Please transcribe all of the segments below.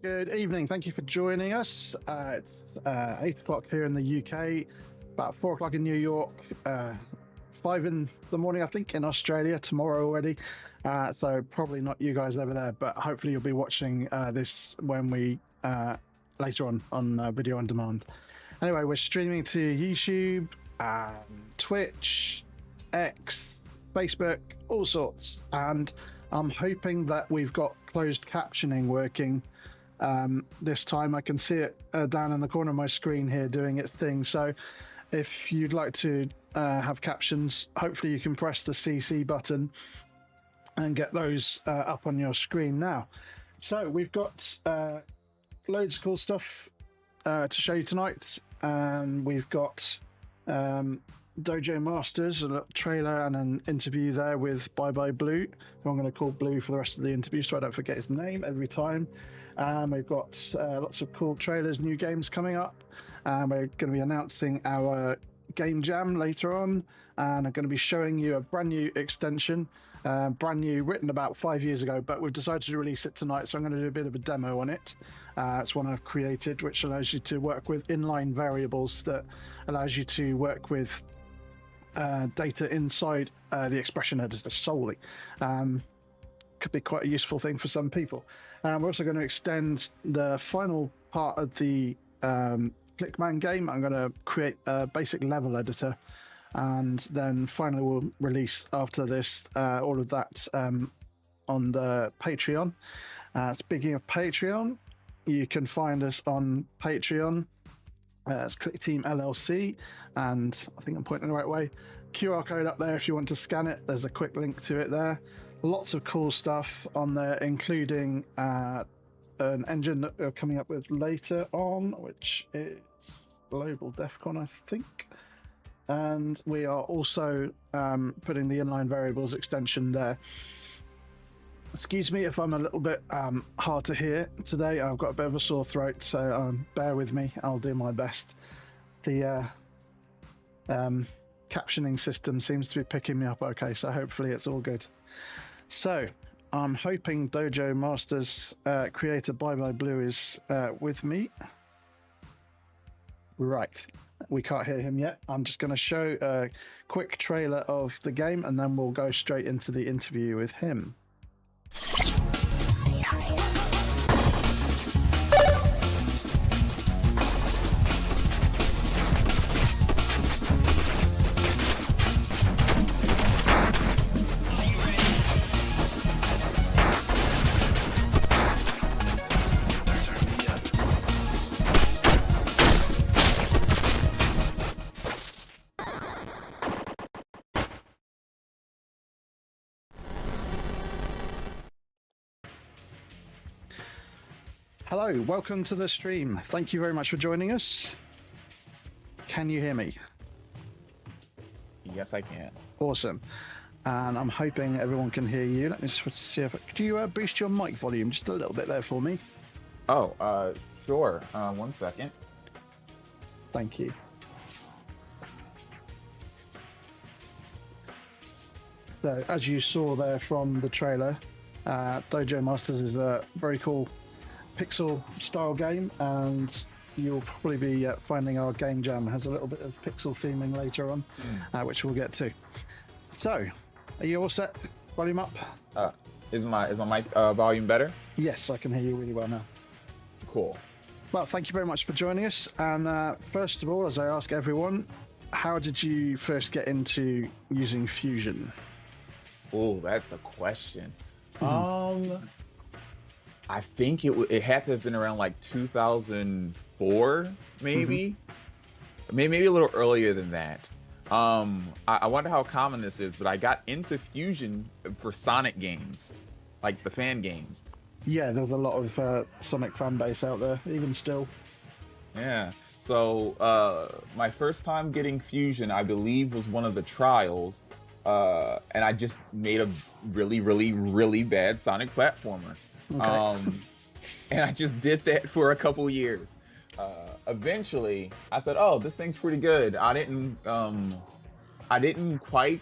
Good evening. Thank you for joining us. It's 8 o'clock here in the UK, about 4 o'clock in New York, 5 in the morning, I think, in Australia tomorrow already. So probably not you guys over there, but hopefully you'll be watching this when we later on video on demand. Anyway, we're streaming to YouTube, Twitch, X, Facebook, all sorts, and I'm hoping that we've got closed captioning working this time. I can see it down in the corner of my screen here doing its thing. So if you'd like to have captions, hopefully you can press the CC button and get those up on your screen now. So we've got loads of cool stuff to show you tonight. We've got Dojo Masters, a little trailer and an interview there with bybyblue, who I'm going to call Blue for the rest of the interview so I don't forget his name every time. We've got lots of cool trailers, new games coming up. We're going to be announcing our game jam later on, and I'm going to be showing you a brand new extension, brand new, written about 5 years ago, but we've decided to release it tonight, so I'm going to do a bit of a demo on it. It's one I've created, which allows you to work with inline variables that allows you to work with data inside the expression editor solely. Could be quite a useful thing for some people. We're also going to extend the final part of the ClickMan game. I'm going to create a basic level editor, and then finally we'll release after this all of that on the Patreon. Speaking of Patreon, you can find us on Patreon. It's Clickteam LLC, and I think I'm pointing the right way. QR code up there if you want to scan it. There's a quick link to it there. Lots of cool stuff on there, including an engine that we're coming up with later on, which is Global DEFCON, I think. And we are also putting the inline variables extension there. Excuse me if I'm a little bit hard to hear today. I've got a bit of a sore throat, so bear with me. I'll do my best. The captioning system seems to be picking me up okay, so hopefully it's all good. So I'm hoping Dojo Masters creator bybyblue is with me. Right, we can't hear him yet. I'm just going to show a quick trailer of the game, and then we'll go straight into the interview with him. Hello, welcome to the stream. Thank you very much for joining us. Can you hear me? Yes, I can. Awesome. And I'm hoping everyone can hear you. Let me just see if... Could you boost your mic volume just a little bit there for me? Oh, sure. 1 second. Thank you. So, as you saw there from the trailer, Dojo Masters is a very cool pixel style game, and you'll probably be finding our game jam has a little bit of pixel theming later on, which we'll get to. So, are you all set? Volume up? Is my mic volume better? Yes, I can hear you really well now. Cool. Well, thank you very much for joining us. And first of all, as I ask everyone, how did you first get into using Fusion? Oh, that's a question. I think it had to have been around like 2004, maybe. Maybe a little earlier than that. I wonder how common this is, but I got into Fusion for Sonic games, like the fan games. Yeah, there's a lot of Sonic fan base out there, even still. Yeah. So my first time getting Fusion, I believe, was one of the trials, and I just made a really, really, really bad Sonic platformer. Okay. And I just did that for a couple years. Eventually, I said, "Oh, this thing's pretty good." I didn't quite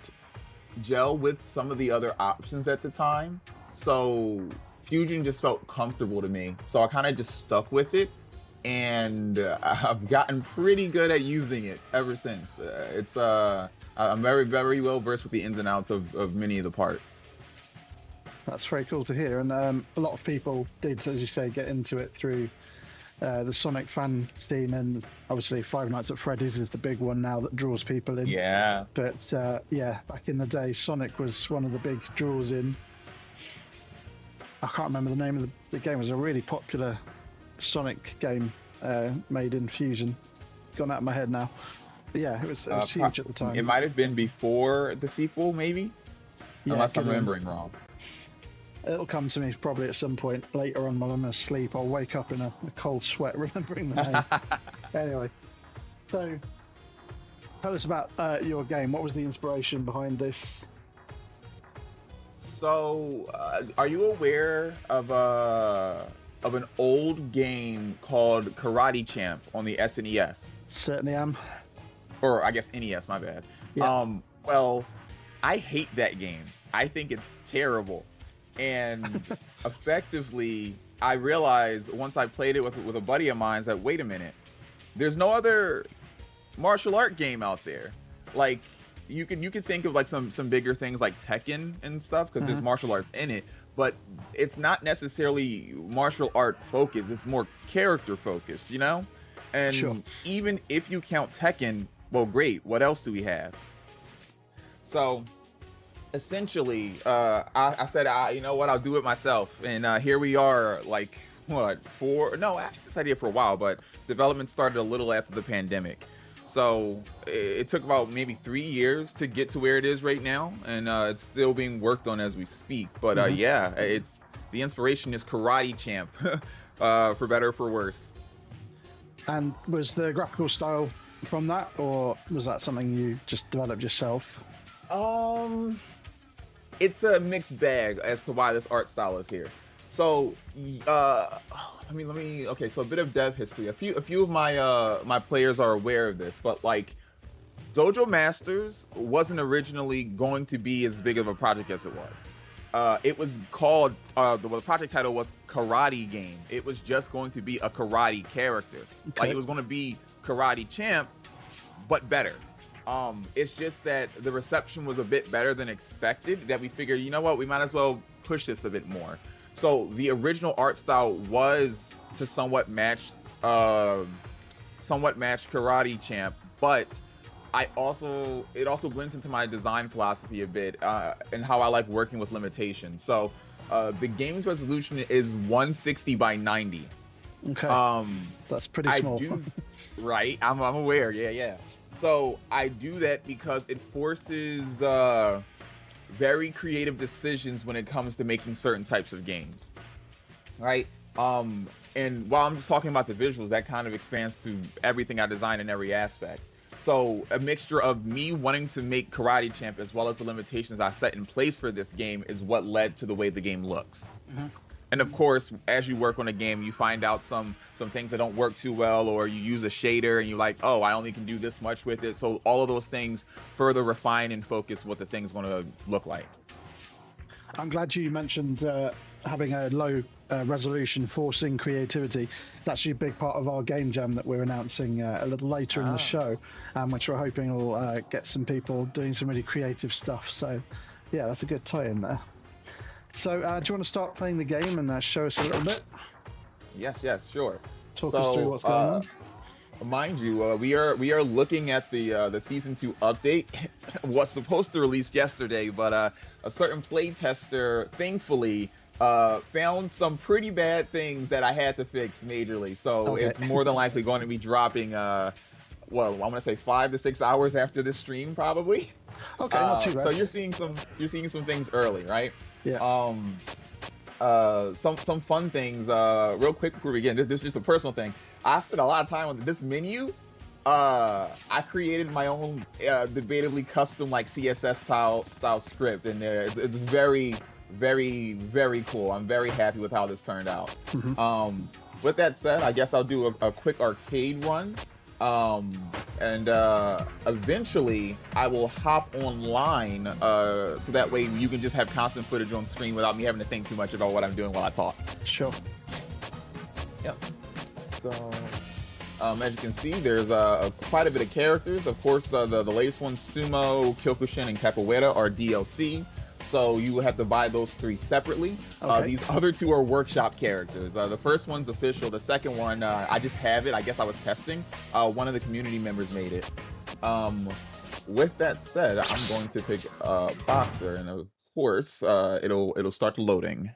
gel with some of the other options at the time, so Fusion just felt comfortable to me, so I kind of just stuck with it, and I've gotten pretty good at using it ever since. I'm very, very well versed with the ins and outs of many of the parts. That's very cool to hear, and a lot of people did, as you say, get into it through the Sonic fan scene, and obviously Five Nights at Freddy's is the big one now that draws people in. Yeah. But yeah, back in the day, Sonic was one of the big draws in. I can't remember the name of the game. It was a really popular Sonic game made in Fusion. Gone out of my head now. But yeah, it was huge at the time. It might have been before the sequel, maybe? Yeah, unless I'm remembering wrong. It'll come to me probably at some point later on while I'm asleep. I'll wake up in a cold sweat remembering the name. Anyway, so tell us about your game. What was the inspiration behind this? So, are you aware of an old game called Karate Champ on the SNES? Certainly am. Or I guess NES, my bad. Yeah. Well, I hate that game. I think it's terrible. And effectively, I realized once I played it with a buddy of mine that, wait a minute, there's no other martial art game out there. Like, you can think of like some bigger things like Tekken and stuff, because there's martial arts in it, but it's not necessarily martial art focused. It's more character focused, you know? And sure. Even if you count Tekken, well, great. What else do we have? So essentially, I said, you know what, I'll do it myself. And here we are, like, what, I had this idea for a while, but development started a little after the pandemic. So it took about maybe 3 years to get to where it is right now. And it's still being worked on as we speak. But yeah, the inspiration is Karate Champ, for better or for worse. And was the graphical style from that, or was that something you just developed yourself? It's a mixed bag as to why this art style is here. So, okay, so a bit of dev history. A few of my players are aware of this, but like, Dojo Masters wasn't originally going to be as big of a project as it was. It was called, the project title was Karate Game. It was just going to be a karate character. Okay. Like, it was going to be Karate Champ, but better. It's just that the reception was a bit better than expected, that we figured, you know what, we might as well push this a bit more. So the original art style was to somewhat match Karate Champ, but it also blends into my design philosophy a bit, and how I like working with limitations. So the game's resolution is 160 by 90. Okay. That's pretty small. Right, I'm aware. Yeah. So I do that because it forces very creative decisions when it comes to making certain types of games, right? And while I'm just talking about the visuals, that kind of expands to everything I design in every aspect. So a mixture of me wanting to make Karate Champ as well as the limitations I set in place for this game is what led to the way the game looks. And of course, as you work on a game, you find out some things that don't work too well, or you use a shader and you're like, oh, I only can do this much with it. So all of those things further refine and focus what the thing's going to look like. I'm glad you mentioned having a low resolution, forcing creativity. That's actually a big part of our game jam that we're announcing a little later in the show, which we're hoping will get some people doing some really creative stuff. So yeah, that's a good tie-in there. So, do you want to start playing the game and show us a little bit? Yes, sure. Talk us through what's going on. Mind you, we are looking at the season 2 update. Was supposed to release yesterday, but a certain playtester thankfully found some pretty bad things that I had to fix majorly. So It's more than likely going to be dropping. Well, I'm gonna say 5 to 6 hours after this stream, probably. Okay, not too bad. So you're seeing some things early, right? Yeah. Some fun things. Real quick before we begin, this is just a personal thing. I spent a lot of time on this menu. I created my own debatably custom like CSS style script, and it's very, very, very cool. I'm very happy with how this turned out. With that said, I guess I'll do a quick arcade run. And eventually I will hop online so that way you can just have constant footage on screen without me having to think too much about what I'm doing while I talk. Sure. Yep. So as you can see, there's quite a bit of characters. Of course, the latest ones, Sumo, Kyokushin, and Capoeira, are DLC. So you will have to buy those 3 separately. Okay. These other 2 are workshop characters. The first one's official. The second one, I just have it. I guess I was testing. One of the community members made it. With that said, I'm going to pick Boxer, and of course, it'll start loading.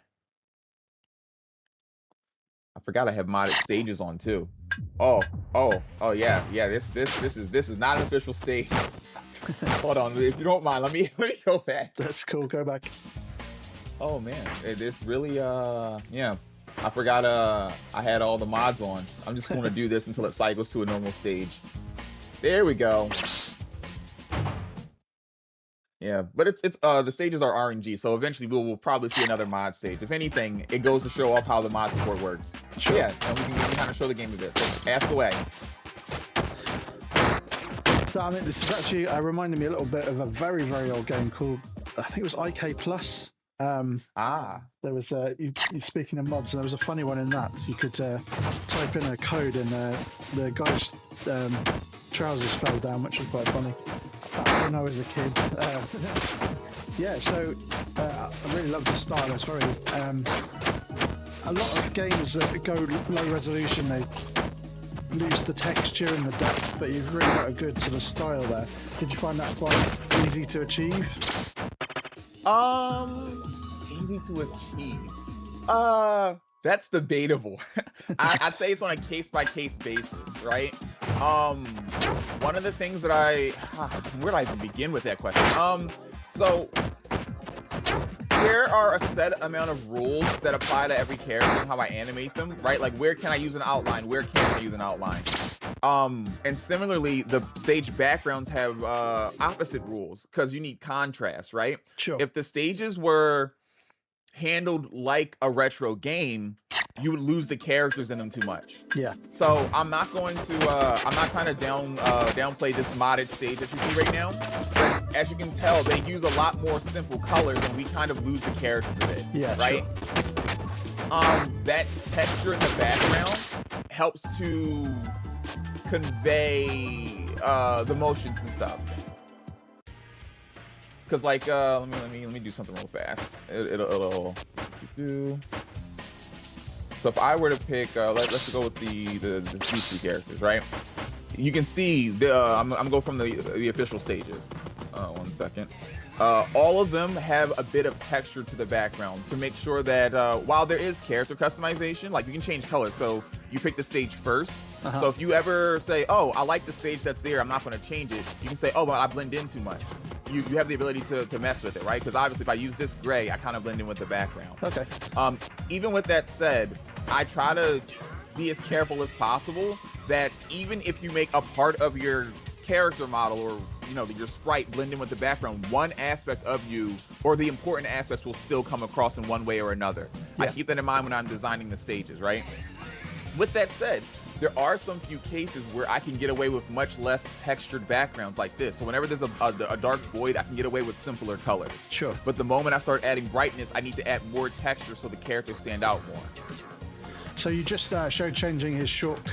I forgot I have modded stages on too. Oh yeah. This is not an official stage. Hold on, if you don't mind, let me go back. That's cool. Go back. Oh man, it's really yeah. I forgot I had all the mods on. I'm just going to do this until it cycles to a normal stage. There we go. Yeah, but it's the stages are RNG, so eventually we'll probably see another mod stage. If anything, it goes to show off how the mod support works. Sure. Yeah, and we can kind of show the game a bit. So ask away. So, I mean, this is actually reminded me a little bit of a very, very old game called, I think it was IK Plus. There was you speaking of mods, there was a funny one in that. You could type in a code and the guy's trousers fell down, which was quite funny. When I was a kid. Yeah, so I really love the style. It's very a lot of games that go low resolution, they lose the texture and the depth, but you've really got a good sort of style there. Did you find that quite easy to achieve? Easy to achieve. That's debatable. I'd say it's on a case-by-case basis, right? One of the things that where do I even begin with that question? So there are a set amount of rules that apply to every character and how I animate them, right? Like, where can I use an outline? Where can't I use an outline? And similarly, the stage backgrounds have opposite rules because you need contrast, right? Sure. If the stages were handled like a retro game, you would lose the characters in them too much. Yeah. So I'm not going to I'm not trying to downplay this modded stage that you see right now. But as you can tell, they use a lot more simple colors and we kind of lose the characters a bit. Yeah. Right? Sure. That texture in the background helps to convey the motions and stuff. Cause like let me do something real fast. It'll do. So if I were to pick, let's go with these 2 characters, right? You can see I'm gonna go from the official stages. 1 second. All of them have a bit of texture to the background to make sure that while there is character customization, like you can change color. So you pick the stage first. So if you ever say, oh, I like the stage that's there, I'm not going to change it, you can say, oh, but I blend in too much. You have the ability to mess with it, right? Because obviously if I use this gray, I kind of blend in with the background. Okay. Even with that said, I try to be as careful as possible that even if you make a part of your character model or your sprite blend in with the background, one aspect of you or the important aspects will still come across in one way or another. Yeah. I keep that in mind when I'm designing the stages, right? With that said, there are some few cases where I can get away with much less textured backgrounds like this. So whenever there's a dark void, I can get away with simpler colors. Sure. But the moment I start adding brightness, I need to add more texture so the characters stand out more. So you just showed changing his shorts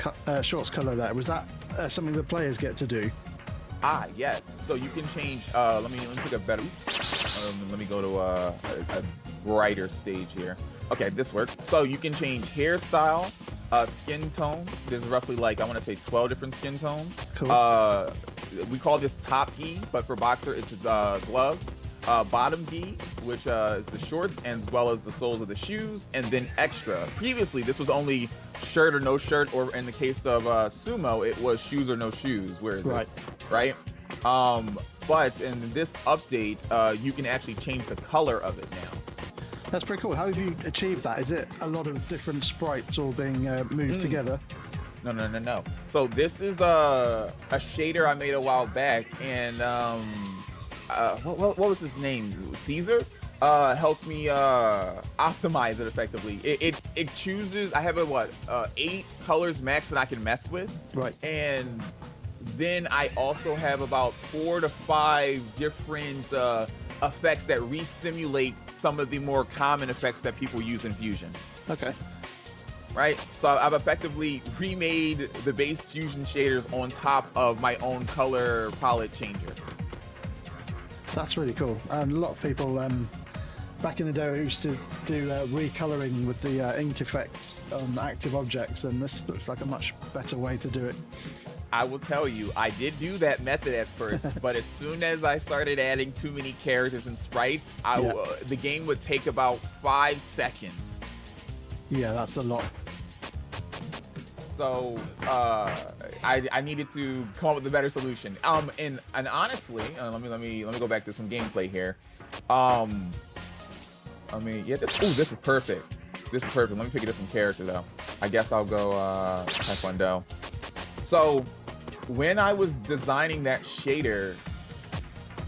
color there. Was that something the players get to do? Yes. So you can change. Let me take a better. Let me go to a brighter stage here. Okay, this works. So you can change hairstyle, skin tone. There's roughly like I want to say 12 different skin tones. Cool. We call this top gi, but for boxer it's gloves. Bottom gi, which is the shorts, and as well as the soles of the shoes, and then extra. Previously, this was only shirt or no shirt, or in the case of sumo, it was shoes or no shoes. Where is it? Right? But in this update, you can actually change the color of it now. That's pretty cool. How have you achieved that? Is it a lot of different sprites all being moved together? No. So this is a shader I made a while back, and what was his name? Caesar? helped me optimize it effectively. It chooses. I have a 8 colors max that I can mess with. Right. And then I also have about 4 to 5 different effects that re-simulate some of the more common effects that people use in Fusion. Okay. Right? So I've effectively remade the base Fusion shaders on top of my own color palette changer. That's really cool. And a lot of people back in the day used to do recoloring with the ink effects on active objects, and this looks like a much better way to do it. I will tell you, I did do that method at first, but as soon as I started adding too many characters and sprites, the game would take about 5 seconds. Yeah, that's a lot. So I needed to come up with a better solution. And honestly, let me go back to some gameplay here. I mean, yeah, this is perfect. This is perfect. Let me pick a different character though. I guess I'll go Taekwondo. So when I was designing that shader,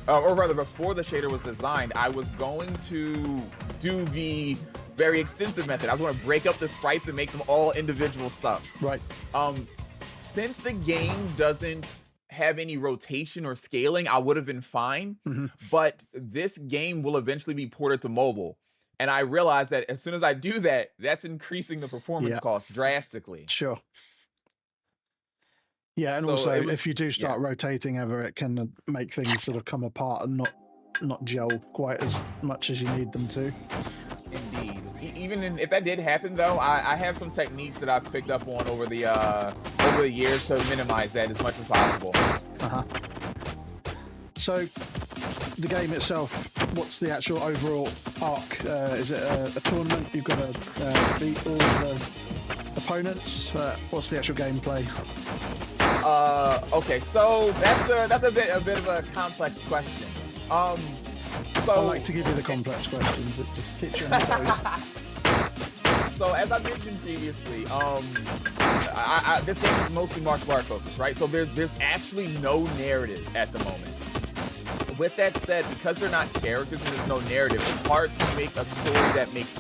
or rather before the shader was designed, I was going to do the very extensive method. I was going to break up the sprites and make them all individual stuff. Right. Since the game doesn't have any rotation or scaling, I would have been fine. Mm-hmm. But this game will eventually be ported to mobile. And I realized that as soon as I do that, that's increasing the performance cost drastically. Sure. Yeah, and so also if you do start rotating ever, it can make things sort of come apart and not gel quite as much as you need them to. Indeed. Even if that did happen, though, I have some techniques that I've picked up on over the years to minimize that as much as possible. So, the game itself, what's the actual overall arc? Is it a tournament? You've got to beat all of the opponents? What's the actual gameplay? Okay, so that's a bit of a complex question. So I like to give you the complex questions. It just hits you on the toes. So as I mentioned previously, this game is mostly martial art focused, right? So there's actually no narrative at the moment. With that said, because they're not characters and there's no narrative, it's hard to make a story that makes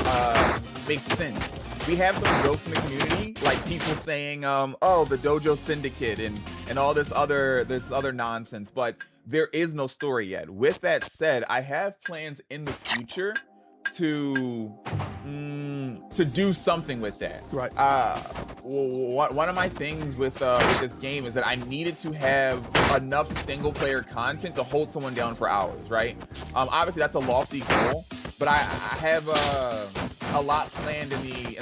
sense. We have some jokes in the community, like people saying, "Oh, the Dojo Syndicate" and all this other nonsense, but there is no story yet. With that said, I have plans in the future to do something with that. Right. One of my things with this game is that I needed to have enough single player content to hold someone down for hours. Right. Obviously that's a lofty goal, but I have a lot planned in the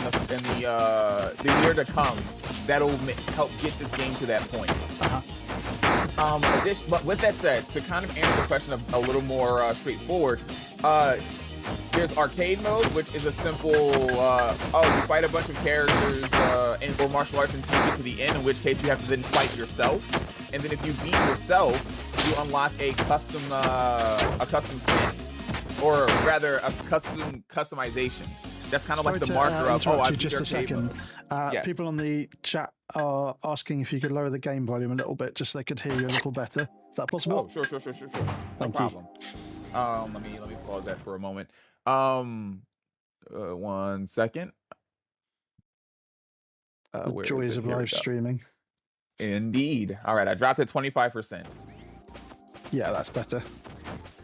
year to come that'll help get this game to that point. But with that said, to kind of answer the question a little more straightforward, there's arcade mode, which is a simple, you fight a bunch of characters or martial arts until you get to the end, in which case you have to then fight yourself. And then if you beat yourself, you unlock a custom skin, or rather a customization. That's kind of like the marker of, I beat just a second. Yes. People on the chat are asking if you could lower the game volume a little bit, just so they could hear you a little better. Is that possible? Oh, sure. No Thank problem. Let me pause that for a moment. 1 second. The joys of live streaming. Indeed. All right, I dropped it 25%. Yeah, that's better.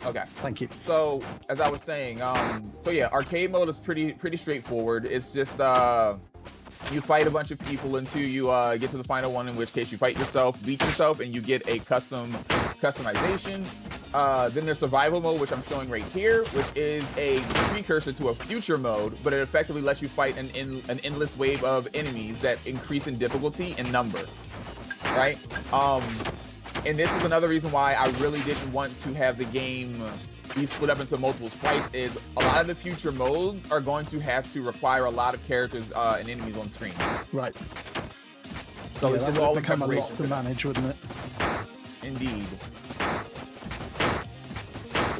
Okay. Thank you. So, as I was saying, arcade mode is pretty straightforward. It's just you fight a bunch of people until you get to the final one, in which case you fight yourself, beat yourself, and you get a customization. Then there's survival mode, which I'm showing right here, which is a precursor to a future mode, but it effectively lets you fight an endless wave of enemies that increase in difficulty and number, right? And this is another reason why I really didn't want to have the game be split up into multiple sprites, is a lot of the future modes are going to have to require a lot of characters and enemies on screen. Right. So yeah, it's all become a lot to manage, wouldn't it? Indeed.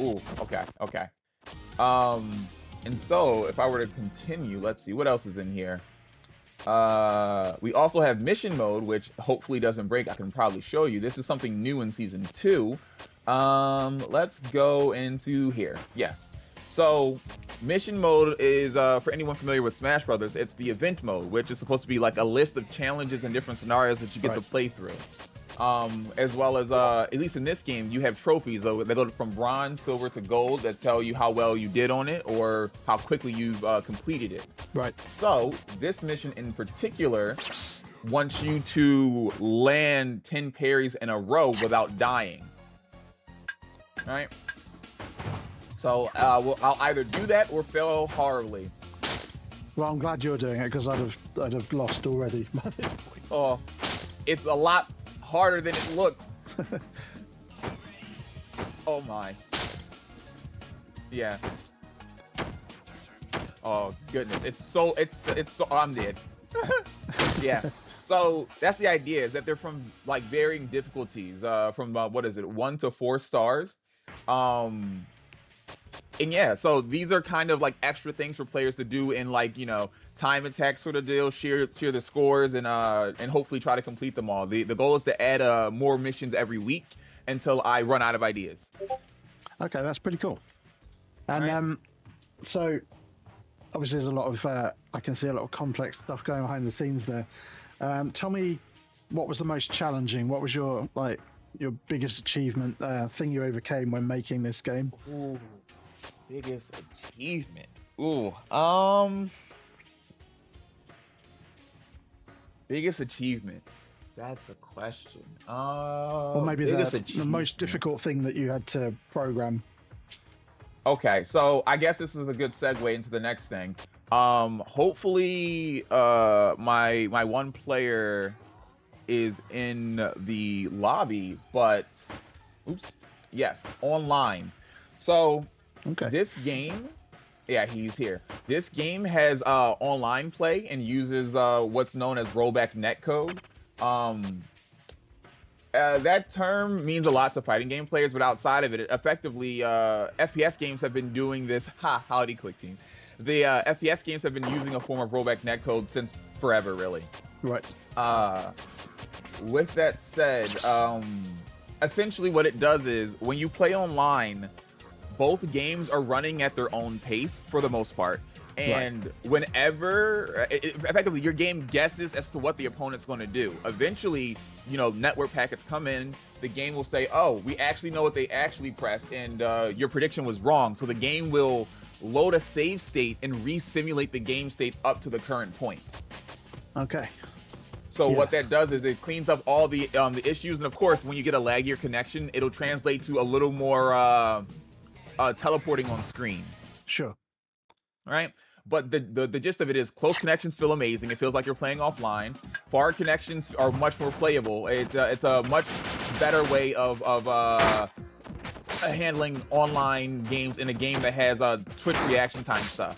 Ooh, okay. And so if I were to continue, let's see what else is in here. We also have mission mode, which hopefully doesn't break. I can probably show you. This is something new in season 2. Let's go into here. Yes. So mission mode is for anyone familiar with Smash Brothers, it's the event mode, which is supposed to be like a list of challenges and different scenarios that you get to play through. As well as at least in this game, you have trophies that go from bronze, silver to gold that tell you how well you did on it or how quickly you've completed it. Right. So this mission in particular wants you to land 10 parries in a row without dying. All right. So I'll either do that or fail horribly. Well, I'm glad you're doing it because I'd have lost already by this point. Oh, it's a lot harder than it looks. Oh my. Yeah. Oh goodness, it's so I'm dead. Yeah. So that's the idea, is that they're from like varying difficulties, from what is it, 1 to 4 stars. And yeah, so these are kind of like extra things for players to do in, like, you know, time attack sort of deal, share the scores, and hopefully try to complete them all. The goal is to add more missions every week until I run out of ideas. Okay, that's pretty cool. And so obviously there's a lot of I can see a lot of complex stuff going behind the scenes there. Tell me, what was the most challenging? What was your biggest achievement, thing you overcame when making this game? Ooh, biggest achievement. Ooh, biggest achievement. That's a question. Or maybe the most difficult thing that you had to program. Okay, so I guess this is a good segue into the next thing. Hopefully, my one player is in the lobby, but oops, yes, online. So this game, yeah, he's here. This game has online play and uses what's known as rollback netcode. That term means a lot to fighting game players, but outside of it, effectively, FPS games have been doing this. Howdy, Clickteam. The FPS games have been using a form of rollback netcode since forever, really. Right. With that said, essentially what it does is when you play online, both games are running at their own pace for the most part. And whenever, effectively, your game guesses as to what the opponent's going to do. Eventually, you know, network packets come in, the game will say, oh, we actually know what they actually pressed, and your prediction was wrong. So the game will load a save state and re-simulate the game state up to the current point. Okay. So what that does is it cleans up all the issues, and of course, when you get a laggier connection, it'll translate to a little more teleporting on screen. Sure. All right. But the gist of it is close connections feel amazing. It feels like you're playing offline. Far connections are much more playable. It's a much better way of handling online games in a game that has Twitch reaction time stuff.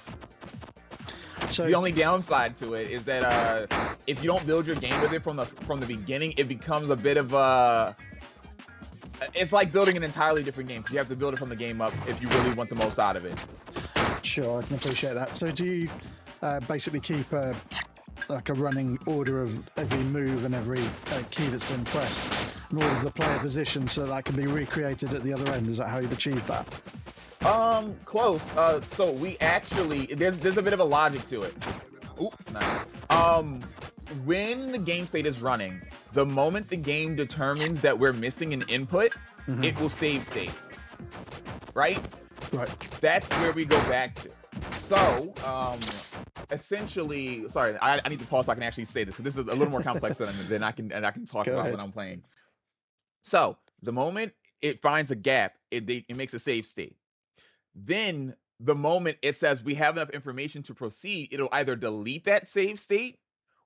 So the only downside to it is that if you don't build your game with it from the beginning, it becomes a bit of it's like building an entirely different game, because you have to build it from the game up if you really want the most out of it. Sure, I can appreciate that. So do you basically keep like a running order of every move and every key that's been pressed in order of the player position so that can be recreated at the other end? Is that how you've achieved that? Close. So we actually, there's a bit of a logic to it. Oop, nice. When the game state is running, the moment the game determines that we're missing an input, it will save state. Right? Right. That's where we go back to. So, essentially, sorry, I need to pause so I can actually say this. So this is a little more complex than I can talk about when I'm playing. So the moment it finds a gap, it makes a save state. Then the moment it says we have enough information to proceed, it'll either delete that save state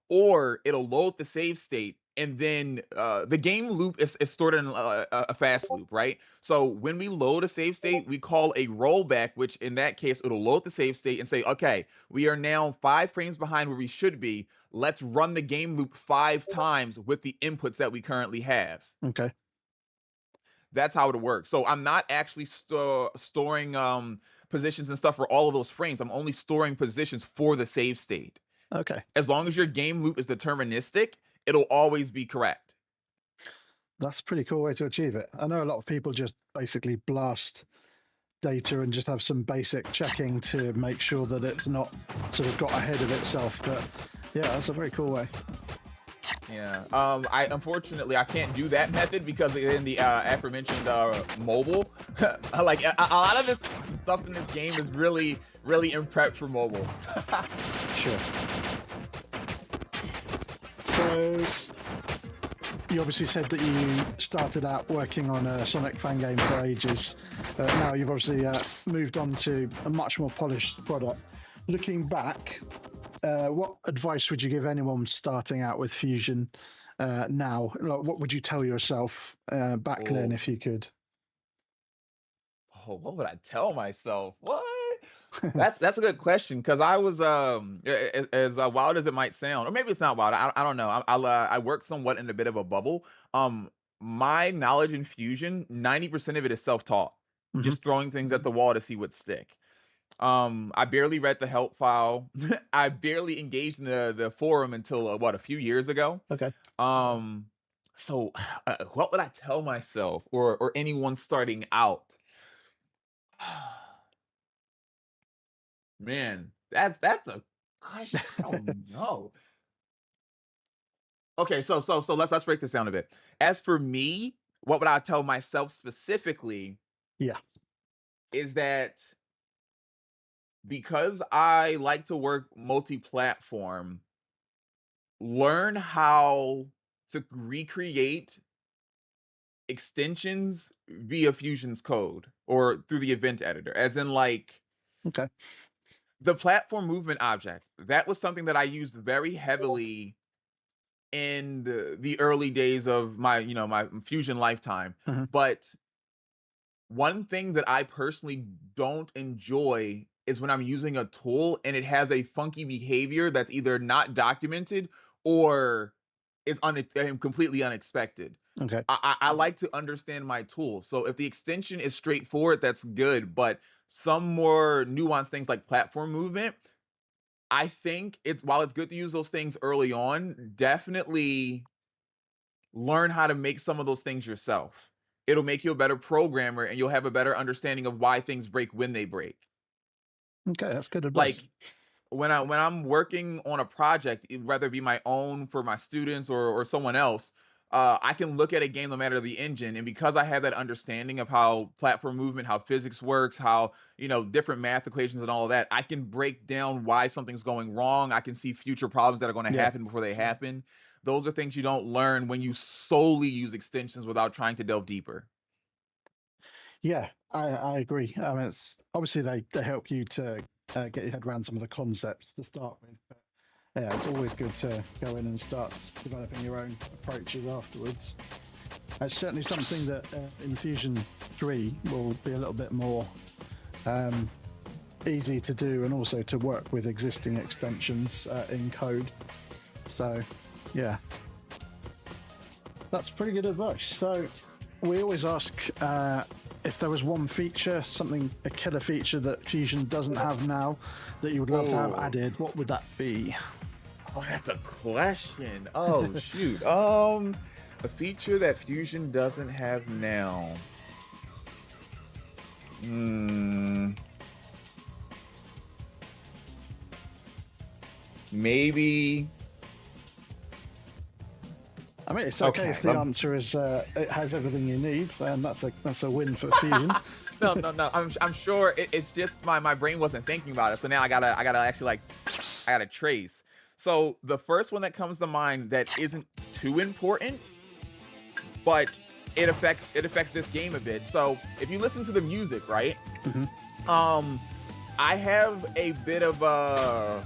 or it'll load the save state. And then the game loop is stored in a fast loop, right? So when we load a save state, we call a rollback, which in that case, it'll load the save state and say, okay, we are now 5 frames behind where we should be. Let's run the game loop 5 times with the inputs that we currently have. Okay. That's how it works. So I'm not actually storing positions and stuff for all of those frames. I'm only storing positions for the save state. Okay. As long as your game loop is deterministic, it'll always be correct. That's a pretty cool way to achieve it. I know a lot of people just basically blast data and just have some basic checking to make sure that it's not sort of got ahead of itself. But yeah, that's a very cool way. Yeah. I unfortunately I can't do that method because in the aforementioned mobile, like a lot of this stuff in this game is really in prep for mobile. Sure. So you obviously said that you started out working on a Sonic fan game for ages. Now you've obviously moved on to a much more polished product. Looking back, what advice would you give anyone starting out with Fusion now? Like, what would you tell yourself back then if you could? Oh, what would I tell myself? What? That's a good question because I was as wild as it might sound, or maybe it's not wild. I don't know. I work somewhat in a bit of a bubble. My knowledge in Fusion, 90% of it is self-taught, just throwing things at the wall to see what stick. I barely read the help file. I barely engaged in the forum until a few years ago. Okay. So what would I tell myself or anyone starting out? Man, that's a question. I don't know. Okay, so let's break this down a bit. As for me, what would I tell myself specifically? Yeah. Is that because I like to work multi-platform, learn how to recreate extensions via Fusion's code or through the event editor, as in like Okay. the platform movement object. That was something that I used very heavily in the early days of my my Fusion lifetime. But one thing that I personally don't enjoy is when I'm using a tool and it has a funky behavior that's either not documented or is completely unexpected. Okay. I like to understand my tool. So if the extension is straightforward, that's good. But some more nuanced things like platform movement, I think while it's good to use those things early on, definitely learn how to make some of those things yourself. It'll make you a better programmer and you'll have a better understanding of why things break when they break. Okay, that's good advice. Like when I'm working on a project, whether it be my own for my students or someone else, I can look at a game no matter the engine, and because I have that understanding of how platform movement, how physics works, how different math equations and all of that, I can break down why something's going wrong. I can see future problems that are going to happen before they happen. Those are things you don't learn when you solely use extensions without trying to delve deeper. Yeah, I agree. I mean, it's obviously they help you to get your head around some of the concepts to start with. But yeah, it's always good to go in and start developing your own approaches afterwards. It's certainly something that in Fusion 3 will be a little bit more easy to do, and also to work with existing extensions in code. So yeah, that's pretty good advice. So we always ask if there was one feature, a killer feature that Fusion doesn't have now that you would love to have added, what would that be? Oh, that's a question. Oh shoot. A feature that Fusion doesn't have now. Maybe. I mean, it's okay if the answer is it has everything you need, and that's a win for Fusion. No. I'm sure it's just my brain wasn't thinking about it. So now I gotta actually I gotta trace. So the first one that comes to mind that isn't too important, but it affects this game a bit. So if you listen to the music, right? I have a bit of a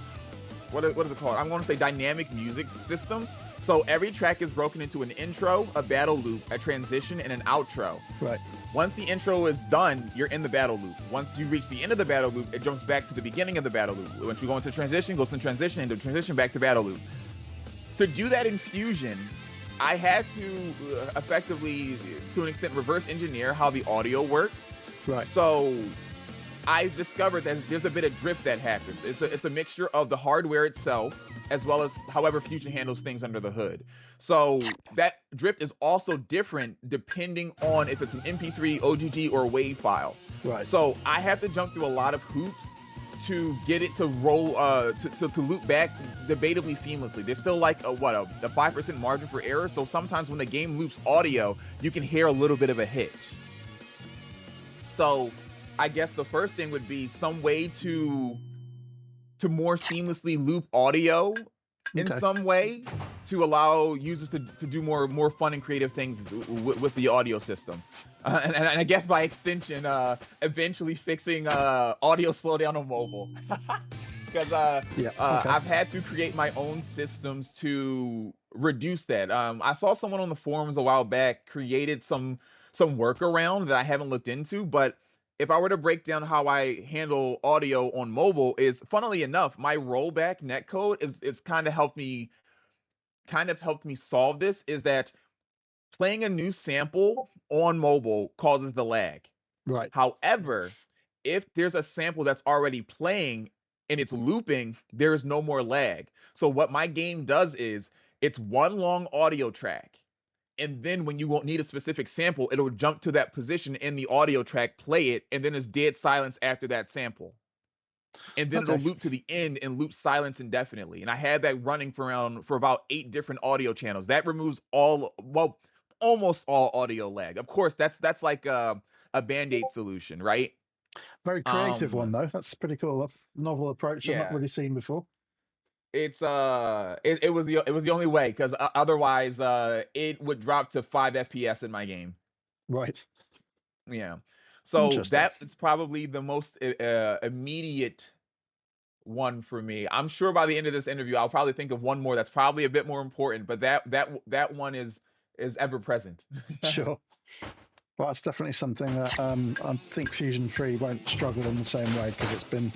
what is it called? I'm going to say dynamic music system. So every track is broken into an intro, a battle loop, a transition, and an outro. Right. Once the intro is done, you're in the battle loop. Once you reach the end of the battle loop, it jumps back to the beginning of the battle loop. Once you go into transition, goes to transition, into transition, back to battle loop. To do that in Fusion, I had to effectively, to an extent, reverse engineer how the audio worked. Right. So I've discovered that there's a bit of drift that happens. It's a mixture of the hardware itself, as well as however Fusion handles things under the hood. So that drift is also different depending on if it's an MP3, OGG, or WAV file. Right. So I have to jump through a lot of hoops to get it to roll, to loop back debatably seamlessly. There's still like a 5% margin for error. So sometimes when the game loops audio, you can hear a little bit of a hitch. So I guess the first thing would be some way to more seamlessly loop audio in some way to allow users to do more fun and creative things with the audio system. And I guess by extension, eventually fixing audio slowdown on mobile. Because I've had to create my own systems to reduce that. I saw someone on the forums a while back created some workaround that I haven't looked into, but if I were to break down how I handle audio on mobile, is funnily enough, my rollback netcode is kind of helped me solve this. Is that playing a new sample on mobile causes the lag. Right. However, if there's a sample that's already playing and it's looping, there is no more lag. So what my game does is it's one long audio track. And then when you won't need a specific sample, it'll jump to that position in the audio track, play it, and then there's dead silence after that sample. And then it'll loop to the end and loop silence indefinitely. And I had that running for about 8 different audio channels. That removes almost all audio lag. Of course, that's like a Band-Aid solution, right? Very creative one though. That's pretty cool. A novel approach I've not really seen before. It's it was the only way, because otherwise it would drop to 5 FPS in my game. Right. Yeah. So that is probably the most immediate one for me. I'm sure by the end of this interview, I'll probably think of one more that's probably a bit more important, but that one is ever present. Sure. Well, it's definitely something that I think Fusion 3 won't struggle in the same way, because it's been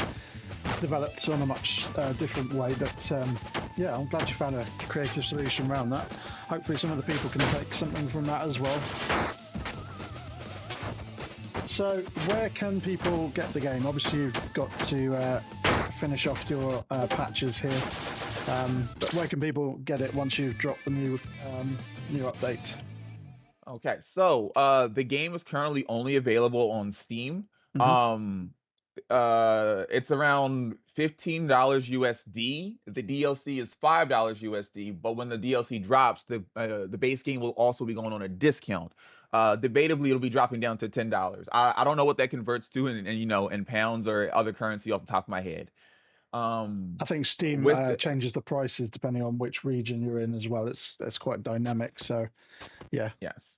developed on a much different way. But yeah, I'm glad you found a creative solution around that. Hopefully some of the people can take something from that as well. So where can people get the game? Obviously you've got to finish off your patches here, but where can people get it once you've dropped the new update? Okay, so the game is currently only available on Steam. It's around $15 USD. The DLC is $5 USD, but when the DLC drops, the base game will also be going on a discount. Debatably, it'll be dropping down to $10. I don't know what that converts to in pounds or other currency off the top of my head. I think Steam changes the prices depending on which region you're in as well. It's quite dynamic. So, yeah. Yes.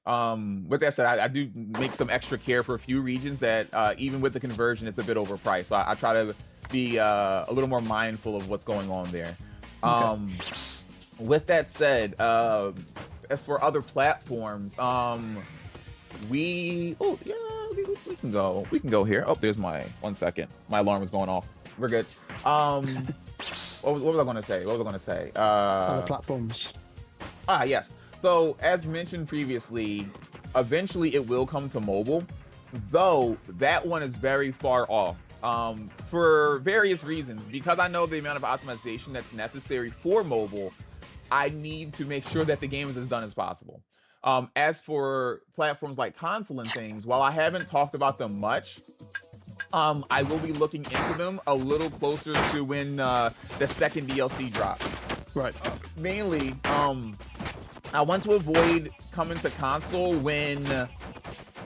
With that said, I do make some extra care for a few regions that even with the conversion, it's a bit overpriced. So I try to be a little more mindful of what's going on there. With that said, as for other platforms, we can go here. Oh, there's my 1 second. My alarm is going off. We're good. What was I going to say? Other platforms. Yes. So as mentioned previously, eventually it will come to mobile, though that one is very far off for various reasons. Because I know the amount of optimization that's necessary for mobile, I need to make sure that the game is as done as possible. As for platforms like console and things, while I haven't talked about them much, I will be looking into them a little closer to when the second DLC drops. Right. Mainly, I want to avoid coming to console when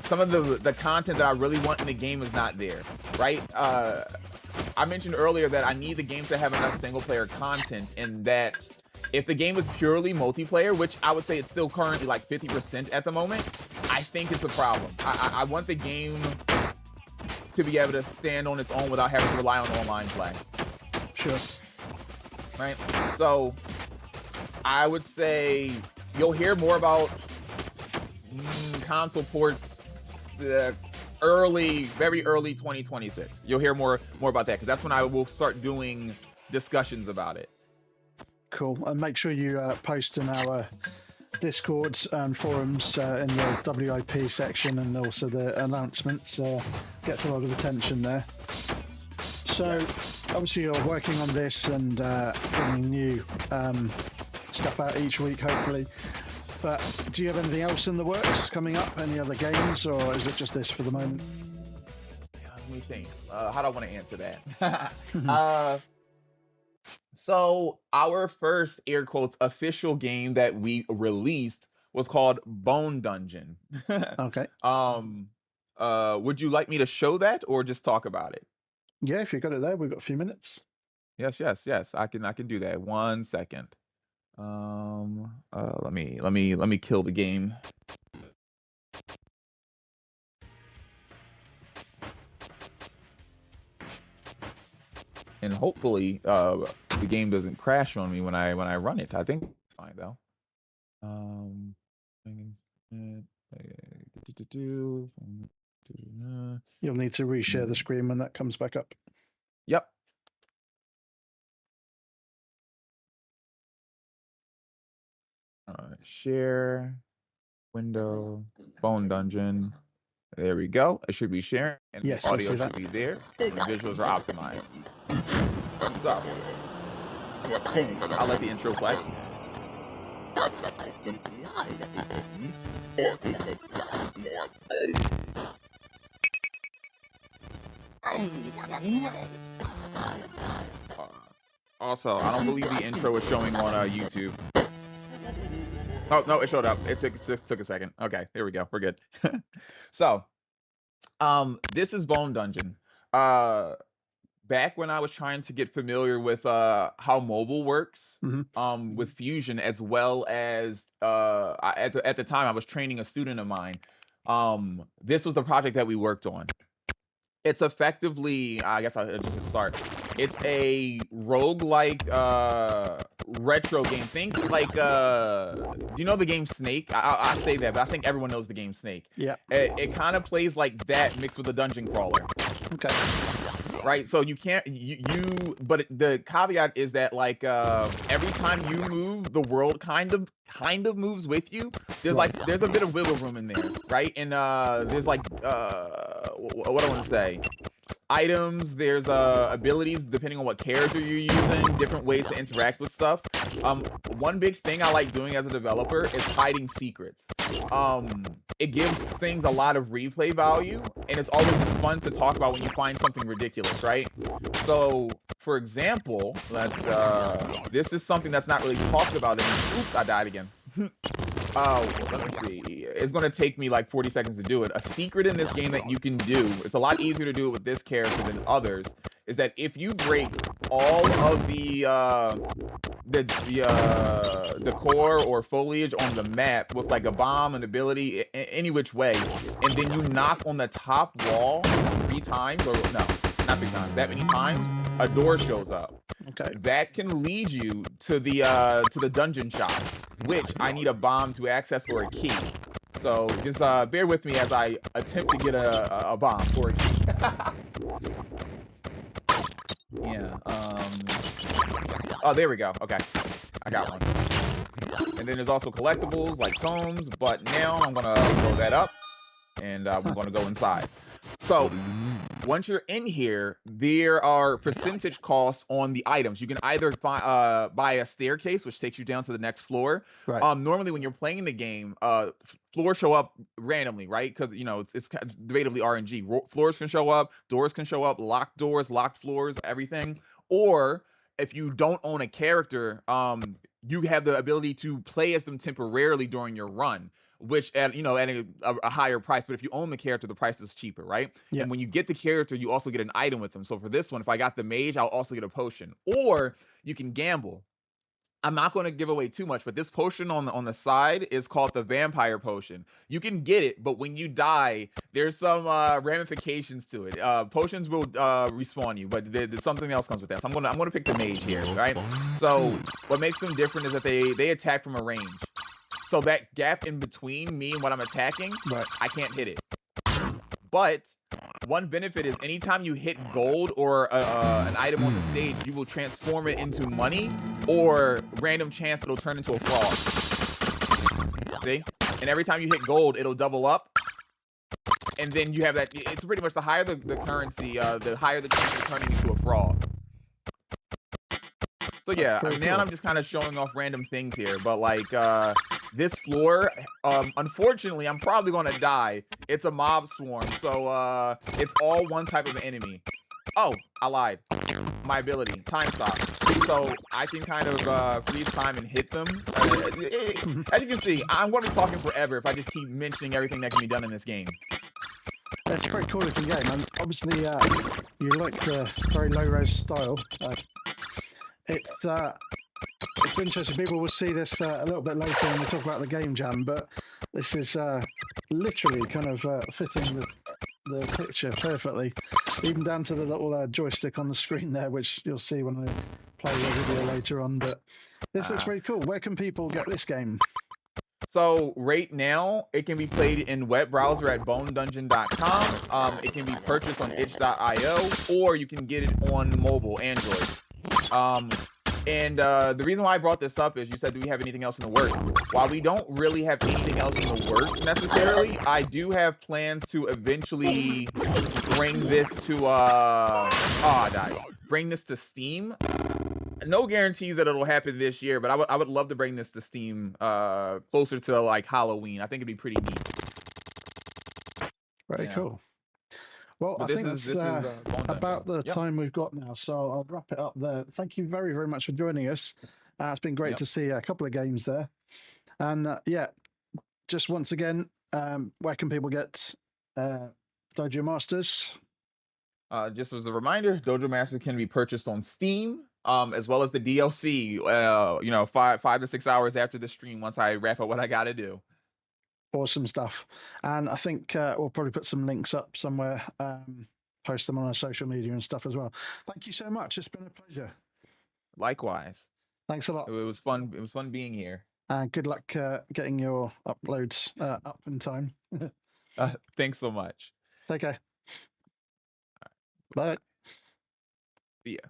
some of the content that I really want in the game is not there, right? I mentioned earlier that I need the game to have enough single-player content, and that if the game is purely multiplayer, which I would say it's still currently like 50% at the moment, I think it's a problem. I want the game to be able to stand on its own without having to rely on online play. Sure. Right? So I would say you'll hear more about console ports very early 2026. You'll hear more about that, because that's when I will start doing discussions about it. Cool. And make sure you post in our Discord and forums in the WIP section, and also the announcements. Gets a lot of attention there. So obviously you're working on this and bringing new stuff out each week, hopefully. But do you have anything else in the works coming up? Any other games, or is it just this for the moment? Let me think. How do I want to answer that? So our first air quotes official game that we released was called Bone Dungeon. Okay. Would you like me to show that or just talk about it? Yeah, if you got it there, we've got a few minutes. Yes. I can do that. 1 second. Let me kill the game. And hopefully the game doesn't crash on me when I run it. I think it's fine though. You'll need to reshare the screen when that comes back up. Yep. Share window, Bone Dungeon. There we go. It should be sharing, and yes, the audio should be there, and the visuals are optimized. So, I'll let the intro play. Also, I don't believe the intro is showing on YouTube. Oh, no, it showed up. It took a second. Okay, here we go. We're good. So, this is Bone Dungeon. Back when I was trying to get familiar with how mobile works, with Fusion, as well as at the time I was training a student of mine. This was the project that we worked on. It's effectively, I guess I just start. It's a roguelike retro game. Think like, do you know the game Snake? I say that, but I think everyone knows the game Snake. Yeah. It kind of plays like that mixed with a dungeon crawler. Okay. Right, so you can't but the caveat is that like every time you move, the world kind of moves with you. There's like there's a bit of wiggle room in there, right? And there's like what do I want to say? Items, there's abilities depending on what character you're using, different ways to interact with stuff. One big thing I like doing as a developer is hiding secrets. It gives things a lot of replay value, and it's always just fun to talk about when you find something ridiculous, right? So, for example, this is something that's not really talked about in oops, I died again. Let me see. It's going to take me like 40 seconds to do it. A secret in this game that you can do, it's a lot easier to do it with this character than others, is that if you break all of the decor or foliage on the map with like a bomb, an ability, any which way, and then you knock on the top wall 3 times, or no, not 3 times, that many times, a door shows up. Okay. That can lead you to the dungeon shop, which I need a bomb to access or a key. So just bear with me as I attempt to get a bomb or a key. Yeah. Oh, there we go. Okay, I got one. And then there's also collectibles like tomes. But now I'm gonna blow that up, and we're gonna go inside. So once you're in here, there are percentage costs on the items. You can either buy a staircase, which takes you down to the next floor. Right. Normally, when you're playing the game, floors show up randomly, right? Because you know it's debatably RNG. Floors can show up, doors can show up, locked doors, locked floors, everything. Or if you don't own a character, you have the ability to play as them temporarily during your run, which at a higher price. But if you own the character, the price is cheaper, right? Yeah. And when you get the character, you also get an item with them. So for this one, if I got the mage, I'll also get a potion. Or you can gamble. I'm not going to give away too much, but this potion on the side is called the vampire potion. You can get it, but when you die, there's some ramifications to it. Potions will respawn you, but there's something else comes with that. So I'm gonna pick the mage here, right? So what makes them different is that they attack from a range. So that gap in between me and what I'm attacking, Right. I can't hit it. But one benefit is anytime you hit gold or an item on the stage, you will transform it into money, or random chance it'll turn into a frog. See? And every time you hit gold, it'll double up. And then you have that. It's pretty much the higher the currency, the higher the chance of turning into a frog. So yeah, now I'm just kind of showing off random things here. But like this floor, unfortunately, I'm probably going to die. It's a mob swarm. So it's all one type of enemy. Oh, I lied. My ability, time stop. So I can kind of freeze time and hit them. As you can see, I'm going to be talking forever if I just keep mentioning everything that can be done in this game. It's a very cool looking game, and obviously you like the very low-res style. It's interesting. People will see this a little bit later when we talk about the game jam, but this is literally kind of fitting the picture perfectly, even down to the little joystick on the screen there, which you'll see when I play the video later on. But this looks very cool. Where can people get this game? So right now, it can be played in web browser at bonedungeon.com. It can be purchased on itch.io, or you can get it on mobile, Android. And the reason why I brought this up is you said, do we have anything else in the works? While we don't really have anything else in the works necessarily, I do have plans to eventually bring this to bring this to Steam. No guarantees that it'll happen this year, but I would love to bring this to Steam closer to like Halloween. I think it'd be pretty neat. Very cool. Well, I think it's about the time we've got now, so I'll wrap it up there. Thank you very, very much for joining us. It's been great to see a couple of games there. And yeah, just once again, where can people get Dojo Masters? Just as a reminder, Dojo Masters can be purchased on Steam, as well as the DLC, 5 to 6 hours after the stream once I wrap up what I got to do. Awesome stuff. And I think we'll probably put some links up somewhere, post them on our social media and stuff as well. Thank you so much. It's been a pleasure. Likewise. Thanks a lot. It was fun. It was fun being here. And good luck getting your uploads up in time. Thanks so much. Take care. Bye. See ya.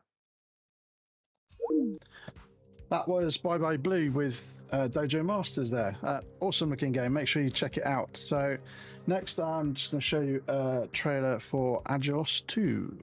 That was bybyblue with Dojo Masters there. Awesome looking game. Make sure you check it out. So next I'm just going to show you a trailer for Agilos 2.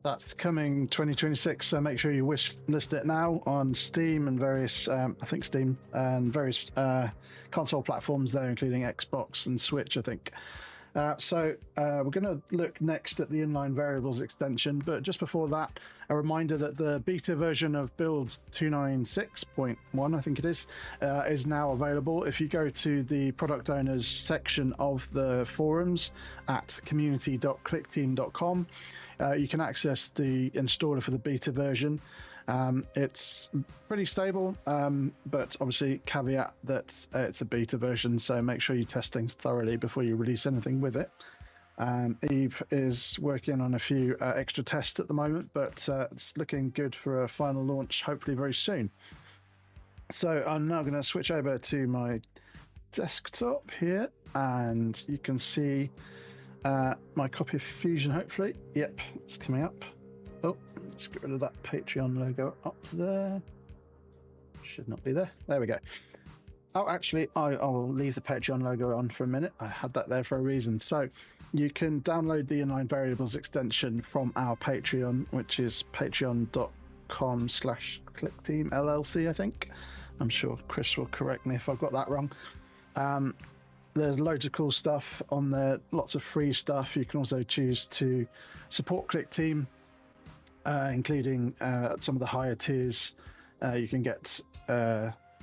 That's coming 2026, so make sure you wish list it now on Steam and various, I think Steam and various console platforms there, including Xbox and Switch, I think. So we're going to look next at the inline variables extension, but just before that, a reminder that the beta version of build 296.1, I think it is now available. If you go to the product owners section of the forums at community.clickteam.com, you can access the installer for the beta version. It's pretty stable, but obviously caveat that it's a beta version, so make sure you test things thoroughly before you release anything with it. Eve is working on a few extra tests at the moment, but it's looking good for a final launch, hopefully very soon. So I'm now going to switch over to my desktop here, and you can see my copy of Fusion, hopefully. Yep, it's coming up. Oh, let's get rid of that Patreon logo up there. Should not be there. There we go. Oh, actually, I'll leave the Patreon logo on for a minute. I had that there for a reason. So you can download the inline variables extension from our Patreon, which is patreon.com/clickteam LLC, I think. I'm sure Chris will correct me if I've got that wrong. There's loads of cool stuff on there, lots of free stuff. You can also choose to support ClickTeam including some of the higher tiers. You can get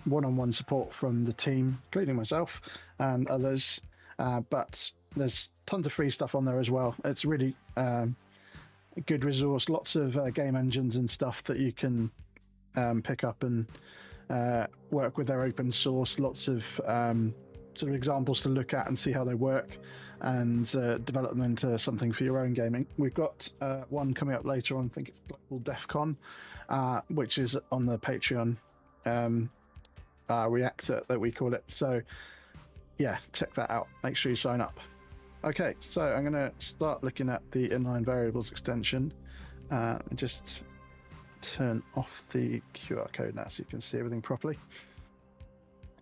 one-on-one support from the team, including myself and others. But there's tons of free stuff on there as well. It's really a good resource. Lots of game engines and stuff that you can pick up and work with. Their open source. Lots of sort of examples to look at and see how they work, and develop them into something for your own gaming. We've got one coming up later on, I think it's called DEF CON, which is on the Patreon Reactor that we call it. So yeah, check that out. Make sure you sign up. Okay, so I'm going to start looking at the inline variables extension. And just turn off the QR code now so you can see everything properly.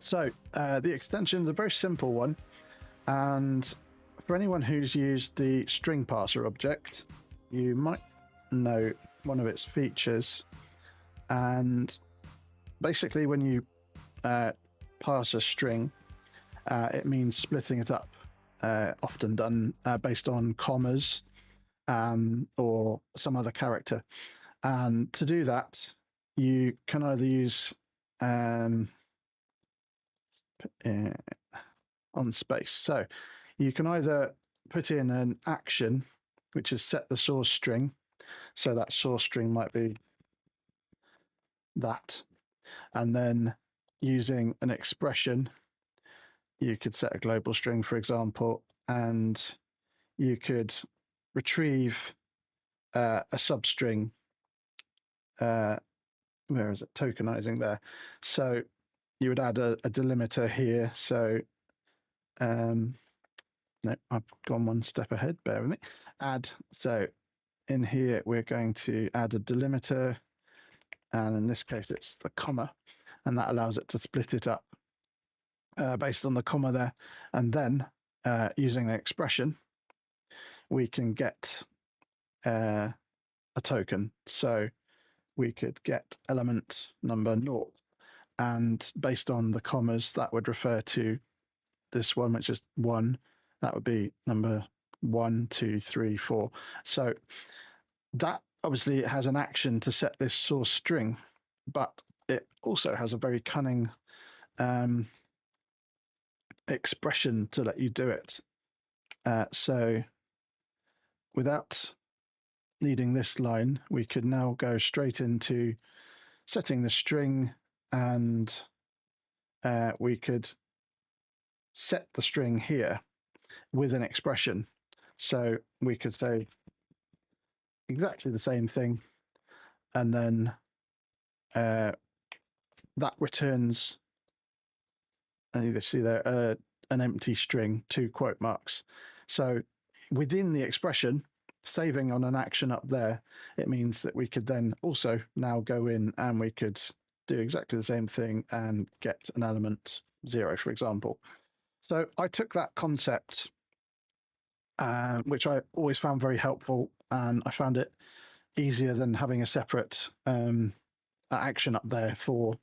So the extension is a very simple one, and for anyone who's used the string parser object, you might know one of its features. And basically when you parse a string, it means splitting it up, often done based on commas or some other character. And to do that, you can either use on space. So you can either put in an action, which is set the source string. So that source string might be that. And then using an expression, you could set a global string, for example, and you could retrieve a substring. Where is it? Tokenizing there. So you would add a delimiter here. So no, I've gone one step ahead. Bear with me. Add. So in here, we're going to add a delimiter. And in this case, it's the comma. And that allows it to split it up based on the comma there. And then using the expression, we can get a token. So we could get element number 0. And based on the commas, that would refer to this one, which is 1. That would be number 1, 2, 3, 4. So that obviously it has an action to set this source string, but it also has a very cunning expression to let you do it. So without needing this line, we could now go straight into setting the string, and we could set the string here with an expression. So we could say exactly the same thing, and then that returns, and you see there an empty string, 2 quote marks. So within the expression, saving on an action up there, it means that we could then also now go in and we could do exactly the same thing and get an element 0, for example. So I took that concept, which I always found very helpful, and I found it easier than having a separate action up there for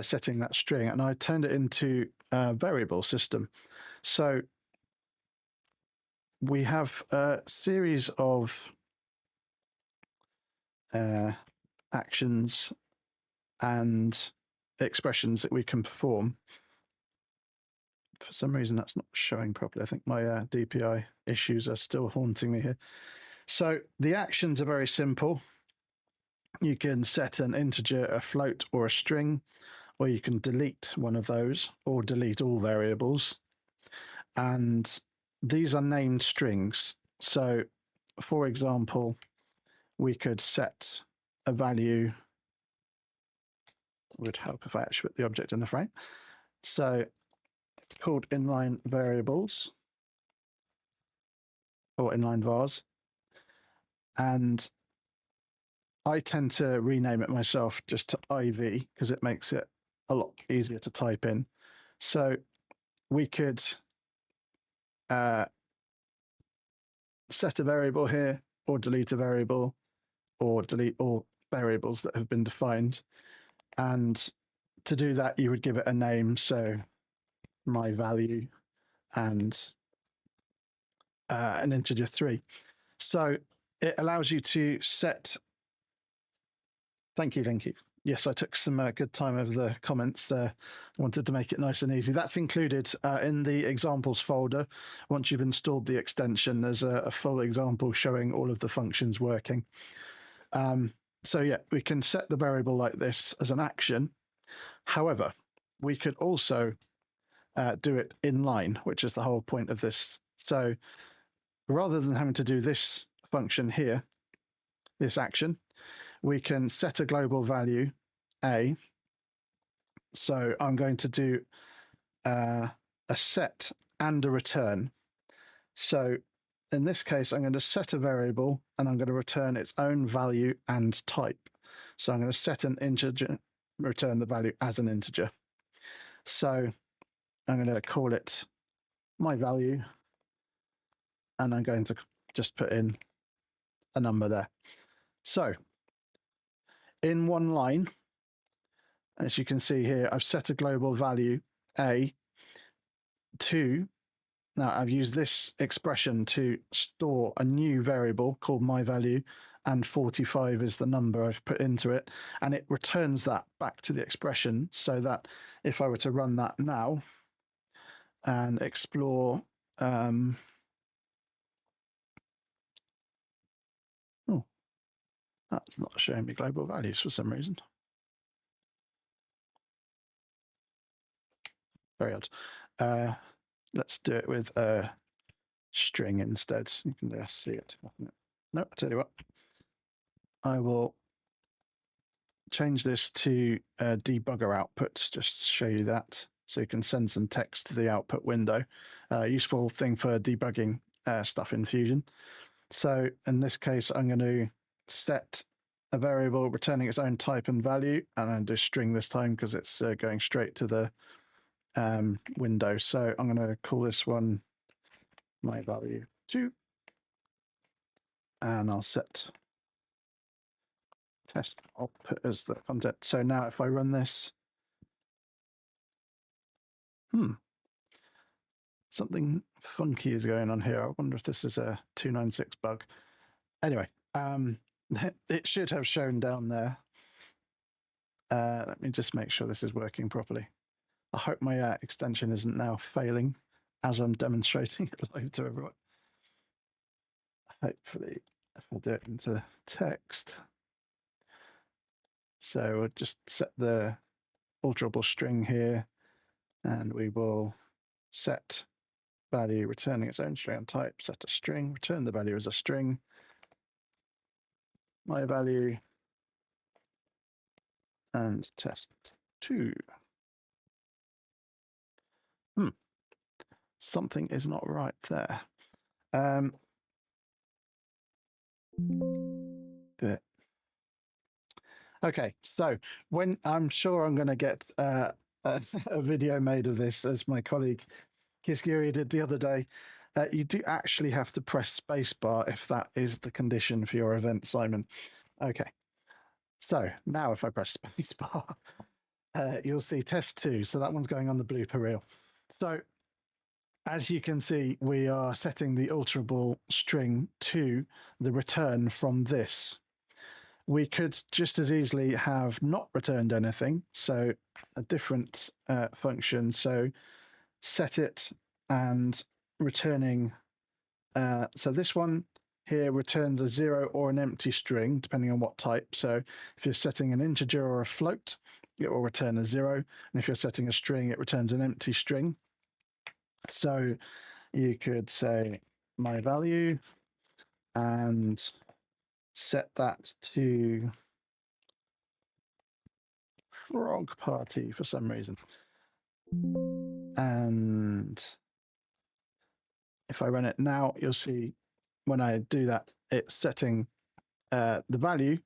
setting that string, and I turned it into a variable system. So we have a series of actions and expressions that we can perform. For some reason, that's not showing properly. I think my DPI issues are still haunting me here. So the actions are very simple. You can set an integer, a float, or a string, or you can delete one of those, or delete all variables. And these are named strings. So, for example, we could set a value. It would help if I actually put the object in the frame. So it's called inline variables, or inline vars. And I tend to rename it myself just to IV because it makes it a lot easier to type in. So we could set a variable here, or delete a variable, or delete all variables that have been defined. And to do that, you would give it a name. So my value and an integer 3. So it allows you to set Thank you, thank you. Yes, I took some good time over the comments. Wanted to make it nice and easy. That's included in the examples folder. Once you've installed the extension, there's a full example showing all of the functions working. So yeah, we can set the variable like this as an action. However, we could also do it inline, which is the whole point of this. So rather than having to do this function here, this action, we can set a global value A. So I'm going to do a set and a return. So in this case, I'm going to set a variable and I'm going to return its own value and type. So I'm going to set an integer, return the value as an integer. So I'm going to call it my value, and I'm going to just put in a number there. So in one line, as you can see here, I've set a global value A to, now I've used this expression to store a new variable called my value, and 45 is the number I've put into it, and it returns that back to the expression, so that if I were to run that now and explore, oh, that's not showing me global values for some reason. Very odd. Let's do it with a string instead. You can just see it. No, I'll tell you what. I will change this to a debugger output, just to show you that. So you can send some text to the output window. Useful thing for debugging stuff in Fusion. So in this case, I'm going to set a variable returning its own type and value, and I'm going to do string this time because it's going straight to the window. So I'm going to call this one my value 2, and I'll set test output as the content. So now if I run this, something funky is going on here. I wonder if this is a 296 bug. Anyway, it should have shown down there. Let me just make sure this is working properly. I hope my extension isn't now failing as I'm demonstrating it live to everyone. Hopefully, if I do it into text. So we'll just set the alterable string here, and we will set value returning its own string and type, set a string, return the value as a string, my value, and test 2. Something is not right there. But okay, so when I'm sure I'm going to get a video made of this, as my colleague Kisgiri did the other day, you do actually have to press spacebar if that is the condition for your event, Simon. Okay, so now if I press spacebar, you'll see test 2. So that one's going on the blooper reel. So as you can see, we are setting the alterable string to the return from this. We could just as easily have not returned anything, so a different function. So set it and returning. So this one here returns a 0 or an empty string, depending on what type. So if you're setting an integer or a float, it will return a 0. And if you're setting a string, it returns an empty string. So you could say my value and set that to frog party for some reason. And if I run it now, you'll see when I do that, it's setting the value.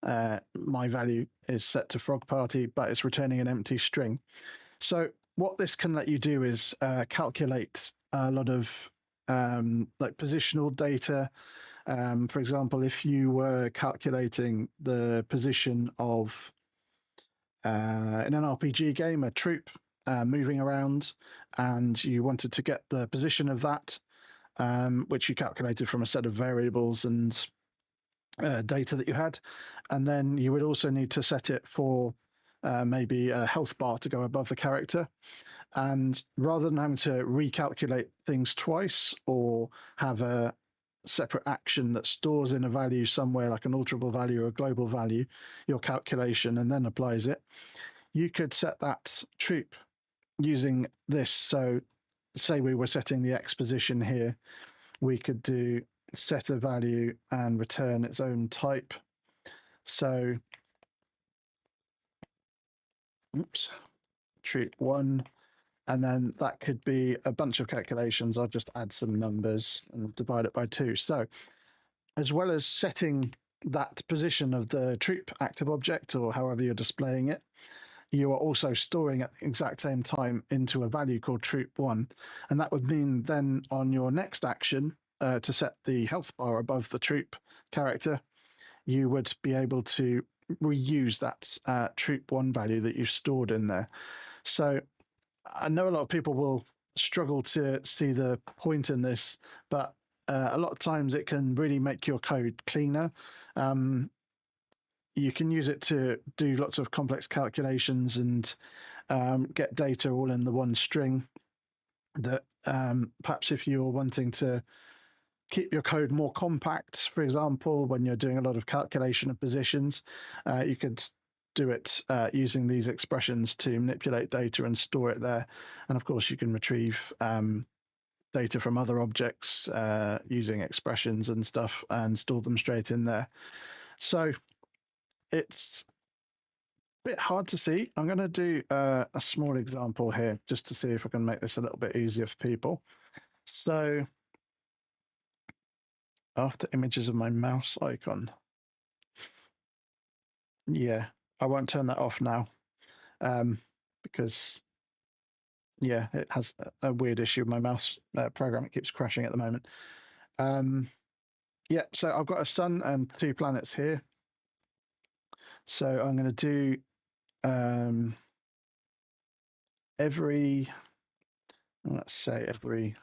My value is set to frog party, but it's returning an empty string. So what this can let you do is calculate a lot of like positional data. For example, if you were calculating the position of, in an RPG game, a troop moving around, and you wanted to get the position of that, which you calculated from a set of variables and data that you had. And then you would also need to set it for maybe a health bar to go above the character. And rather than having to recalculate things twice or have a separate action that stores in a value somewhere like an alterable value or a global value, your calculation, and then applies it, you could set that troop using this. So say we were setting the X position here, we could do set a value and return its own type. So, oops, troop 1, and then that could be a bunch of calculations. I'll just add some numbers and divide it by 2. So as well as setting that position of the troop active object, or however you're displaying it, you are also storing at the exact same time into a value called troop1. And that would mean then on your next action, to set the health bar above the troop character, you would be able to reuse that troop1 value that you've stored in there. So I know a lot of people will struggle to see the point in this, but a lot of times it can really make your code cleaner. You can use it to do lots of complex calculations and get data all in the one string that perhaps if you're wanting to keep your code more compact, for example, when you're doing a lot of calculation of positions, you could do it using these expressions to manipulate data and store it there. And of course, you can retrieve data from other objects using expressions and stuff and store them straight in there. So it's a bit hard to see. I'm going to do a small example here just to see if I can make this a little bit easier for people. So after images of my mouse icon, yeah, I won't turn that off now because yeah, it has a weird issue with my mouse program. It keeps crashing at the moment. Yeah, so I've got a sun and 2 planets here. So I'm going to do every, let's say every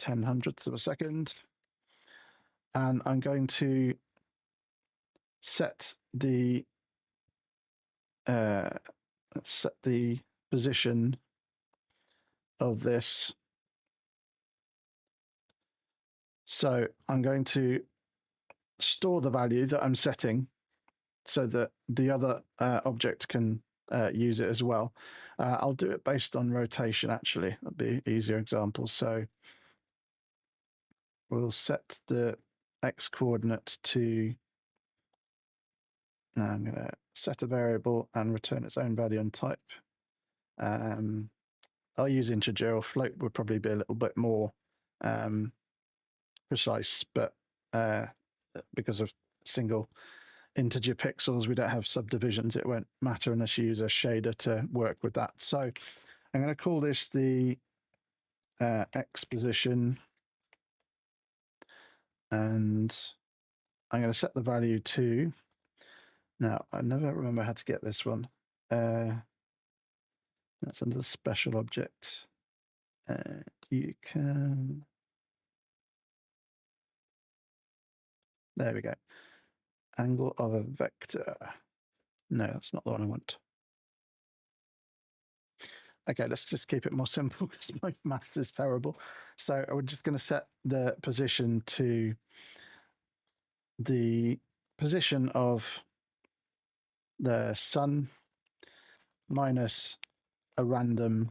10/100ths of a second. And I'm going to set the position of this. So I'm going to store the value that I'm setting so that the other object can use it as well. I'll do it based on rotation, actually. That'd be an easier example. So we'll set the X coordinate to, now I'm going to set a variable and return its own value and type. I'll use integer, or float would probably be a little bit more precise, but because of single integer pixels, we don't have subdivisions. It won't matter unless you use a shader to work with that. So I'm going to call this the X position, and I'm going to set the value to, now I never remember how to get this one. That's under the special object. You can, there we go. Angle of a vector. No, that's not the one I want. Okay, let's just keep it more simple because my maths is terrible. So we're just going to set the position to the position of the sun minus a random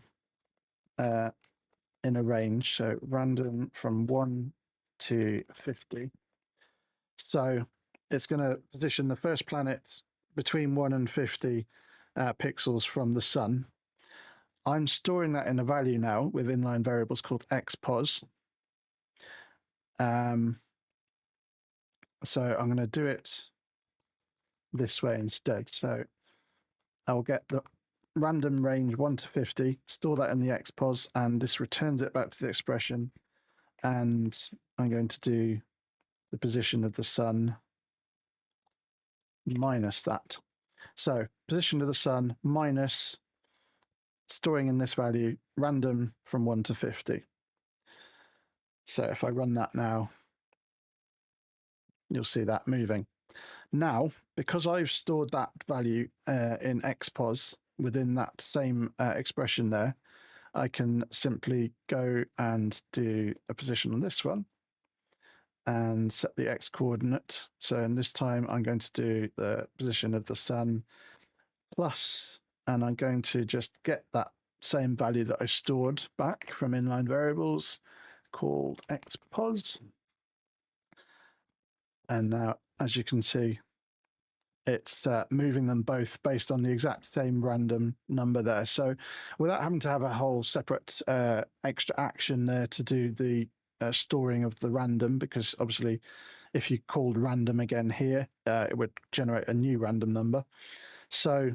in a range. So random from 1 to 50. So it's going to position the first planet between 1 and 50 pixels from the sun. I'm storing that in a value now with inline variables called xpos. So I'm going to do it this way instead. So I'll get the random range 1 to 50, store that in the xpos, and this returns it back to the expression. And I'm going to do the position of the sun minus that. So position of the sun minus, storing in this value, random from 1 to 50. So if I run that now, you'll see that moving. Now, because I've stored that value in xpos within that same expression there, I can simply go and do a position on this one and set the x coordinate. So in this time, I'm going to do the position of the sun plus, and I'm going to just get that same value that I stored back from inline variables called xpos. And now, as you can see, it's moving them both based on the exact same random number there. So without having to have a whole separate extra action there to do the storing of the random, because obviously if you called random again here, it would generate a new random number. So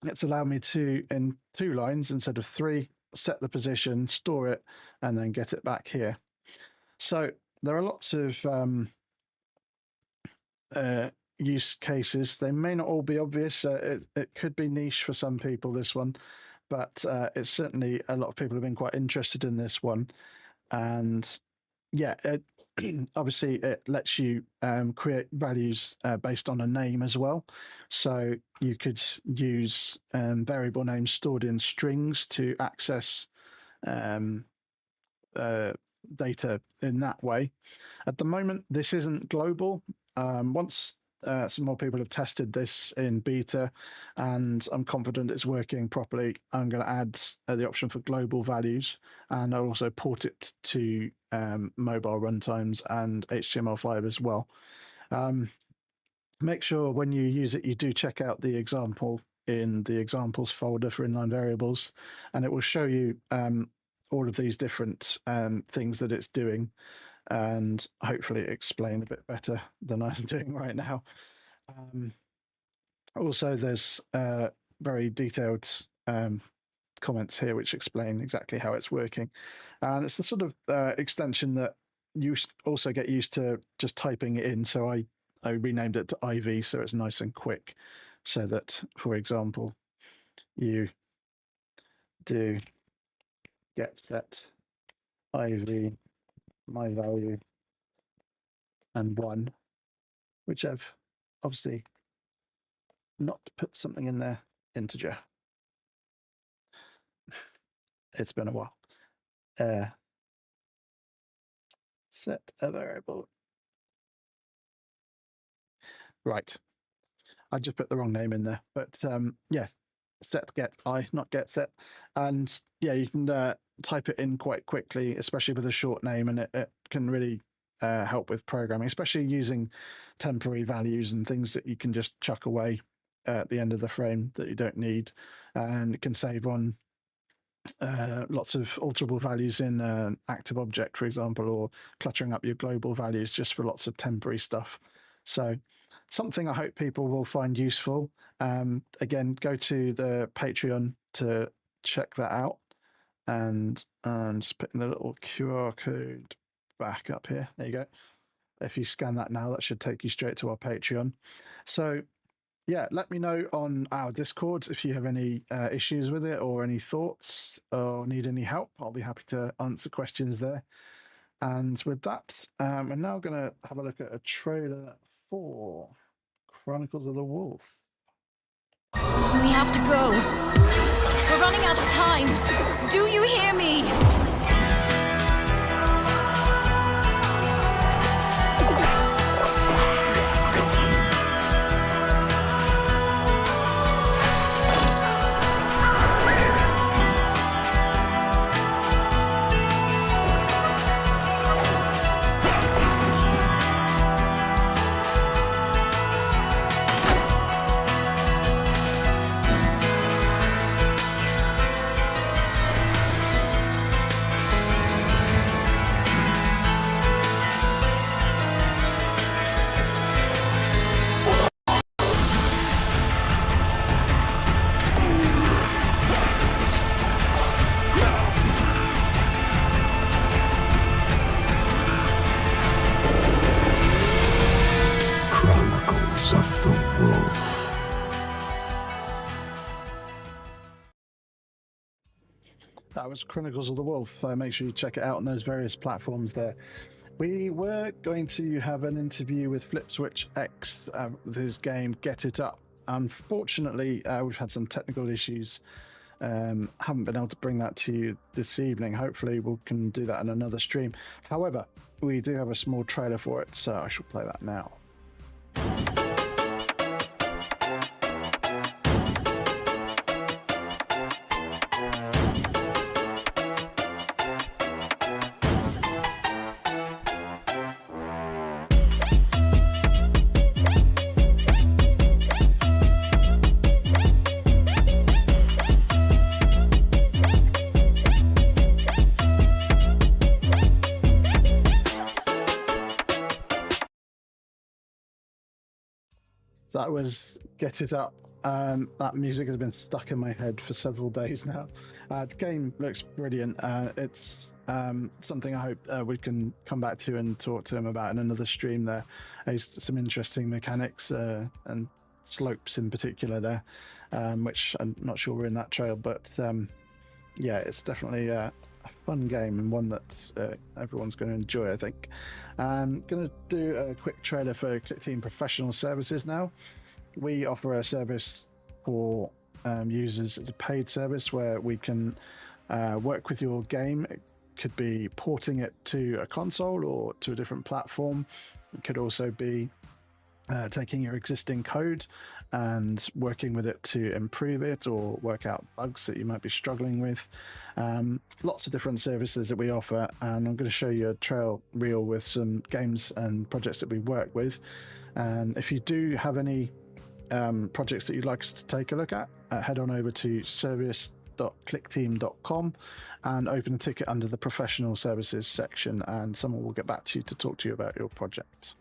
it's allowed me to, in 2 lines instead of 3, set the position, store it, and then get it back here. So there are lots of use cases. They may not all be obvious. It could be niche for some people, this one, but it's certainly a lot of people have been quite interested in this one. And yeah, obviously it lets you create values based on a name as well. So you could use variable names stored in strings to access data in that way. At the moment, this isn't global. Once some more people have tested this in beta and I'm confident it's working properly, I'm going to add the option for global values, and I'll also port it to mobile runtimes and HTML5 as well. Make sure when you use it, you do check out the example in the examples folder for inline variables, and it will show you all of these different things that it's doing, and hopefully explain a bit better than I'm doing right now. Also, there's very detailed comments here which explain exactly how it's working. And it's the sort of extension that you also get used to just typing it in. So I renamed it to IV so it's nice and quick, so that, for example, you do get set IV my value and 1, which I've obviously not put something in there integer. It's been a while. Set a variable. Right. I just put the wrong name in there, but yeah, set get I, not get set. And yeah, you can type it in quite quickly, especially with a short name, and it can really help with programming, especially using temporary values and things that you can just chuck away at the end of the frame that you don't need. And it can save on lots of alterable values in an active object, for example, or cluttering up your global values just for lots of temporary stuff. So something I hope people will find useful. Again, go to the Patreon to check that out. And just putting the little QR code back up here. There you go. If you scan that now, that should take you straight to our Patreon. So yeah, let me know on our Discord if you have any issues with it or any thoughts or need any help. I'll be happy to answer questions there. And with that, we're now going to have a look at a trailer for Chronicles of the Wolf. We have to go. We're running out of time. Do you hear me? Chronicles of the Wolf. That was Chronicles of the Wolf. Make sure you check it out on those various platforms there. We were going to have an interview with FlipswitchX with his game Get It Up. Unfortunately, we've had some technical issues. Haven't been able to bring that to you this evening. Hopefully we can do that in another stream. However, we do have a small trailer for it, so I shall play that now. That was Get It Up. That music has been stuck in my head for several days now. The game looks brilliant. It's something I hope we can come back to and talk to him about in another stream. There is some interesting mechanics and slopes in particular there, which I'm not sure we're in that trail, but yeah, it's definitely a fun game and one that everyone's going to enjoy, I think. I'm going to do a quick trailer for Clickteam Professional Services now. We offer a service for users. It's a paid service where we can work with your game. It could be porting it to a console or to a different platform. It could also be taking your existing code and working with it to improve it or work out bugs that you might be struggling with. Lots of different services that we offer, and I'm going to show you a trail reel with some games and projects that we work with. And if you do have any projects that you'd like us to take a look at, head on over to service.clickteam.com and open a ticket under the professional services section, and someone will get back to you to talk to you about your project.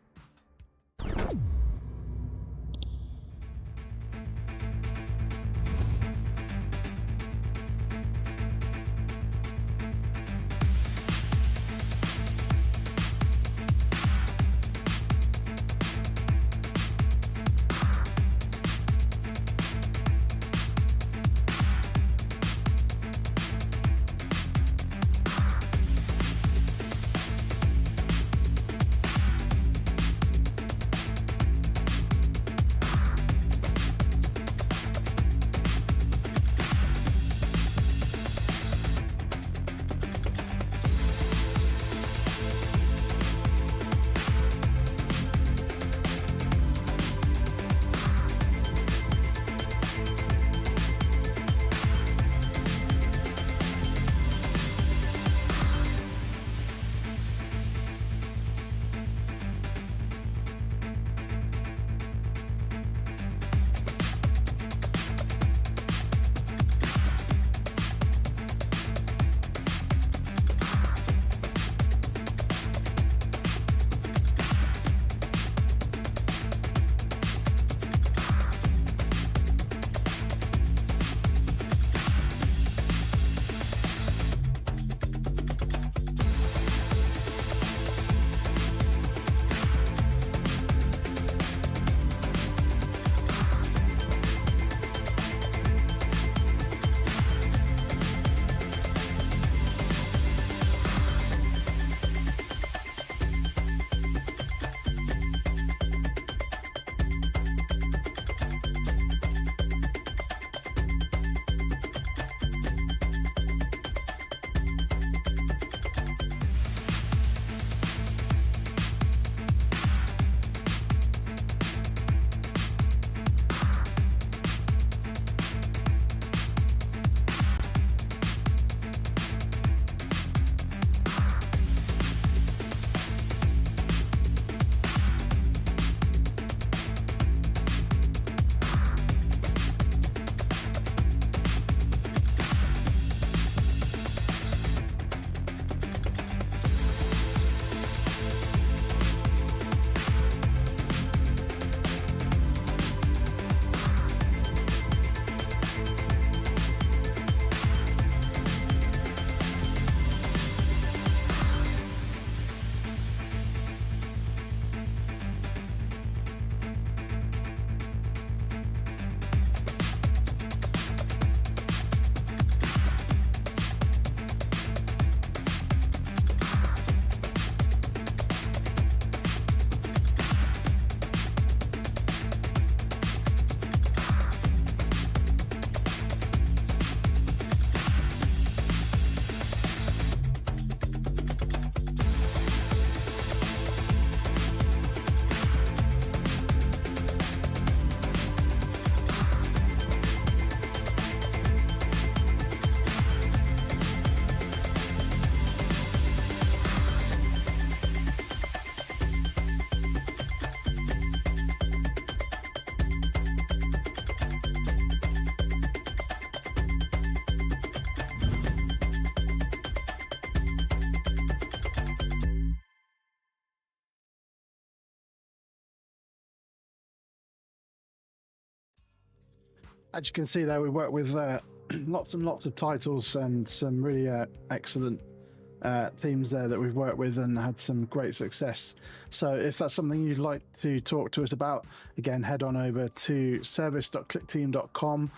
As you can see there, we work with lots and lots of titles and some really excellent teams there that we've worked with and had some great success. So if that's something you'd like to talk to us about, again, head on over to service.clickteam.com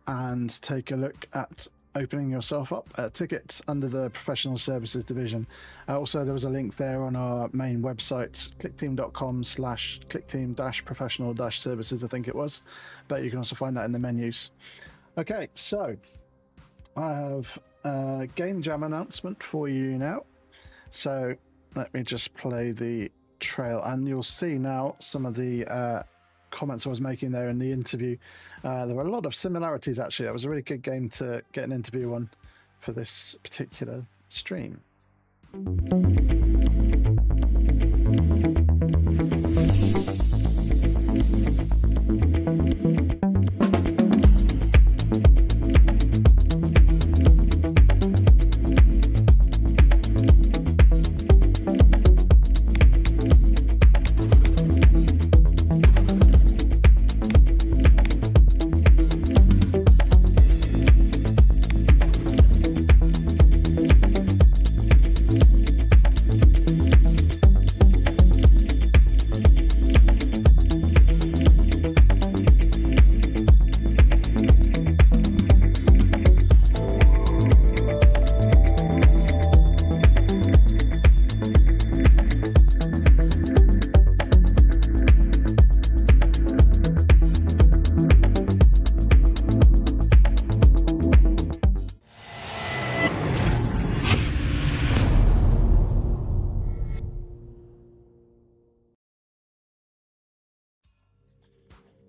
and take a look at opening yourself up a ticket under the professional services division. Also, there was a link there on our main website, clickteam.com/clickteam-professional-services, I think it was, but you can also find that in the menus. Okay, so I have a game jam announcement for you now. So let me just play the trail, and you'll see now some of the comments I was making there in the interview. There were a lot of similarities, actually. It was a really good game to get an interview on for this particular stream.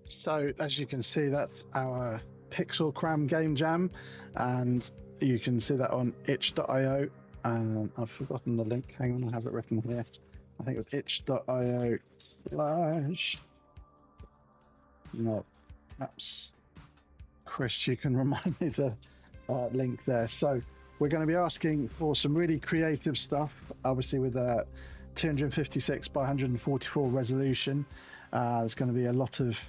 So as you can see, that's our Pixel Cram game jam, and you can see that on itch.io. And I've forgotten the link. Hang on, I have it written here. I think it was itch.io/ no, perhaps Chris, you can remind me the link there. So we're going to be asking for some really creative stuff, obviously with a 256 by 144 resolution. There's going to be a lot of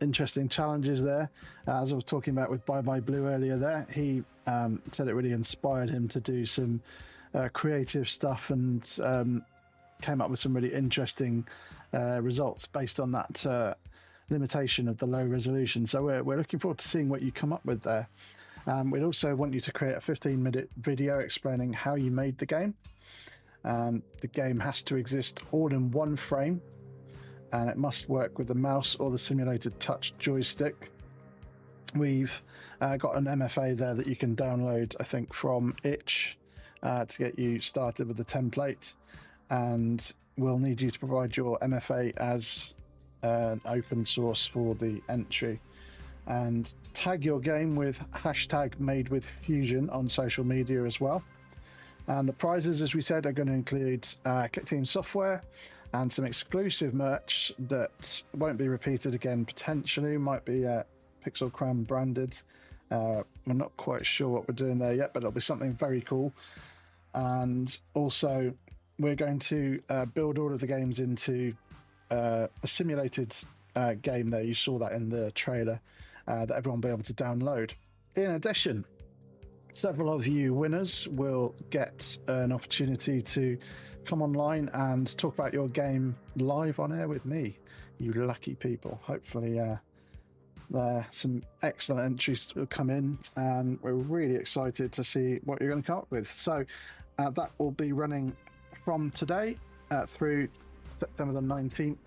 interesting challenges there. As I was talking about with bybyblue earlier there, he said it really inspired him to do some creative stuff and came up with some really interesting results based on that limitation of the low resolution. So we're looking forward to seeing what you come up with there. We'd also want you to create a 15-minute video explaining how you made the game. The game has to exist all in one frame, and it must work with the mouse or the simulated touch joystick. We've got an MFA there that you can download, I think, from Itch to get you started with the template, and we'll need you to provide your MFA as an open source for the entry, and tag your game with #MadeWithFusion on social media as well. And the prizes, as we said, are going to include Clickteam software and some exclusive merch that won't be repeated again, potentially. Might be Pixel Cram branded. We're not quite sure what we're doing there yet, but it'll be something very cool. And also, we're going to build all of the games into a simulated game there. You saw that in the trailer that everyone will be able to download. In addition, several of you winners will get an opportunity to come online and talk about your game live on air with me, you lucky people. Hopefully there some excellent entries will come in, and we're really excited to see what you're going to come up with. So that will be running from today through September the 19th,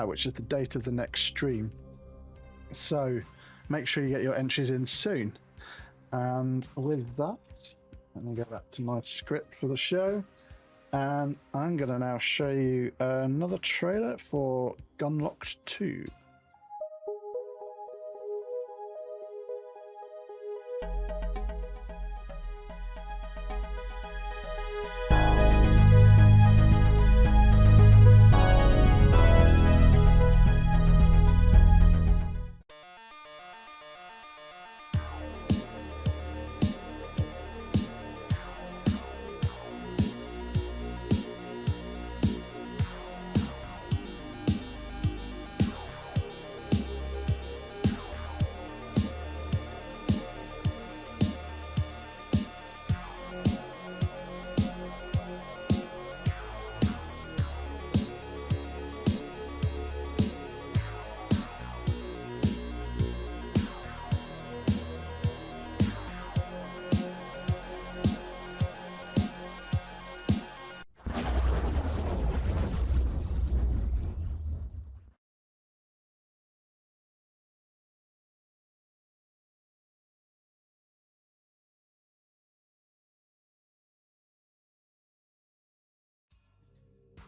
which is the date of the next stream. So make sure you get your entries in soon. And with that, let me go back to my script for the show, and I'm going to now show you another trailer for Gunlocked 2.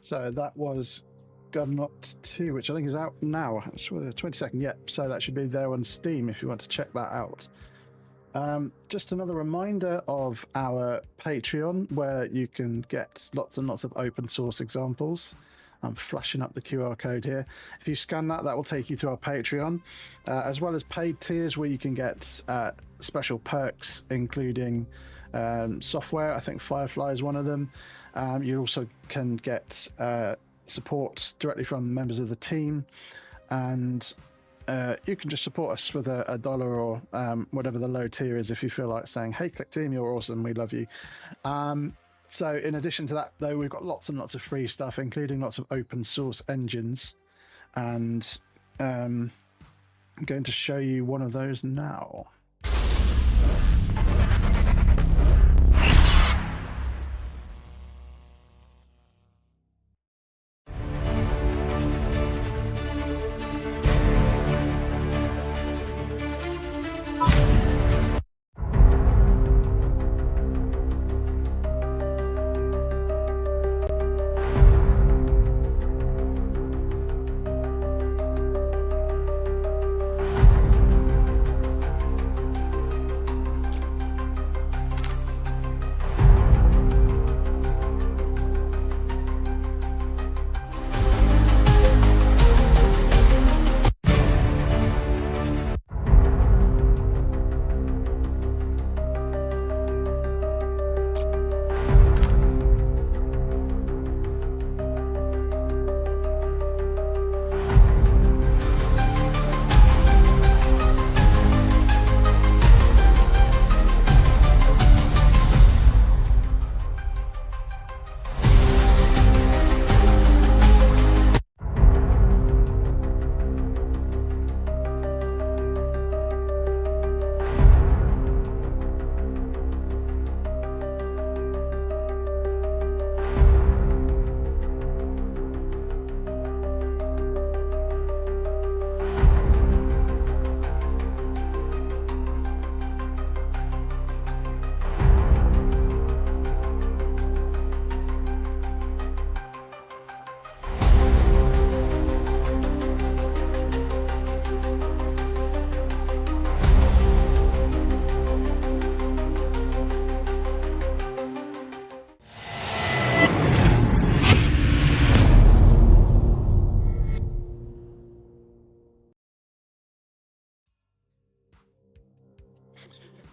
So that was Gunlocked 2, which I think is out now. It's the 22nd. Yep. So that should be there on Steam if you want to check that out. Just another reminder of our Patreon, where you can get lots and lots of open source examples. I'm flashing up the QR code here. If you scan that, that will take you to our Patreon, as well as paid tiers where you can get special perks, including software. I think Firefly is one of them. You also can get support directly from members of the team, and you can just support us with $1 or whatever the low tier is if you feel like saying, hey, Clickteam, you're awesome, we love you. So in addition to that, though, we've got lots and lots of free stuff, including lots of open source engines. And I'm going to show you one of those now.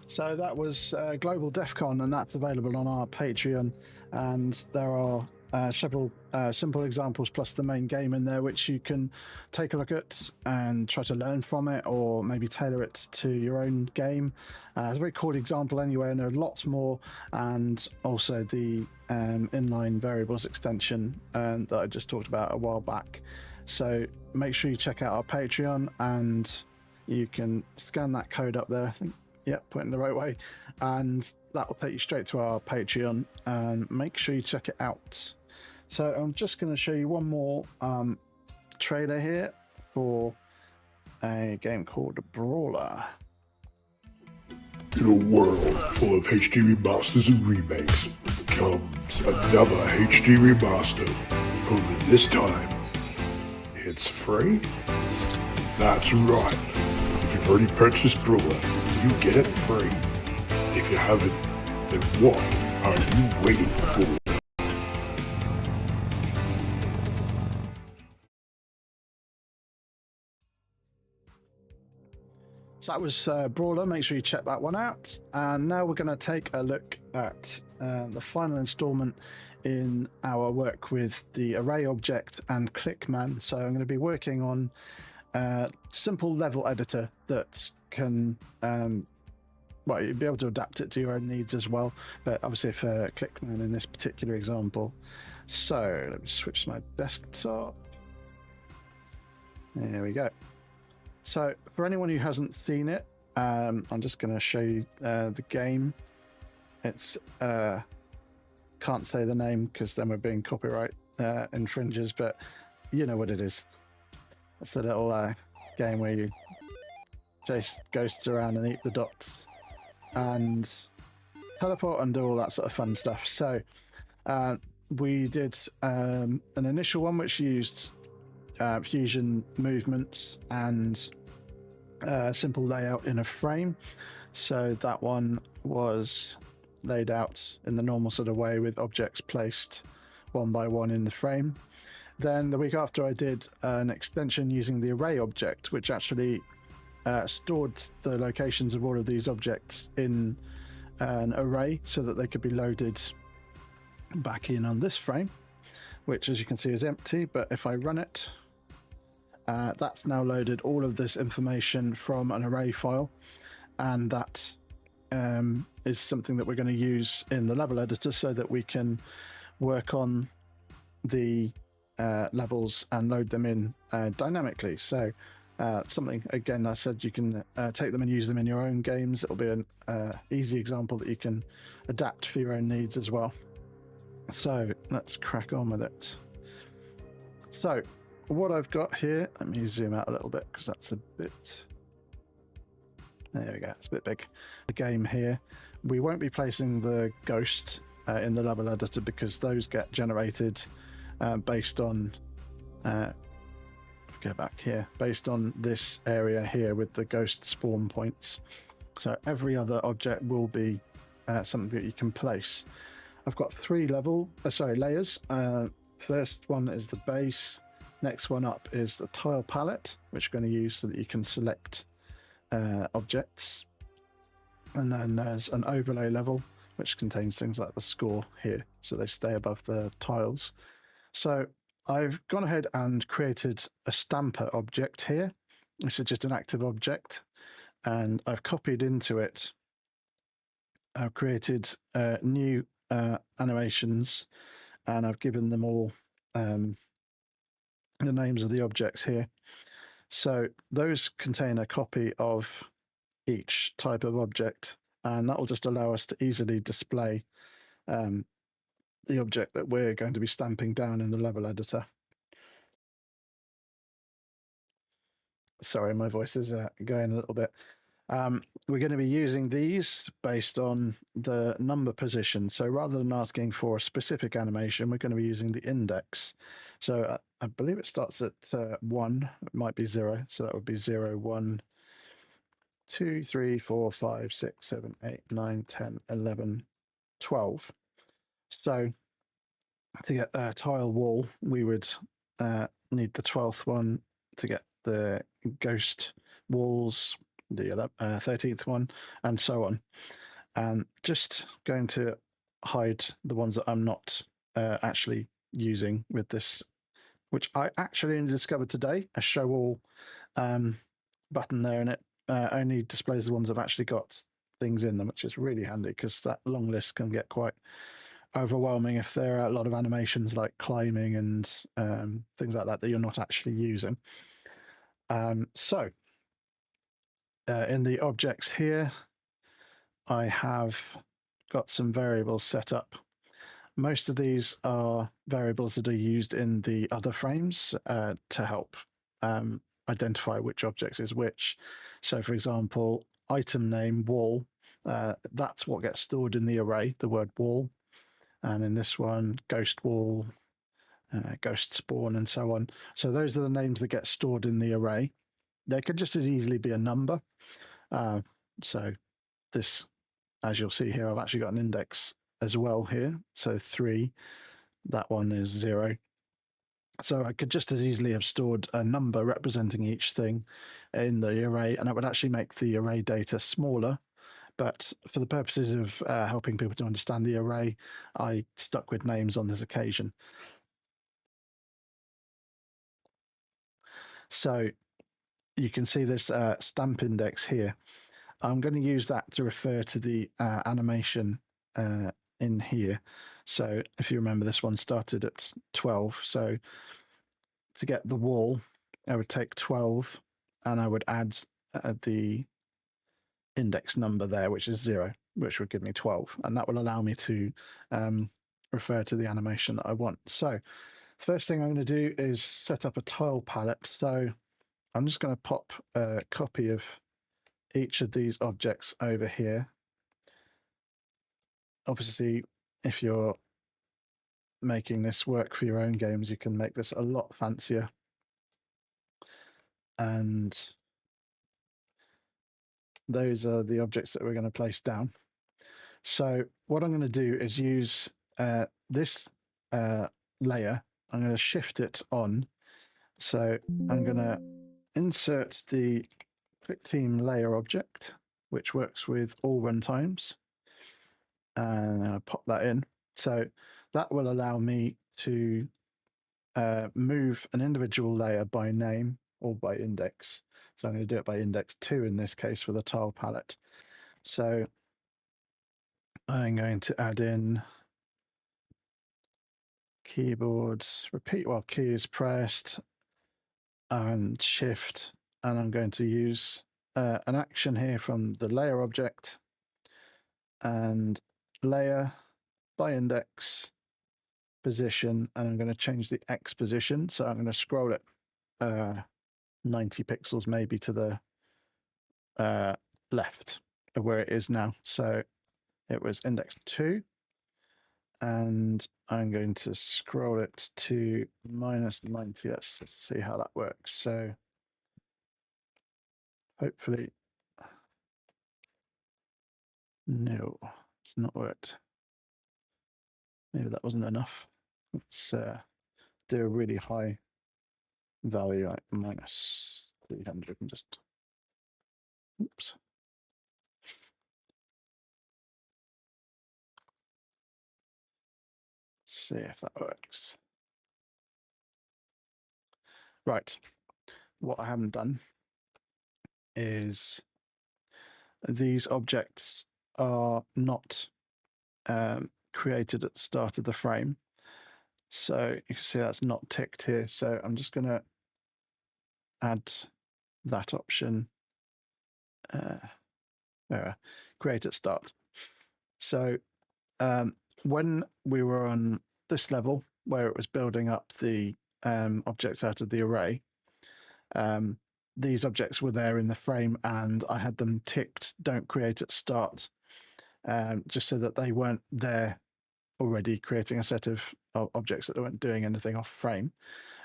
So that was Global DEF CON, and that's available on our Patreon. And there are several simple examples plus the main game in there, which you can take a look at and try to learn from it, or maybe tailor it to your own game. It's a very cool example anyway, and there are lots more. And also the inline variables extension that I just talked about a while back. So make sure you check out our Patreon, and you can scan that code up there. I think, yeah, put it in the right way, and that will take you straight to our Patreon, and make sure you check it out. So I'm just going to show you one more trailer here for a game called Brawler. In a world full of HD remasters and remakes comes another HD remaster. Only this time, it's free? That's right. If you've already purchased Brawler, you get it free. If you haven't, then what are you waiting for? So that was Brawler. Make sure you check that one out. And now we're going to take a look at the final installment in our work with the array object and ClickMan. So I'm going to be working on a simple level editor that can well, you'll be able to adapt it to your own needs as well, but obviously for ClickMan in this particular example. So let me switch to my desktop. There we go. So for anyone who hasn't seen it, I'm just going to show you the game. It's can't say the name because then we're being copyright infringers, but you know what it is. It's a little game where you chase ghosts around and eat the dots and teleport and do all that sort of fun stuff. So we did an initial one which used fusion movements and simple layout in a frame. So that one was laid out in the normal sort of way with objects placed one by one in the frame. Then the week after, I did an extension using the array object, which actually stored the locations of all of these objects in an array so that they could be loaded back in on this frame, which as you can see is empty. But if I run it, that's now loaded all of this information from an array file, and that is something that we're going to use in the level editor so that we can work on the levels and load them in dynamically. So something, again, I said you can take them and use them in your own games. It'll be an easy example that you can adapt for your own needs as well. So let's crack on with it. So what I've got here, let me zoom out a little bit because that's a bit, there we go, it's a bit big. The game here, we won't be placing the ghost in the level editor because those get generated based on go back here, based on this area here with the ghost spawn points. So every other object will be something that you can place. I've got three layers. First one is the base. Next one up is the tile palette, which we're going to use so that you can select objects. And then there's an overlay level, which contains things like the score here, so they stay above the tiles. So I've gone ahead and created a stamper object here. This is just an active object, and I've copied into it. I've created new animations, and I've given them all the names of the objects here. So those contain a copy of each type of object, and that will just allow us to easily display the object that we're going to be stamping down in the level editor. Sorry, my voice is going a little bit. We're going to be using these based on the number position. So rather than asking for a specific animation, we're going to be using the index. So I believe it starts at 1, it might be 0. So that would be 0, 1, 2, 3, 4, 5, 6, 7, 8, 9, 10, 11, 12. So to get a tile wall, we would need the 12th one to get the ghost walls, the 13th one, and so on. And just going to hide the ones that I'm not actually using with this, which I actually only discovered today, a show all button there, and it only displays the ones I've actually got things in them, which is really handy because that long list can get quite overwhelming if there are a lot of animations like climbing and things like that that you're not actually using. So in the objects here, I have got some variables set up. Most of these are variables that are used in the other frames to help identify which object is which. So for example, item name wall, that's what gets stored in the array, the word wall. And in this one, ghost wall, ghost spawn, and so on. So those are the names that get stored in the array. They could just as easily be a number. So this, as you'll see here, I've actually got an index as well here. So 3, that one is 0. So I could just as easily have stored a number representing each thing in the array, and it would actually make the array data smaller. But for the purposes of helping people to understand the array, I stuck with names on this occasion. So you can see this stamp index here. I'm going to use that to refer to the animation in here. So if you remember, this one started at 12. So to get the wall, I would take 12 and I would add the index number there, which is 0, which would give me 12, and that will allow me to refer to the animation that I want. So first thing I'm going to do is set up a tile palette. So I'm just going to pop a copy of each of these objects over here. Obviously, if you're making this work for your own games, you can make this a lot fancier. And those are the objects that we're going to place down. So what I'm going to do is use this layer. I'm going to shift it on. So I'm going to insert the Clickteam layer object, which works with all runtimes. And I'll pop that in. So that will allow me to move an individual layer by name or by index. So I'm going to do it by index 2 in this case for the tile palette. So I'm going to add in keyboards, repeat while key is pressed, and shift. And I'm going to use an action here from the layer object and layer by index position, and I'm going to change the X position. So I'm going to scroll it 90 pixels maybe to the left of where it is now. So it was index 2, and I'm going to scroll it to -90. Let's see how that works. So hopefully, no, it's not worked. Maybe that wasn't enough. Let's do a really high value, like -300, and just, oops. See if that works. Right. What I haven't done is these objects are not created at the start of the frame. So you can see that's not ticked here. So I'm just going to add that option, create at start. So when we were on this level where it was building up the objects out of the array, these objects were there in the frame, and I had them ticked don't create at start, just so that they weren't there already creating a set of objects that weren't doing anything off frame.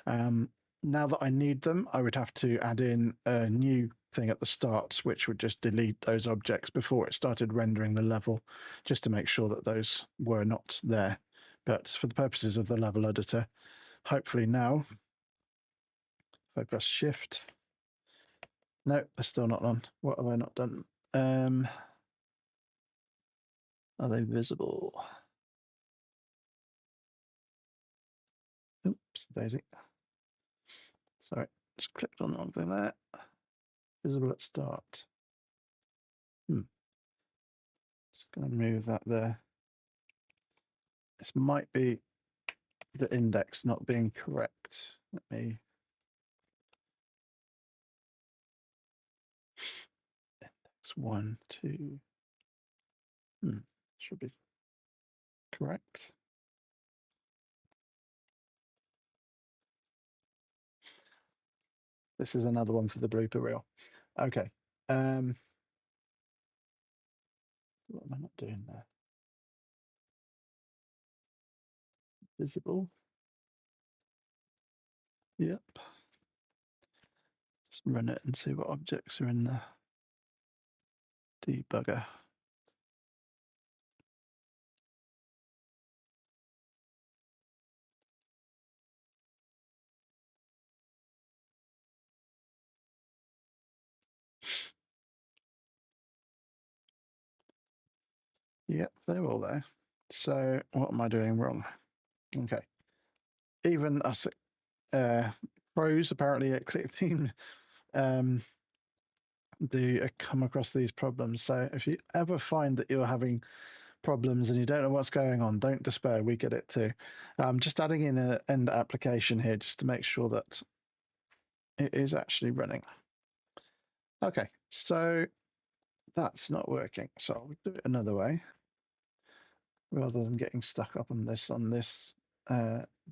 Now that I need them, I would have to add in a new thing at the start, which would just delete those objects before it started rendering the level, just to make sure that those were not there. But for the purposes of the level editor, hopefully now, if I press shift, no, they're still not on. What have I not done? Are they visible? Oops, daisy. Sorry, just clicked on the wrong thing there. Visible at start. Just going to move that there. This might be the index not being correct. Let me. Index 1, 2. Should be correct. This is another one for the blooper reel. Okay. What am I not doing there? Visible. Yep. Just run it and see what objects are in the debugger. Yep, they're all there. So what am I doing wrong? Okay. Even us pros apparently at Clickteam do come across these problems. So if you ever find that you're having problems and you don't know what's going on, don't despair. We get it too. Just adding in an end application here just to make sure that it is actually running. Okay, so that's not working. So I'll do it another way. Rather than getting stuck up on this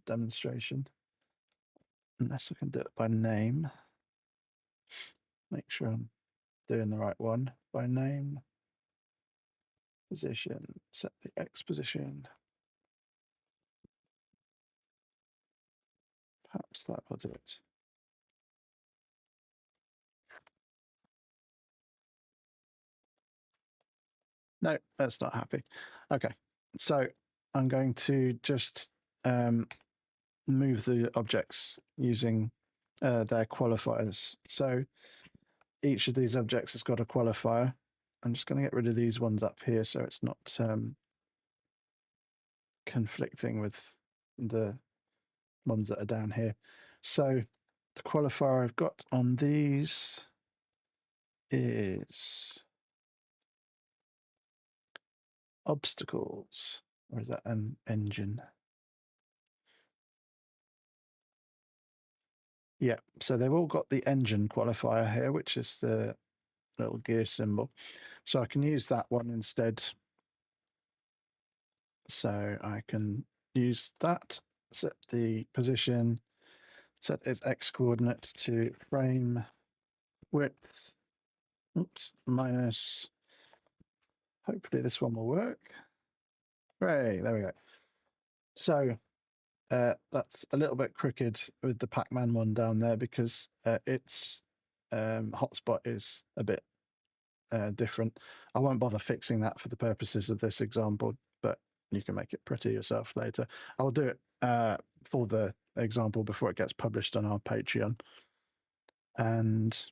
demonstration. Unless I can do it by name. Make sure I'm doing the right one. By name, position, set the X position. Perhaps that will do it. No, that's not happy. Okay, so I'm going to just move the objects using their qualifiers. So each of these objects has got a qualifier. I'm just going to get rid of these ones up here so it's not conflicting with the ones that are down here. So the qualifier I've got on these is obstacles, or is that an engine? Yeah, so they've all got the engine qualifier here, which is the little gear symbol. So I can use that one instead. So I can use that, set the position, set its X coordinate to frame width, minus, hopefully this one will work. Hooray, there we go. So that's a little bit crooked with the Pac-Man one down there because its hotspot is a bit different. I won't bother fixing that for the purposes of this example, but you can make it pretty yourself later. I'll do it for the example before it gets published on our Patreon. And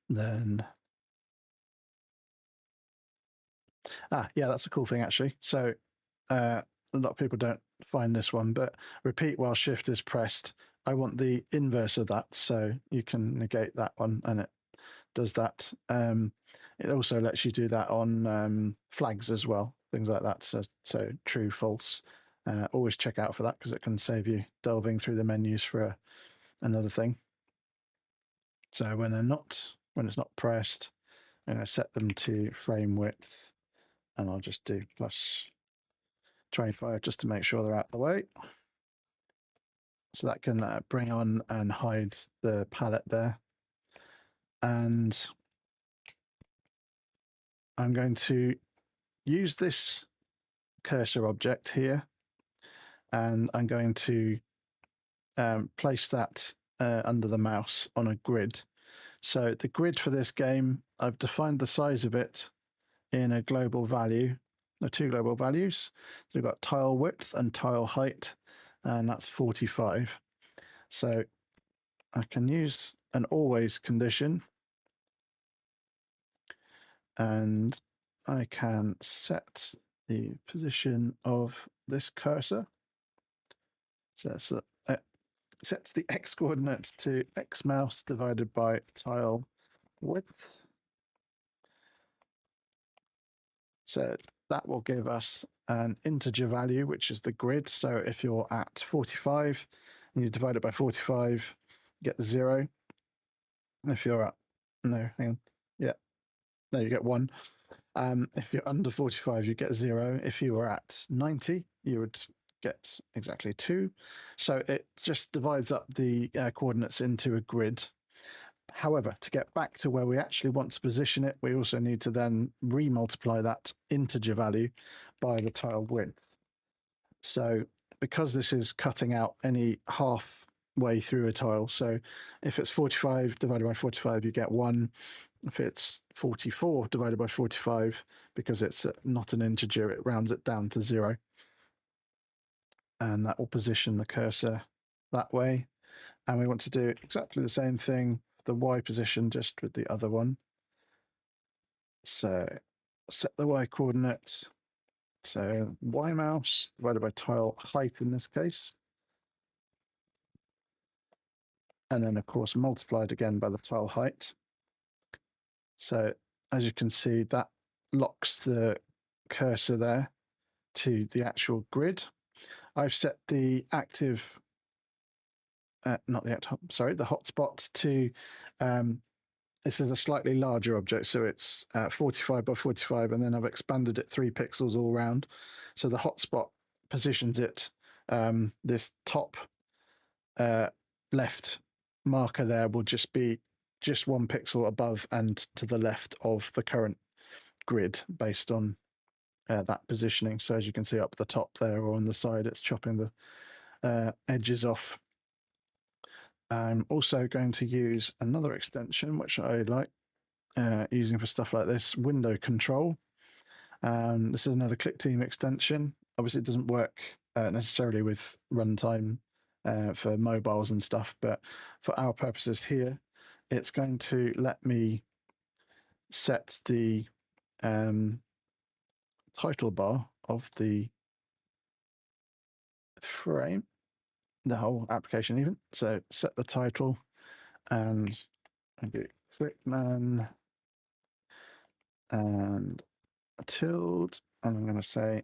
then, yeah, that's a cool thing actually. So a lot of people don't find this one, but repeat while shift is pressed. I want the inverse of that, so you can negate that one and it does that. It also lets you do that on flags as well, things like that. So true, false. Always check out for that because it can save you delving through the menus for another thing. So when it's not pressed, I'm going to set them to frame width, and I'll just do plus 25 just to make sure they're out of the way. So that can bring on and hide the palette there. And I'm going to use this cursor object here, and I'm going to place that under the mouse on a grid. So the grid for this game, I've defined the size of it in a global value, or two global values. So we've got tile width and tile height, and that's 45. So I can use an always condition, and I can set the position of this cursor. So it sets the X coordinates to X mouse divided by tile width. So that will give us an integer value, which is the grid. So if you're at 45 and you divide it by 45, you get 0. If you're at, no, hang on. Yeah, no, you get 1. If you're under 45, you get 0. If you were at 90, you would get exactly 2. So it just divides up the coordinates into a grid. However, to get back to where we actually want to position it, we also need to then remultiply that integer value by the tile width. So because this is cutting out any halfway through a tile, so if it's 45 divided by 45, you get 1. If it's 44 divided by 45, because it's not an integer, it rounds it down to 0. And that will position the cursor that way. And we want to do exactly the same thing, the Y position, just with the other one. So set the Y coordinate. So Y mouse divided by tile height in this case. And then, of course, multiplied again by the tile height. So as you can see, that locks the cursor there to the actual grid. I've set the active, not the active, sorry, the hotspot to, this is a slightly larger object, so it's 45 by 45, and then I've expanded it 3 pixels all round. So the hotspot positions it, this top left marker there will just be just 1 pixel above and to the left of the current grid based on that positioning. So as you can see up the top there or on the side, it's chopping the edges off I'm also going to use another extension, which I like using for stuff like this, window control. This is another Clickteam extension. Obviously, it doesn't work necessarily with runtime for mobiles and stuff, but for our purposes here, it's going to let me set the title bar of the frame, the whole application even. So set the title and I do ClickMan and a tilde, and I'm going to say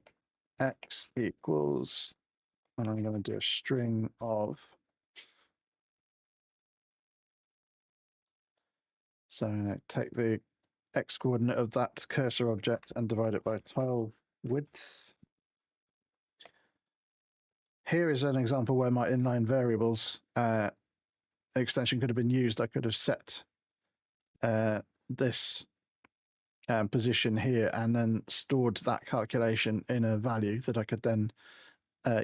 x equals, and I'm going to do a string of, so I'm going to take the x coordinate of that cursor object and divide it by tile width. Here is an example where my inline variables extension could have been used. I could have set this position here and then stored that calculation in a value that I could then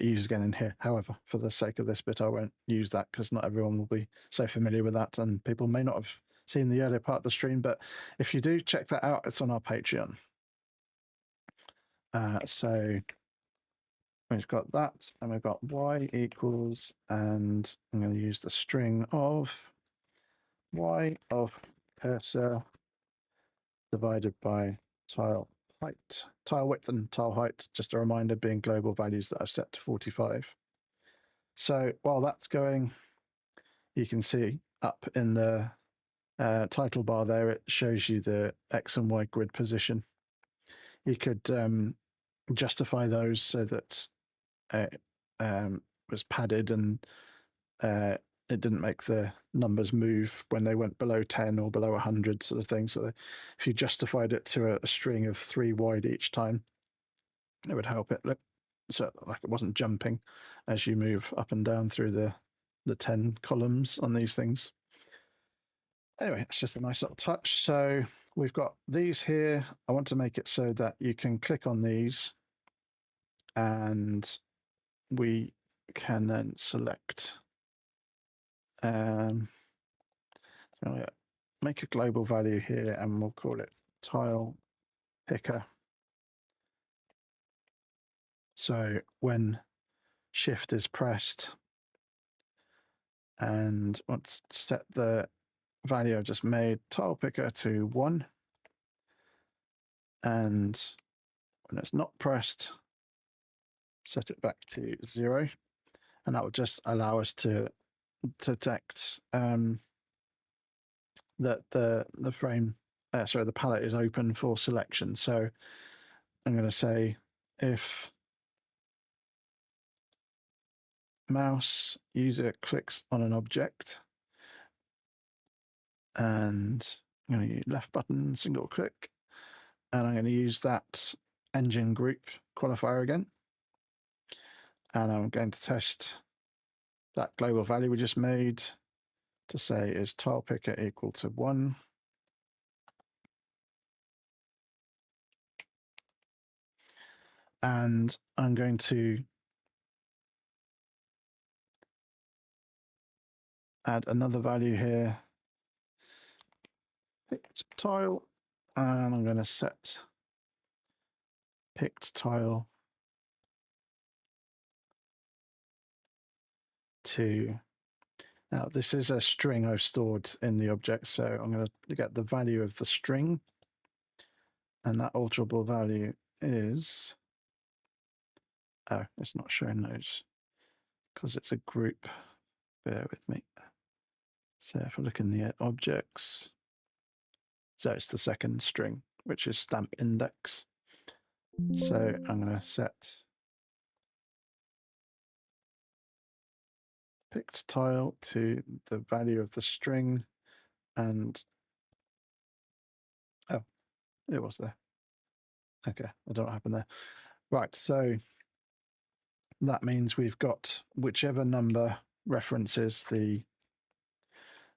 use again in here. However, for the sake of this bit, I won't use that because not everyone will be so familiar with that, and people may not have seen the earlier part of the stream, but if you do, check that out. It's on our Patreon. So we've got that, and we've got y equals, and I'm going to use the string of y of cursor divided by tile height, tile width and tile height, just a reminder being global values that I've set to 45. So while that's going, you can see up in the title bar there, it shows you the X and Y grid position. You could justify those so that it was padded and it didn't make the numbers move when they went below 10 or below 100 sort of thing. So if you justified it to a string of 3 wide each time, it would help it look so like it wasn't jumping as you move up and down through the 10 columns on these things. Anyway, it's just a nice little touch. So we've got these here. I want to make it so that you can click on these and we can then select so make a global value here and we'll call it tile picker. So when shift is pressed and let's set the value I just made tile picker to 1, and when it's not pressed, set it back to 0, and that would just allow us to detect that the frame, sorry, the palette is open for selection. So I'm going to say if mouse user clicks on an object, and I'm going to use left button, single click, and I'm going to use that engine group qualifier again. And I'm going to test that global value we just made to say is tile picker equal to 1. And I'm going to add another value here, picked tile, and I'm going to set picked tile to, now this is a string I've stored in the object, so I'm going to get the value of the string, and that alterable value is, oh, it's not showing those because it's a group, bear with me. So if I look in the objects, so it's the second string, which is stamp index. So I'm going to set picked tile to the value of the string, and oh, it was there. Okay, I don't know what happened there. Right, so that means we've got whichever number references the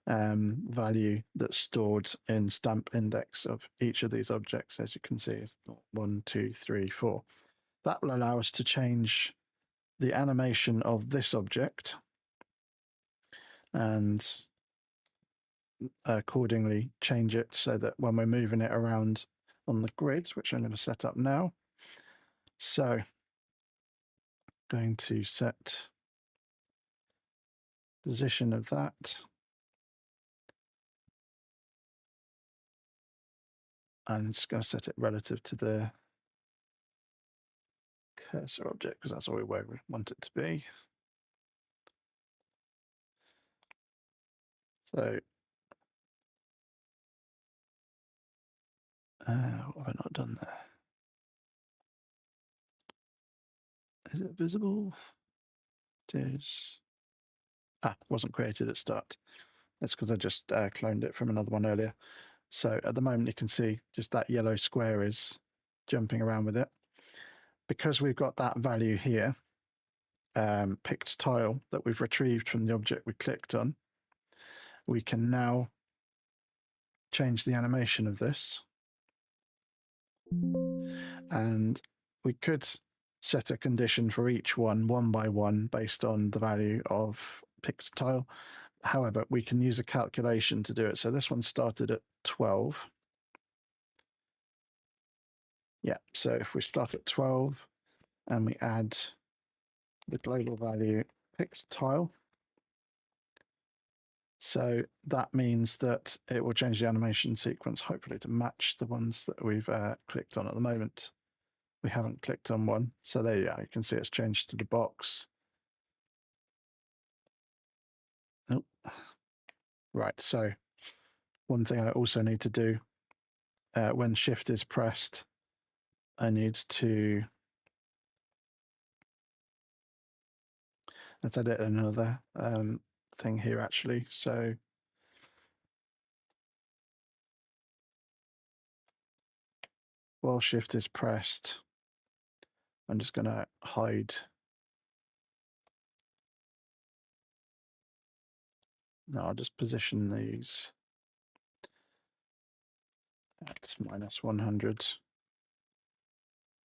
value that's stored in stamp index of each of these objects. As you can see, it's 1, 2, 3, 4. That will allow us to change the animation of this object and accordingly change it so that when we're moving it around on the grid, which I'm going to set up now. So going to set position of that. I'm just going to set it relative to the cursor object because that's where we want it to be. So what have I not done there? Is it visible? It is. Wasn't created at start. That's because I just cloned it from another one earlier. So at the moment you can see just that yellow square is jumping around with it. Because we've got that value here, picked tile that we've retrieved from the object we clicked on, we can now change the animation of this. And we could set a condition for each one by one based on the value of picked tile. However, we can use a calculation to do it. So this one started at 12. Yeah, so if we start at 12 and we add the global value picked tile, so that means that it will change the animation sequence, hopefully to match the ones that we've clicked on at the moment. We haven't clicked on one. So there you are. You can see it's changed to the box. Nope. Right. So one thing I also need to do when shift is pressed, I need to, let's edit another thing here actually. So while shift is pressed, I'm just going to hide. No, I'll just position these at -100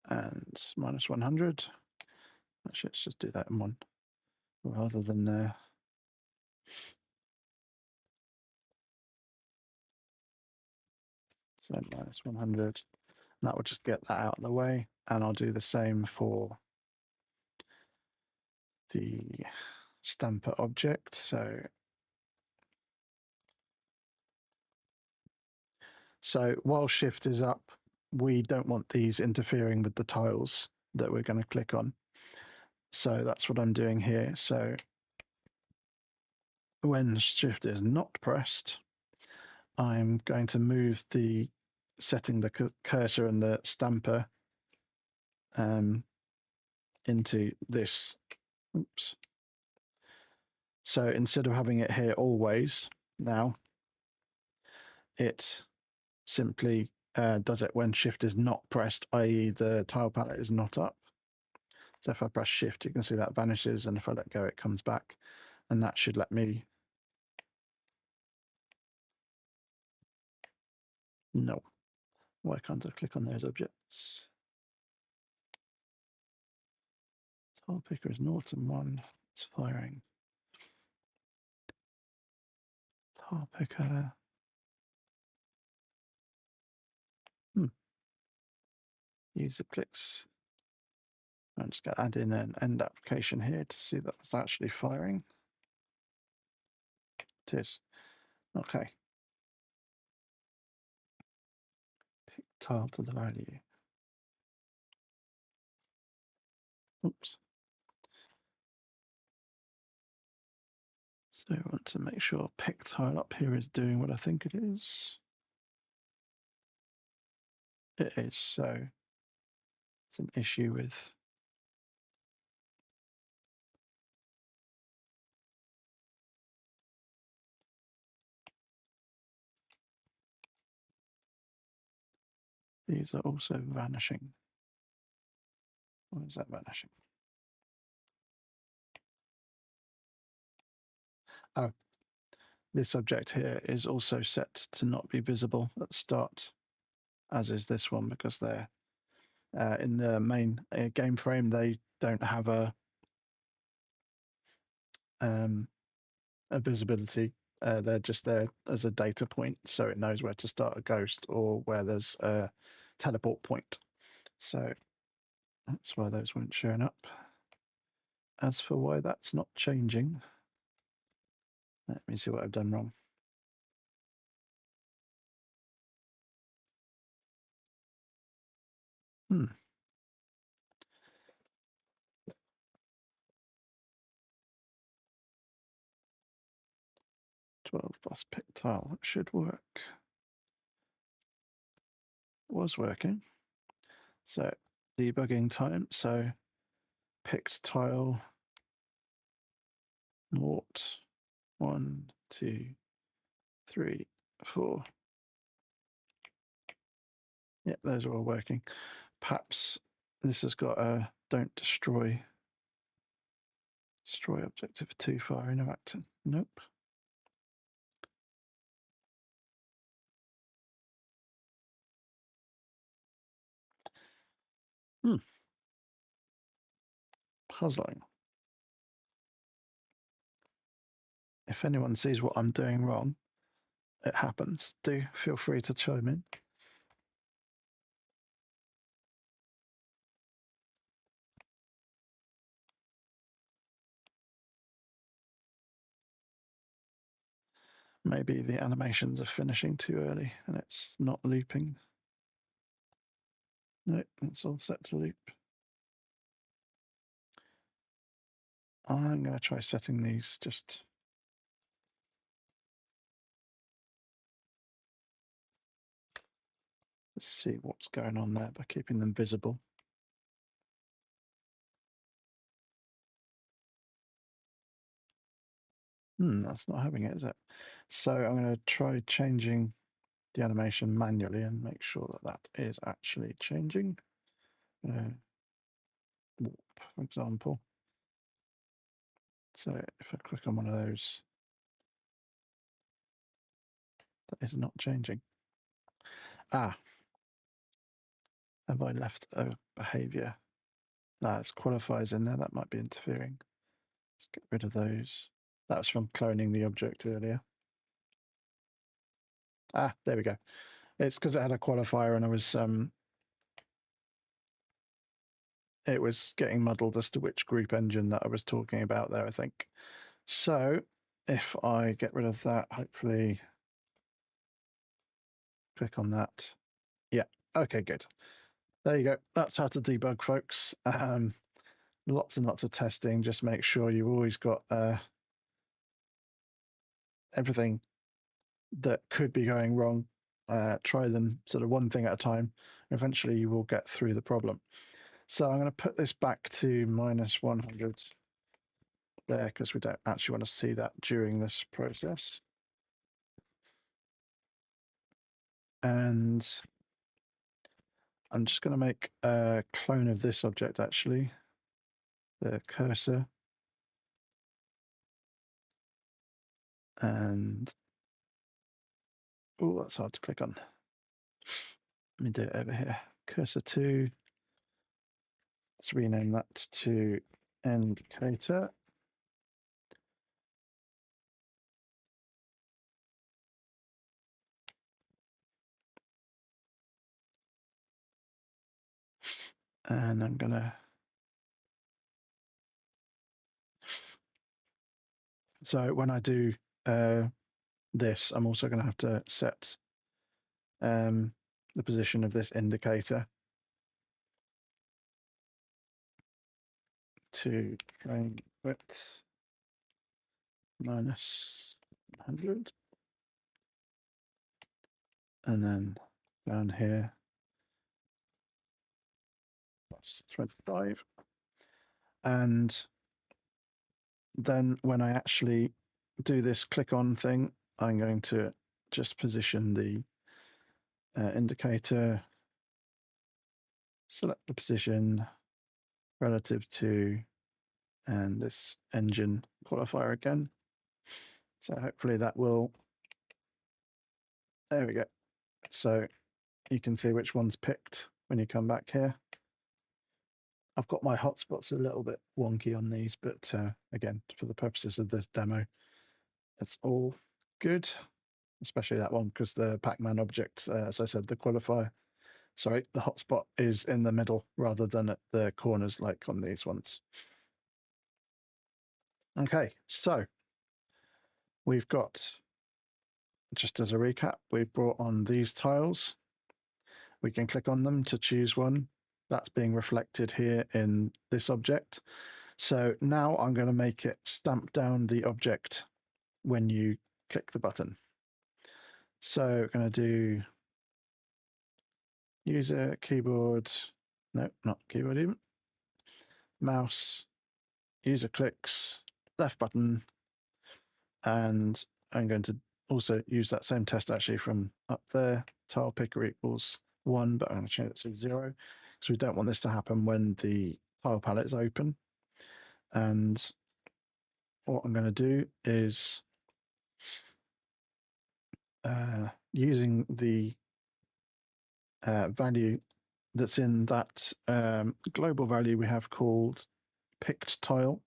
and -100. Actually, let's just do that in one rather than so -100. That will just get that out of the way, and I'll do the same for the stamper object. So while shift is up, we don't want these interfering with the tiles that we're going to click on. So that's what I'm doing here. So when shift is not pressed, I'm going to move the setting the cursor and the stamper into this. Oops. So instead of having it here always, now it simply does it when shift is not pressed, i.e. the tile palette is not up. So if I press shift, you can see that vanishes, and if I let go, it comes back, and that should let me. No. Why can't I click on those objects? Tile picker is 0 and 1. It's firing. Tile picker. User clicks. I'm just going to add in an end application here to see that it's actually firing. It is. Okay. Pick tile to the value. Oops. So I want to make sure pick tile up here is doing what I think it is. It is, so it's an issue with these are also vanishing. Why is that vanishing? Oh, this object here is also set to not be visible at the start, as is this one, because they're in the main game frame, they don't have a a visibility. They're just there as a data point, so it knows where to start a ghost or where there's a teleport point. So that's why those weren't showing up. As for why that's not changing, let me see what I've done wrong. 12 plus pick tile, that should work. Was working. So debugging time, so picked tile 0, 1, 2, 3, 4. Yep, those are all working. Perhaps this has got a don't destroy object if too far in Reactor. Nope. Puzzling. If anyone sees what I'm doing wrong, it happens. Do feel free to chime in. Maybe the animations are finishing too early and it's not looping. Nope, it's all set to loop. I'm going to try setting these just. Let's see what's going on there by keeping them visible. That's not having it, is it? So I'm going to try changing the animation manually and make sure that that is actually changing. Warp, for example. So if I click on one of those, that is not changing. Ah, have I left a behavior? That's qualifiers in there, that might be interfering. Let's get rid of those. That's from cloning the object earlier. Ah, there we go. It's because it had a qualifier and I was it was getting muddled as to which group engine that I was talking about there, I think. So if I get rid of that, hopefully click on that. Yeah, okay, good. There you go. That's how to debug, folks. Lots and lots of testing. Just make sure you've always got everything that could be going wrong. Try them sort of one thing at a time. Eventually you will get through the problem. So I'm going to put this back to -100 there because we don't actually want to see that during this process. And I'm just going to make a clone of this object, actually, the cursor. And, oh, that's hard to click on. Let me do it over here. Cursor 2. Let's rename that to indicator. And I'm going to. So when I do this, I'm also going to have to set the position of this indicator to frame width -100. And then down here, that's 25. And then when I actually do this click on thing, I'm going to just position the indicator, select the position relative to, and this engine qualifier again. So hopefully that will, there we go. So you can see which one's picked when you come back here. I've got my hotspots a little bit wonky on these, but again, for the purposes of this demo, it's all good, especially that one because the Pac-Man object, as I said, the qualifier, sorry, the hotspot is in the middle rather than at the corners like on these ones. Okay, so we've got, just as a recap, we've brought on these tiles. We can click on them to choose one. That's being reflected here in this object. So now I'm going to make it stamp down the object when you click the button. So I'm going to do user, keyboard, no, not keyboard even, mouse, user clicks, left button, and I'm going to also use that same test actually from up there. Tile picker equals 1, but I'm going to change it to 0 because we don't want this to happen when the tile palette is open. And what I'm going to do is using the value that's in that global value we have called picked tile,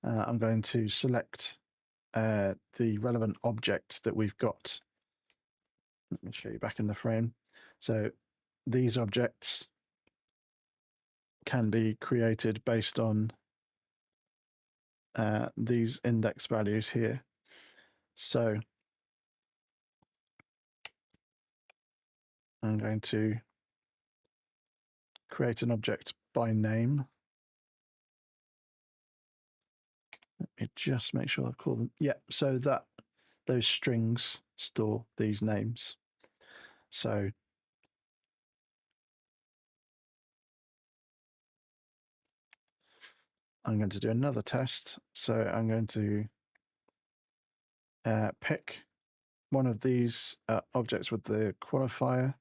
I'm going to select the relevant object that we've got. Let me show you back in the frame. So these objects can be created based on these index values here. So I'm going to create an object by name. Let me just make sure I call them. Yeah, so that those strings store these names. So I'm going to do another test. So I'm going to pick one of these objects with the qualifier,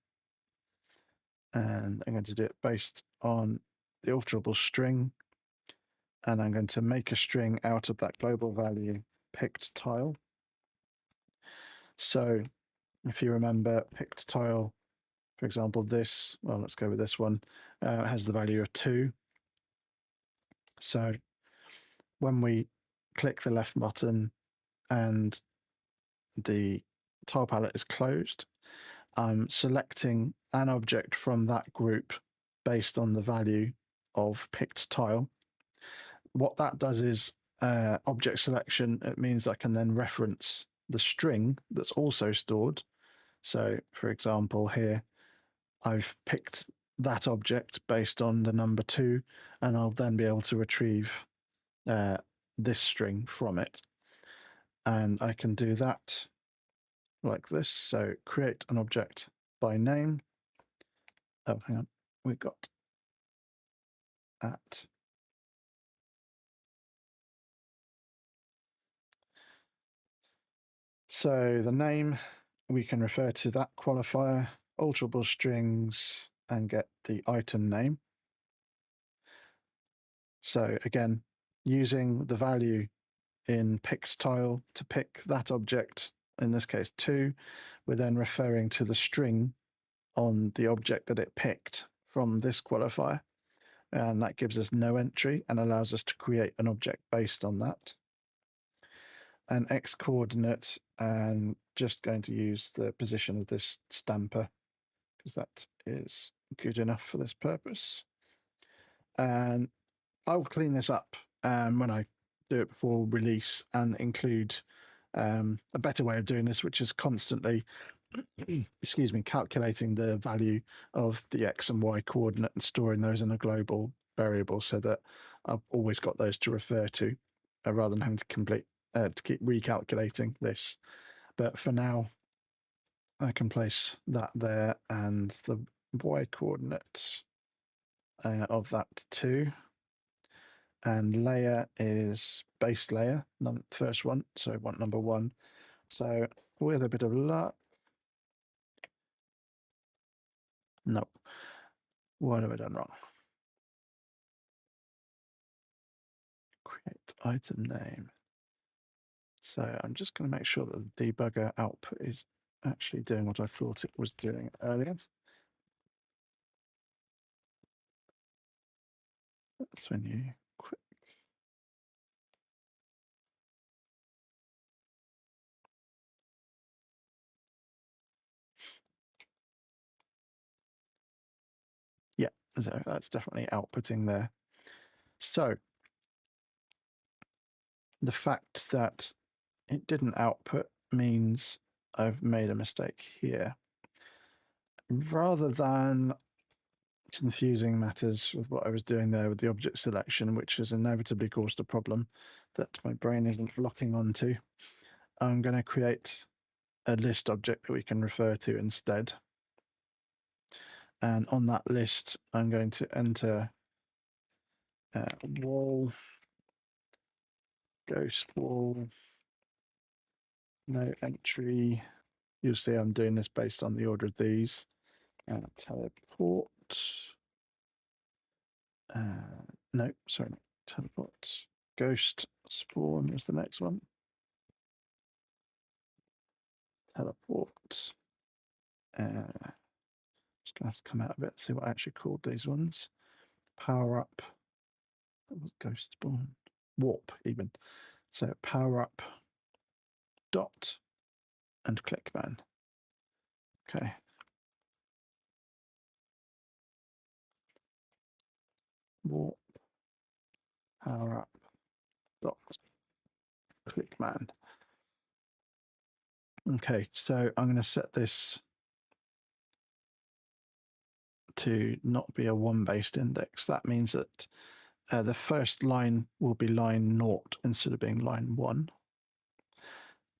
and I'm going to do it based on the alterable string, and I'm going to make a string out of that global value picked tile. So if you remember, picked tile, for example, this, well, let's go with this one, has the value of 2. So when we click the left button and the tile palette is closed, I'm selecting an object from that group based on the value of picked tile. What that does is object selection. It means I can then reference the string that's also stored. So for example, here I've picked that object based on the number 2, and I'll then be able to retrieve this string from it. And I can do that like this. So create an object by name. Oh, hang on. We've got at. So the name, we can refer to that qualifier, alterable strings, and get the item name. So again, using the value in picked tile to pick that object, in this case 2, we're then referring to the string on the object that it picked from this qualifier, and that gives us no entry and allows us to create an object based on that. An X coordinate, and just going to use the position of this stamper because that is good enough for this purpose. And I'll clean this up when I do it before release and include a better way of doing this, which is constantly excuse me, calculating the value of the X and Y coordinate and storing those in a global variable so that I've always got those to refer to rather than having to keep recalculating this. But for now, I can place that there, and the Y coordinate of that 2. And layer is base layer, first one, so I want number 1. So with a bit of luck, no, what have I done wrong? Create item name. So I'm just going to make sure that the debugger output is actually doing what I thought it was doing earlier. That's when you quit. So that's definitely outputting there. So the fact that it didn't output means I've made a mistake here. Rather than confusing matters with what I was doing there with the object selection, which has inevitably caused a problem that my brain isn't locking onto, I'm going to create a list object that we can refer to instead. And on that list, I'm going to enter wall, ghost wall, no entry. You'll see I'm doing this based on the order of these. Teleport. No, sorry, not teleport. Ghost spawn is the next one. Teleport. Just gonna have to come out a bit, see what I actually called these ones. Power up. That was ghost spawn. Warp even. So power up. Dot and ClickMan. Okay. Warp. Power up. Dot. ClickMan. Okay, so I'm going to set this to not be a one-based index. That means that the first line will be line 0 instead of being line 1.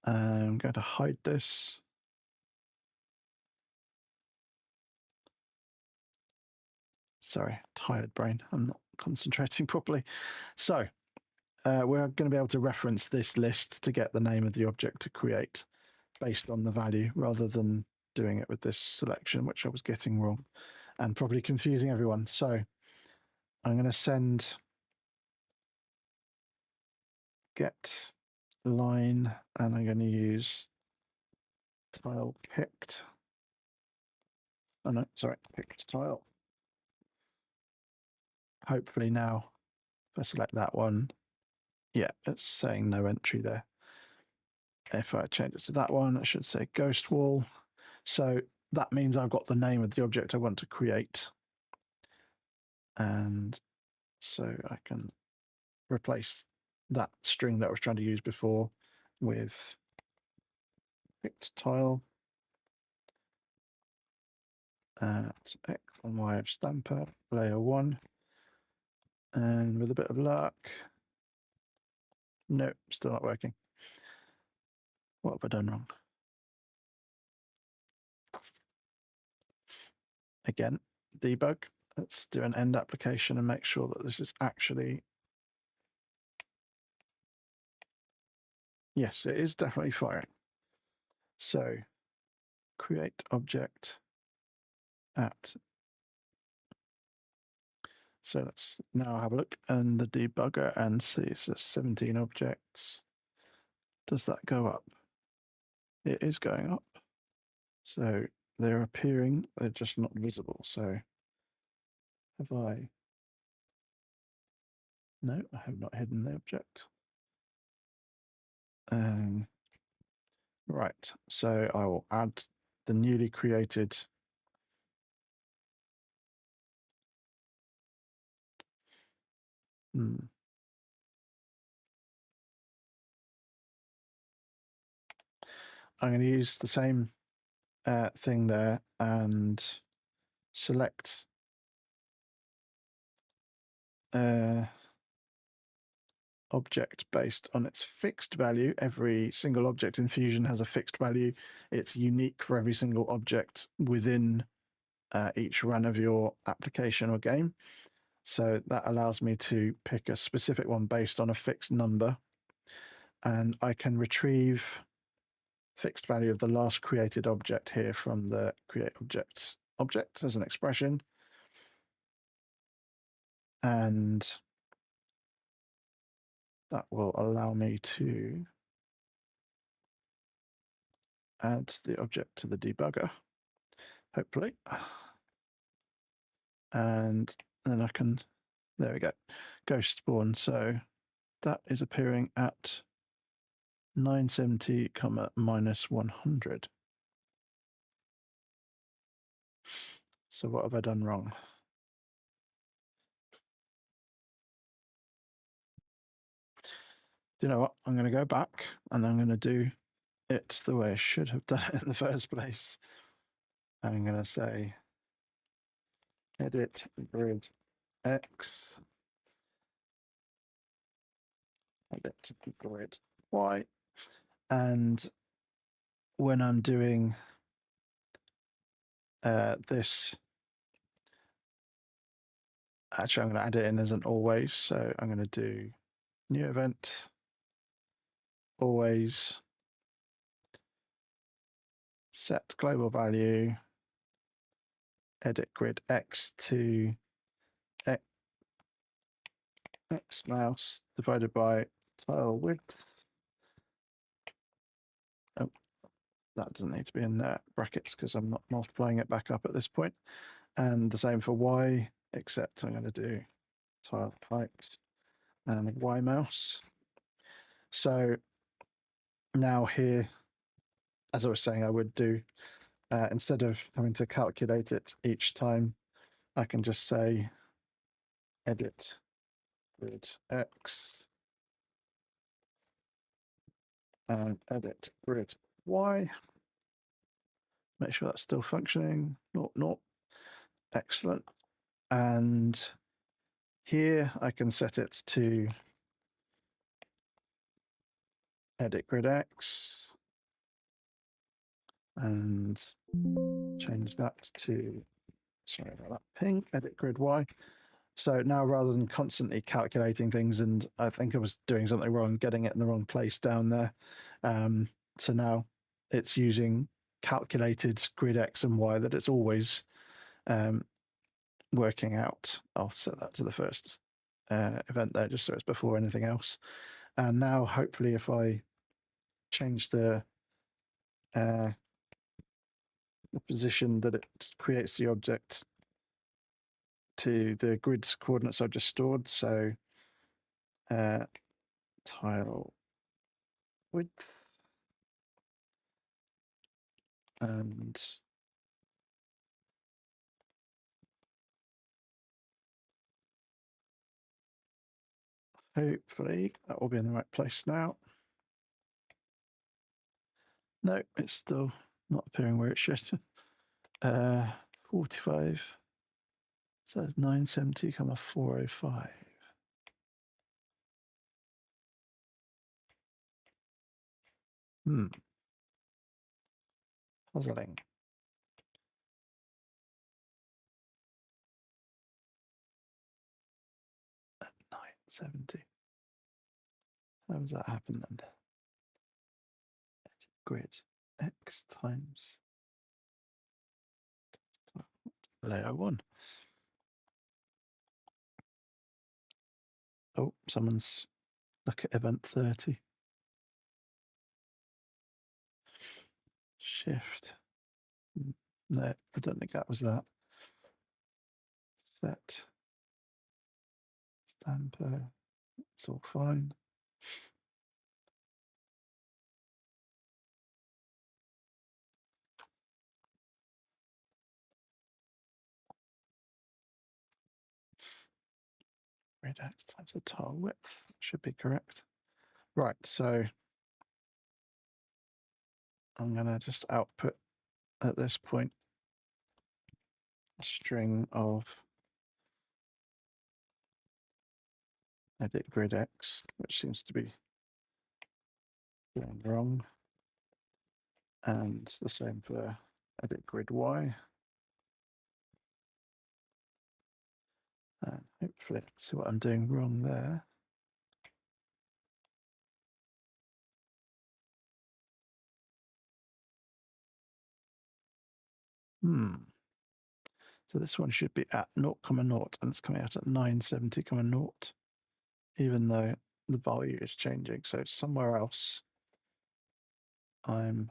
I'm going to hide this. Sorry, tired brain. I'm not concentrating properly. So we're going to be able to reference this list to get the name of the object to create based on the value rather than doing it with this selection, which I was getting wrong and probably confusing everyone. So I'm going to send get line, and I'm going to use tile picked. Oh no, sorry, picked tile. Hopefully now, if I select that one, yeah, it's saying no entry there. If I change it to that one, it should say ghost wall. So that means I've got the name of the object I want to create. And so I can replace that string that I was trying to use before with picked tile at X and Y of stamper, layer 1. And with a bit of luck, no, still not working. What have I done wrong? Again, debug. Let's do an end application and make sure that this is actually... Yes, it is definitely firing. So create object at... So let's now have a look in the debugger and see, so 17 objects. Does that go up? It is going up. So they're appearing, they're just not visible. So have I? No, I have not hidden the object. Right, so I will add the newly created I'm going to use the same thing there and select object based on its fixed value. Every single object in Fusion has a fixed value. It's unique for every single object within each run of your application or game. So that allows me to pick a specific one based on a fixed number. And I can retrieve fixed value of the last created object here from the create object as an expression. And that will allow me to add the object to the debugger, hopefully. And then I can, there we go, ghost spawn. So that is appearing at 970, minus 100. So what have I done wrong? Do you know what? I'm going to go back and I'm going to do it the way I should have done it in the first place. I'm going to say edit grid X, edit grid Y, and when I'm doing this, actually I'm going to add it in as an always. So I'm going to do new event, always, set global value, edit grid X to X mouse divided by tile width. Oh, that doesn't need to be in brackets because I'm not multiplying it back up at this point. And the same for Y, except I'm going to do tile height and Y mouse. So now here, as I was saying, I would do, instead of having to calculate it each time, I can just say edit grid X and edit grid Y. Make sure that's still functioning. Not excellent. And here I can set it to edit grid X and change that to, sorry about that, pink, edit grid Y. So now rather than constantly calculating things, and I think I was doing something wrong, getting it in the wrong place down there. So now it's using calculated grid X and Y that it's always working out. I'll set that to the first event there, just so it's before anything else. And now hopefully if I change the position that it creates the object to the grid's coordinates I've just stored, so tile width and hopefully that will be in the right place now. No, it's still not appearing where it should. 45. So it's 970, 405. Puzzling. At 970. How does that happen then? Grid X times layer 1. Oh, someone's look at event 30. Shift. No, I don't think that was that. Set. Stamper. It's all fine. Grid X times the tile width. Should be correct. Right, so I'm going to just output at this point a string of edit grid X, which seems to be going wrong. And it's the same for edit grid Y. And hopefully, let's see what I'm doing wrong there. So this one should be at 0, and it's coming out at 970, even though the value is changing. So somewhere else, I'm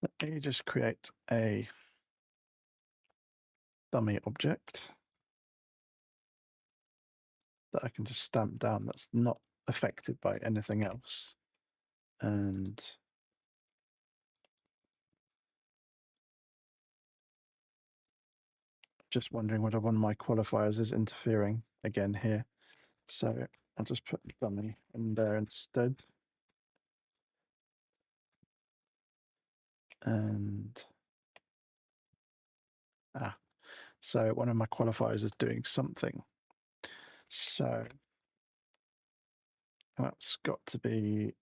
let me just create a dummy object that I can just stamp down that's not affected by anything else. And just wondering whether one of my qualifiers is interfering again here. So I'll just put dummy in there instead. And so one of my qualifiers is doing something. So that's got to be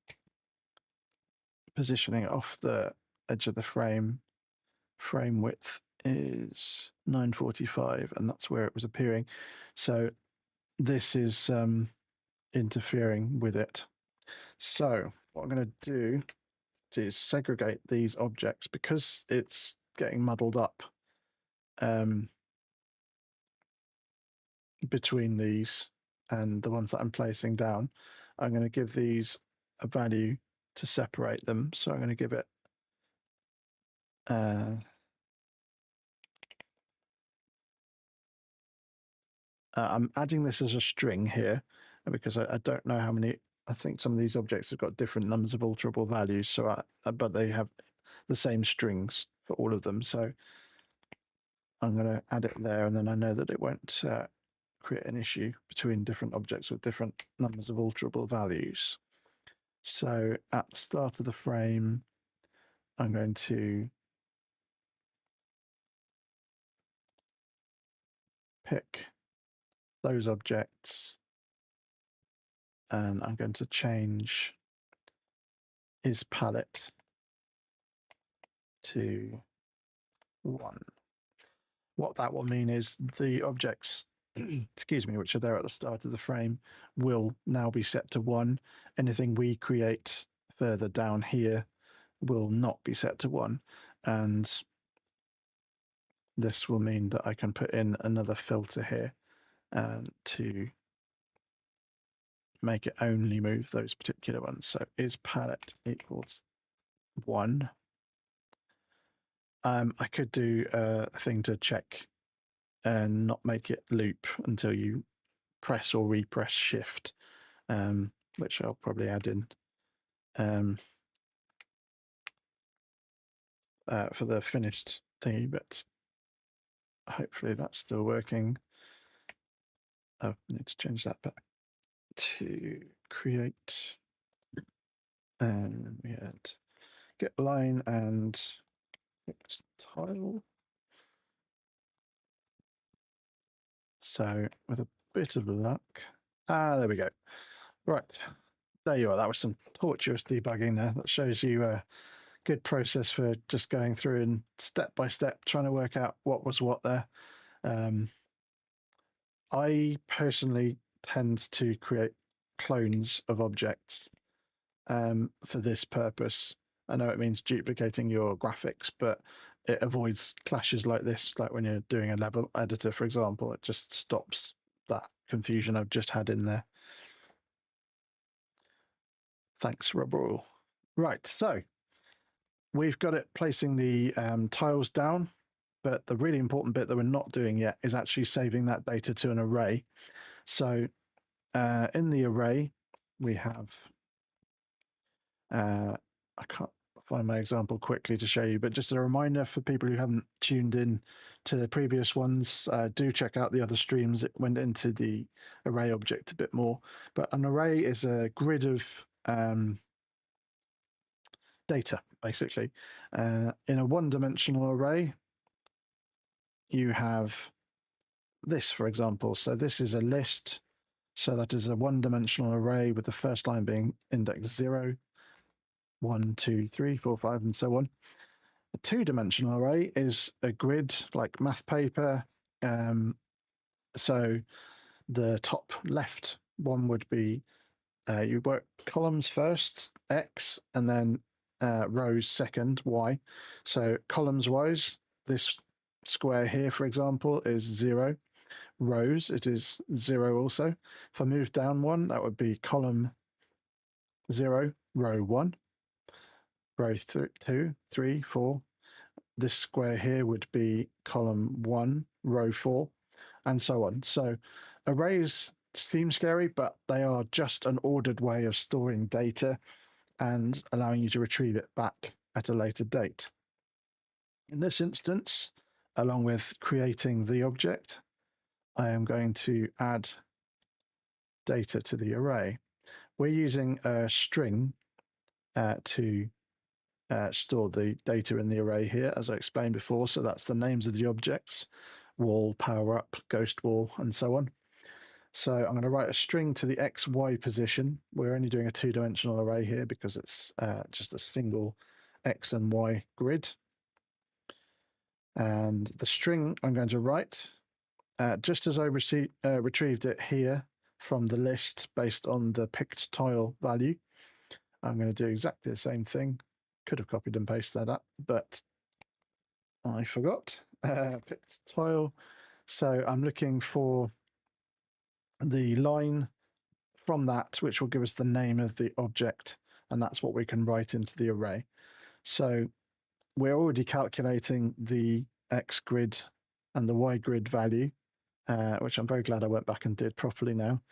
positioning off the edge of the frame. Frame width is 945, and that's where it was appearing. So this is interfering with it. So what I'm going to do is segregate these objects because it's getting muddled up between these and the ones that I'm placing down. I'm going to give these a value to separate them. So I'm going to give it I'm adding this as a string here because I don't know how many. I think some of these objects have got different numbers of alterable values, so but they have the same strings for all of them. So I'm going to add it there, and then I know that it won't create an issue between different objects with different numbers of alterable values. So at the start of the frame, I'm going to pick those objects, and I'm going to change is palette to 1. What that will mean is the objects, excuse me, which are there at the start of the frame will now be set to 1. Anything we create further down here will not be set to 1. And this will mean that I can put in another filter here to make it only move those particular ones. So is palette equals 1. I could do a thing to check and not make it loop until you press or repress shift, which I'll probably add in for the finished thingy, but hopefully that's still working. Oh, I need to change that back to create, and we had get line and fixed tile. So with a bit of luck, there we go. Right, there you are. That was some tortuous debugging there. That shows you a good process for just going through and step by step trying to work out what was what there. I personally tend to create clones of objects for this purpose. I know it means duplicating your graphics, but it avoids clashes like this, like when you're doing a level editor, for example. It just stops that confusion I've just had in there. Thanks, Rob. Right, so we've got it placing the tiles down, but the really important bit that we're not doing yet is actually saving that data to an array. So in the array, we have, I can't find my example quickly to show you, but just a reminder for people who haven't tuned in to the previous ones, do check out the other streams. It went into the array object a bit more, but an array is a grid of data, basically. In a one-dimensional array, you have this, for example. So this is a list. So that is a one-dimensional array with the first line being index 0, 1, 2, 3, 4, 5, and so on. A two-dimensional array is a grid like math paper. So the top left one would be you work columns first, X, and then rows second, Y. So columns wise, this square here, for example, is 0. Rows, it is 0 also. If I move down one, that would be column 0, row 1, row 2, 3, 4. This square here would be column 1, row 4, and so on. So arrays seem scary, but they are just an ordered way of storing data and allowing you to retrieve it back at a later date. In this instance, along with creating the object, I am going to add data to the array. We're using a string to store the data in the array here, as I explained before. So that's the names of the objects: wall, power up, ghost wall, and so on. So I'm going to write a string to the XY position. We're only doing a two-dimensional array here because it's just a single X and Y grid. And the string I'm going to write, just as I retrieved it here from the list based on the picked tile value, I'm going to do exactly the same thing. Could have copied and pasted that up, but I forgot. Picked tile. So I'm looking for the line from that, which will give us the name of the object, and that's what we can write into the array. So we're already calculating the X grid and the Y grid value, which I'm very glad I went back and did properly now.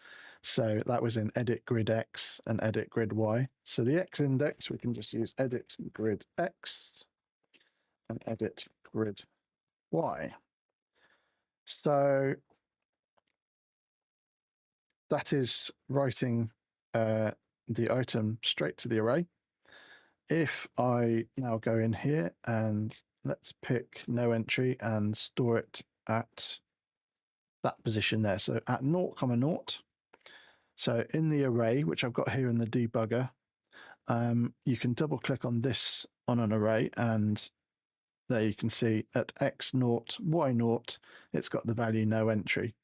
So that was in edit grid X and edit grid Y. So the X index, we can just use edit grid X and edit grid Y. So that is writing the item straight to the array. If I now go in here and let's pick no entry and store it at that position there. So at 0,0. So in the array, which I've got here in the debugger, you can double click on this on an array, and there you can see at X0, Y0, it's got the value no entry.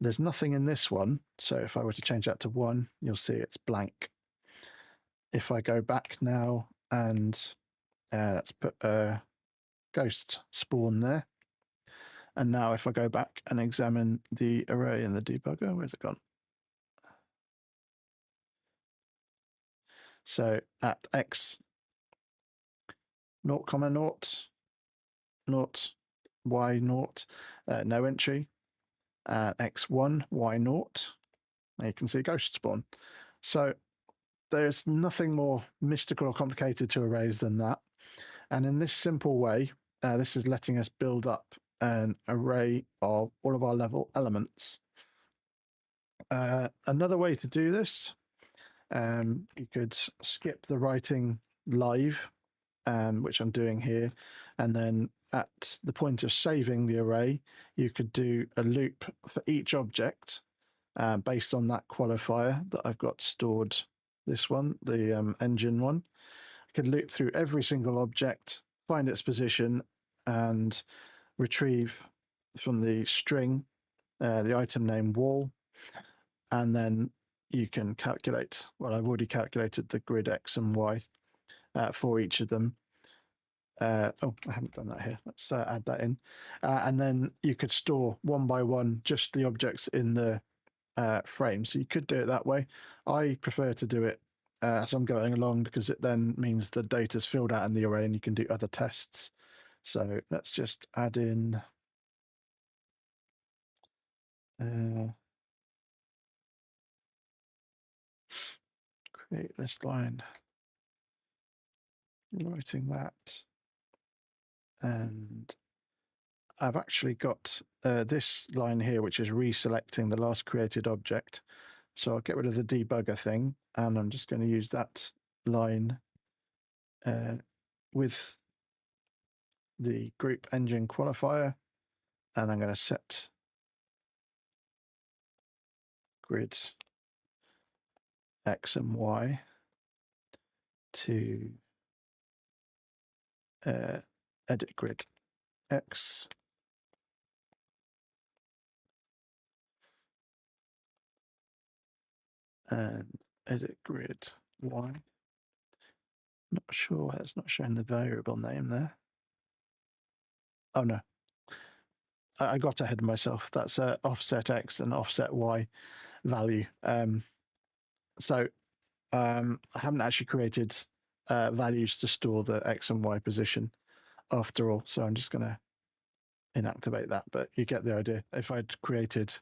There's nothing in this one. So if I were to change that to 1, you'll see it's blank. If I go back now and let's put a ghost spawn there. And now if I go back and examine the array in the debugger, where's it gone? So at X 0,0, 0, Y0, no entry. At X1, Y0, now you can see ghost spawn. So there's nothing more mystical or complicated to arrays than that. And in this simple way, this is letting us build up an array of all of our level elements. Another way to do this, you could skip the writing live, which I'm doing here, and then at the point of saving the array, you could do a loop for each object based on that qualifier that I've got stored. This one, the engine one. I could loop through every single object, find its position, and retrieve from the string the item name wall, and then you can calculate, well, I've already calculated the grid X and Y for each of them. Oh, I haven't done that here. Let's add that in. And then you could store one by one just the objects in the frame. So you could do it that way. I prefer to do it as I'm going along, because it then means the data's filled out in the array and you can do other tests. So let's just add in create list line, writing that. And I've actually got this line here, which is reselecting the last created object. So I'll get rid of the debugger thing, and I'm just going to use that line with the group engine qualifier, and I'm going to set grid X and Y to edit grid X and edit grid Y. Not sure why it's not showing the variable name there. Oh no, I got ahead of myself. That's offset X and offset Y value. So I haven't actually created values to store the X and Y position after all. So I'm just going to inactivate that, but you get the idea. If I'd created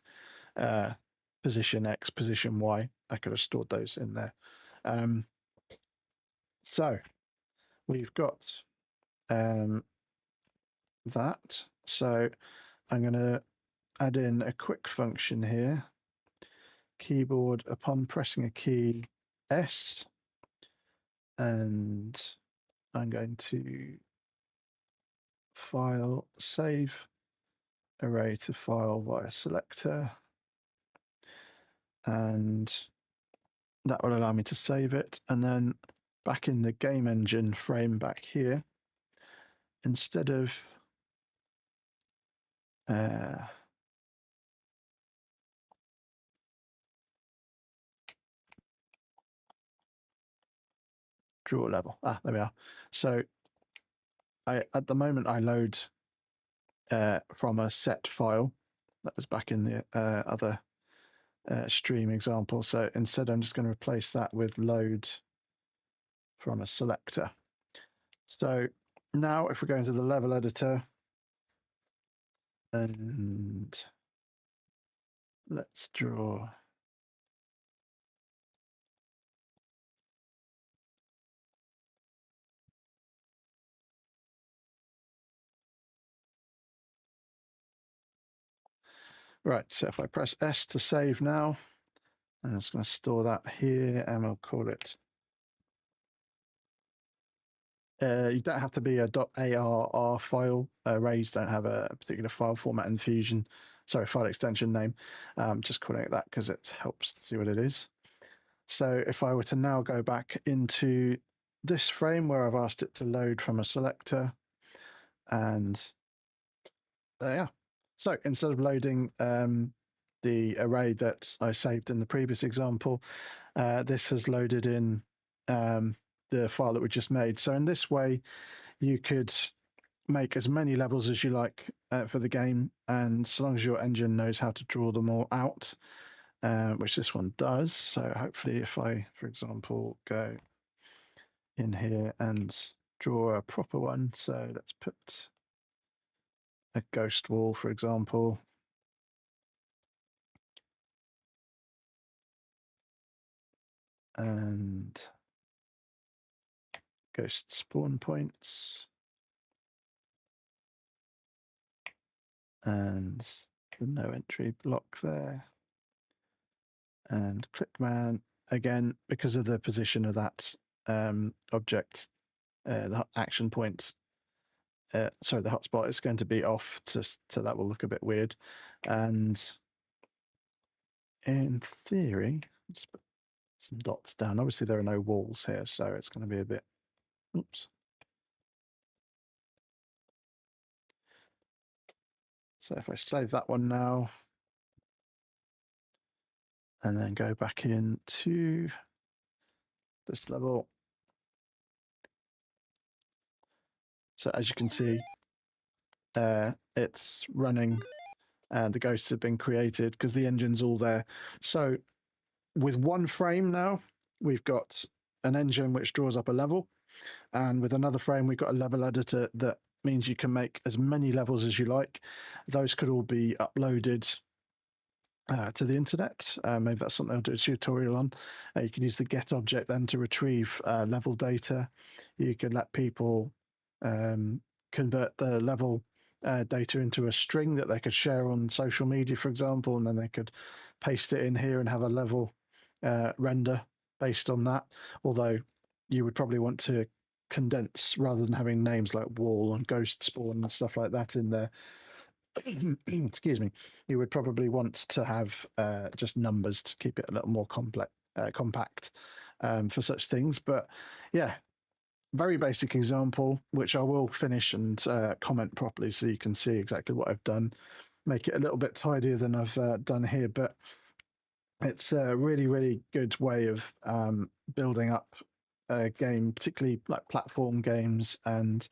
position X, position Y, I could have stored those in there. So we've got that. So I'm going to add in a quick function here. Keyboard, upon pressing a key, S, and I'm going to file, save array to file via selector, and that will allow me to save it. And then back in the game engine frame back here, instead of draw level. There we are. So at the moment I load from a set file that was back in the other stream example. So instead I'm just going to replace that with load from a selector. So now if we go into the level editor and let's draw right. So if I press S to save now, I'm just going to store that here and we'll call it. You don't have to be a .arr file. Arrays don't have a particular file format in Fusion. Sorry, file extension name. Just calling it that because it helps to see what it is. So if I were to now go back into this frame where I've asked it to load from a selector, and there you are. So instead of loading the array that I saved in the previous example, this has loaded in the file that we just made. So in this way, you could make as many levels as you like for the game, and so long as your engine knows how to draw them all out, which this one does. So hopefully if I, for example, go in here and draw a proper one, so let's put a ghost wall, for example. And ghost spawn points. And the no entry block there. And ClickMan, again, because of the position of that object, the action point, sorry, the hotspot is going to be off, so that will look a bit weird. And in theory, just put some dots down. Obviously, there are no walls here, so it's going to be a bit, oops. So if I save that one now, and then go back into this level. So as you can see, it's running and the ghosts have been created because the engine's all there. So with one frame now, we've got an engine which draws up a level. And with another frame, we've got a level editor that means you can make as many levels as you like. Those could all be uploaded to the internet. Maybe that's something I'll do a tutorial on. You can use the get object then to retrieve level data. You can let people convert the level data into a string that they could share on social media, for example, and then they could paste it in here and have a level render based on that. Although you would probably want to condense rather than having names like wall and ghost spawn and stuff like that in there. Excuse me. You would probably want to have just numbers to keep it a little more compact for such things. But yeah, very basic example, which I will finish and comment properly so you can see exactly what I've done. Make it a little bit tidier than I've done here, but it's a really, really good way of building up a game, particularly like platform games and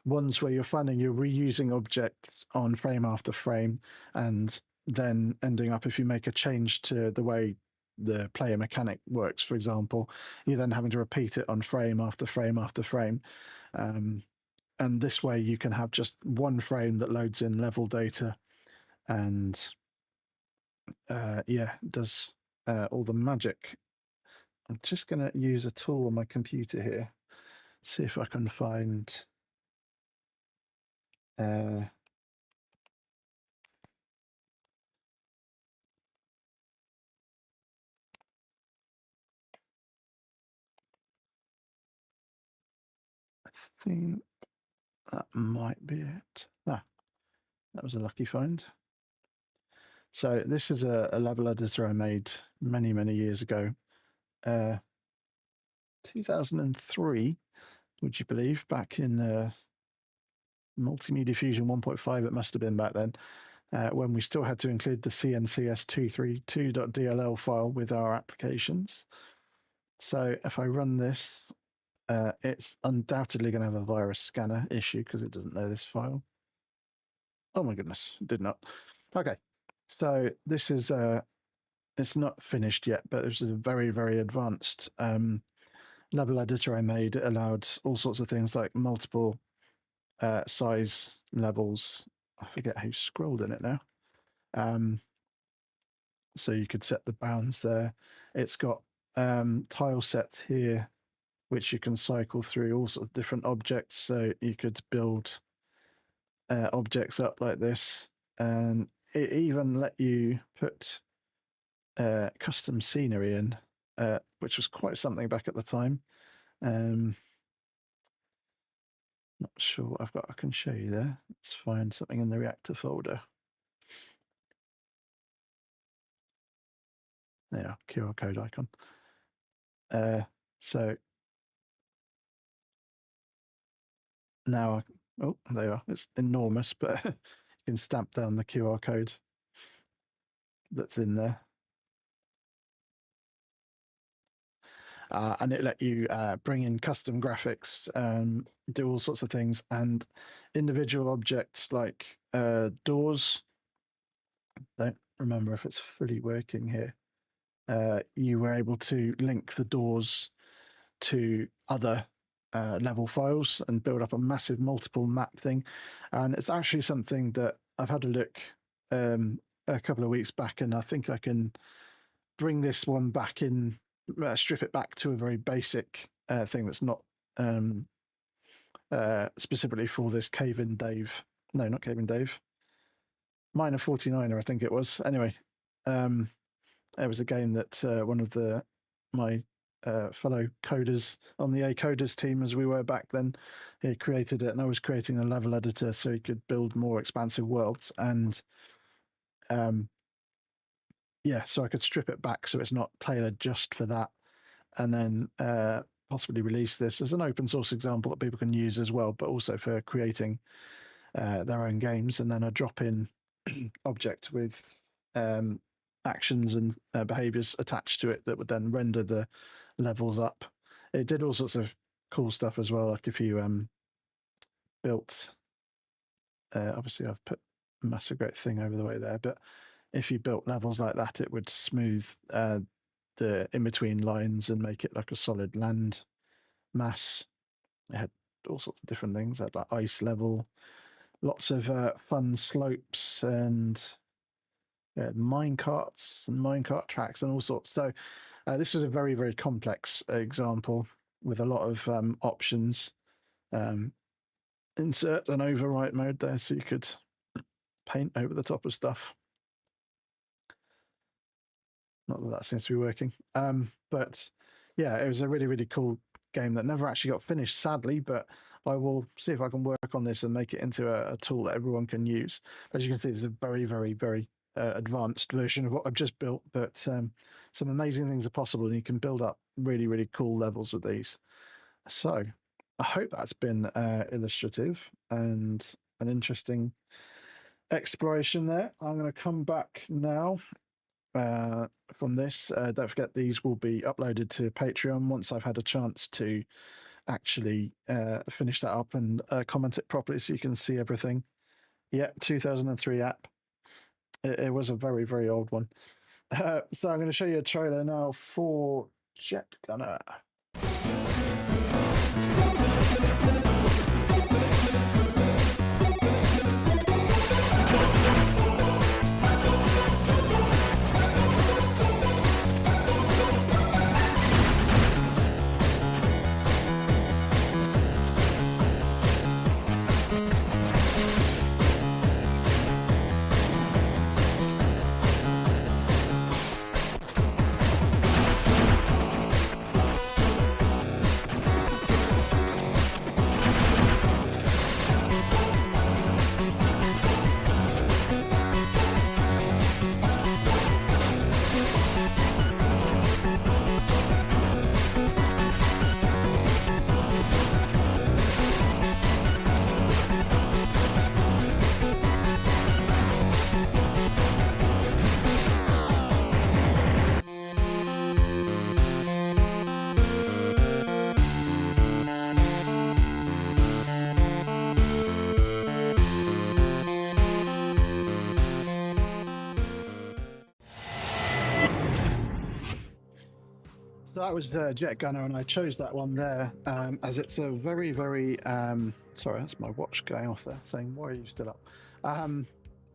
ones where you're finding you're reusing objects on frame after frame, and then ending up, if you make a change to the way the player mechanic works, for example, you're then having to repeat it on frame after frame after frame. And this way you can have just one frame that loads in level data and yeah, does all the magic. I'm just going to use a tool on my computer here, see if I can find I think that might be it. Ah, that was a lucky find. So this is a level editor I made many, many years ago. 2003, would you believe, back in Multimedia Fusion 1.5, it must have been back then, when we still had to include the cncs232.dll file with our applications. So if I run this, it's undoubtedly going to have a virus scanner issue because it doesn't know this file. Oh my goodness, it did not. Okay, so this is, it's not finished yet, but this is a very, very advanced level editor I made. It allowed all sorts of things like multiple size levels. I forget who scrolled in it now. So you could set the bounds there. It's got tile sets here, which you can cycle through all sorts of different objects. So you could build objects up like this, and it even let you put custom scenery in, which was quite something back at the time. Not sure what I've got. I can show you there. Let's find something in the Reactor folder. There, QR code icon. So now, oh, there you are. It's enormous, but you can stamp down the QR code that's in there. And it let you bring in custom graphics, do all sorts of things, and individual objects like doors. Don't remember if it's fully working here. You were able to link the doors to other level files and build up a massive multiple map thing. And it's actually something that I've had a look a couple of weeks back, and I think I can bring this one back in, strip it back to a very basic thing that's not specifically for this Cave in Dave. No, not Cave in Dave. Miner 49er, I think it was. Anyway, it was a game that one of my fellow coders on the A Coders team, as we were back then, he created it, and I was creating a level editor so he could build more expansive worlds. And yeah, so I could strip it back so it's not tailored just for that, and then possibly release this as an open source example that people can use as well, but also for creating their own games. And then a drop-in object with actions and behaviors attached to it that would then render the levels up. It did all sorts of cool stuff as well, like if you built, obviously I've put a massive great thing over the way there, but if you built levels like that, it would smooth the in-between lines and make it like a solid land mass. It had all sorts of different things. It had like ice level, lots of fun slopes, and mine carts and minecart tracks and all sorts. So this was a very, very complex example with a lot of options. Insert an overwrite mode there so you could paint over the top of stuff. Not that that seems to be working. But yeah, it was a really, really cool game that never actually got finished, sadly, but I will see if I can work on this and make it into a tool that everyone can use. As you can see, it's a very, very, very advanced version of what I've just built, but some amazing things are possible, and you can build up really, really cool levels with these. So I hope that's been illustrative and an interesting exploration there. I'm going to come back now from this. Don't forget, these will be uploaded to Patreon once I've had a chance to actually finish that up and comment it properly so you can see everything. Yeah, 2003 app. It was a very, very old one. So I'm going to show you a trailer now for Jet Gunner. that was Jet Gunner, and I chose that one there as it's a very, very. Sorry, that's my watch going off there, saying, "Why are you still up?"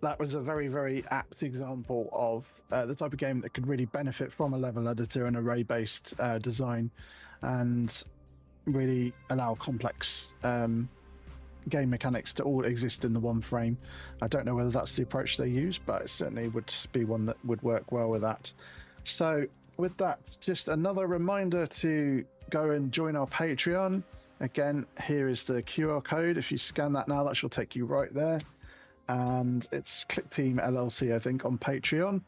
That was a very, very apt example of the type of game that could really benefit from a level editor and array-based design, and really allow complex game mechanics to all exist in the one frame. I don't know whether that's the approach they use, but it certainly would be one that would work well with that. So with that, just another reminder to go and join our Patreon. Again, here is the QR code. If you scan that now, that shall take you right there. And it's Clickteam LLC, I think, on Patreon.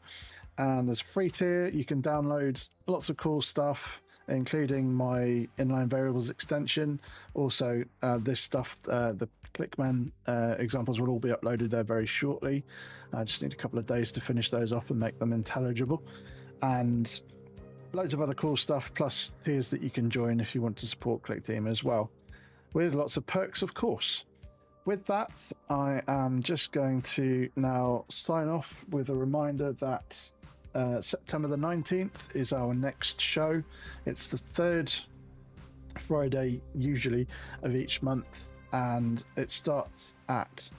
And there's a free tier. You can download lots of cool stuff, including my inline variables extension. Also, this stuff, the ClickMan examples will all be uploaded there very shortly. I just need a couple of days to finish those off and make them intelligible. And loads of other cool stuff, plus tiers that you can join if you want to support Clickteam as well, with lots of perks, of course. With that, I am just going to now sign off with a reminder that September the 19th is our next show. It's the third Friday, usually, of each month, and it starts at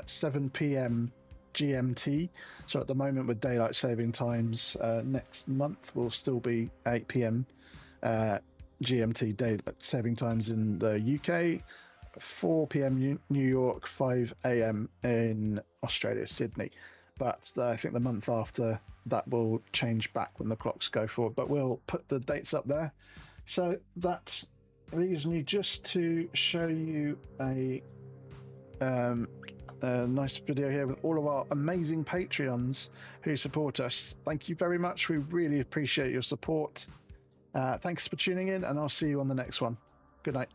7 p.m. GMT. So at the moment, with daylight saving times, next month will still be 8 p.m. GMT daylight saving times in the UK, 4 p.m. New York, 5 a.m. in Australia, Sydney. But I think the month after that will change back when the clocks go forward. But we'll put the dates up there. So that leaves me just to show you a nice video here with all of our amazing Patreons who support us. Thank you very much. We really appreciate your support. Thanks for tuning in, and I'll see you on the next one. Good night.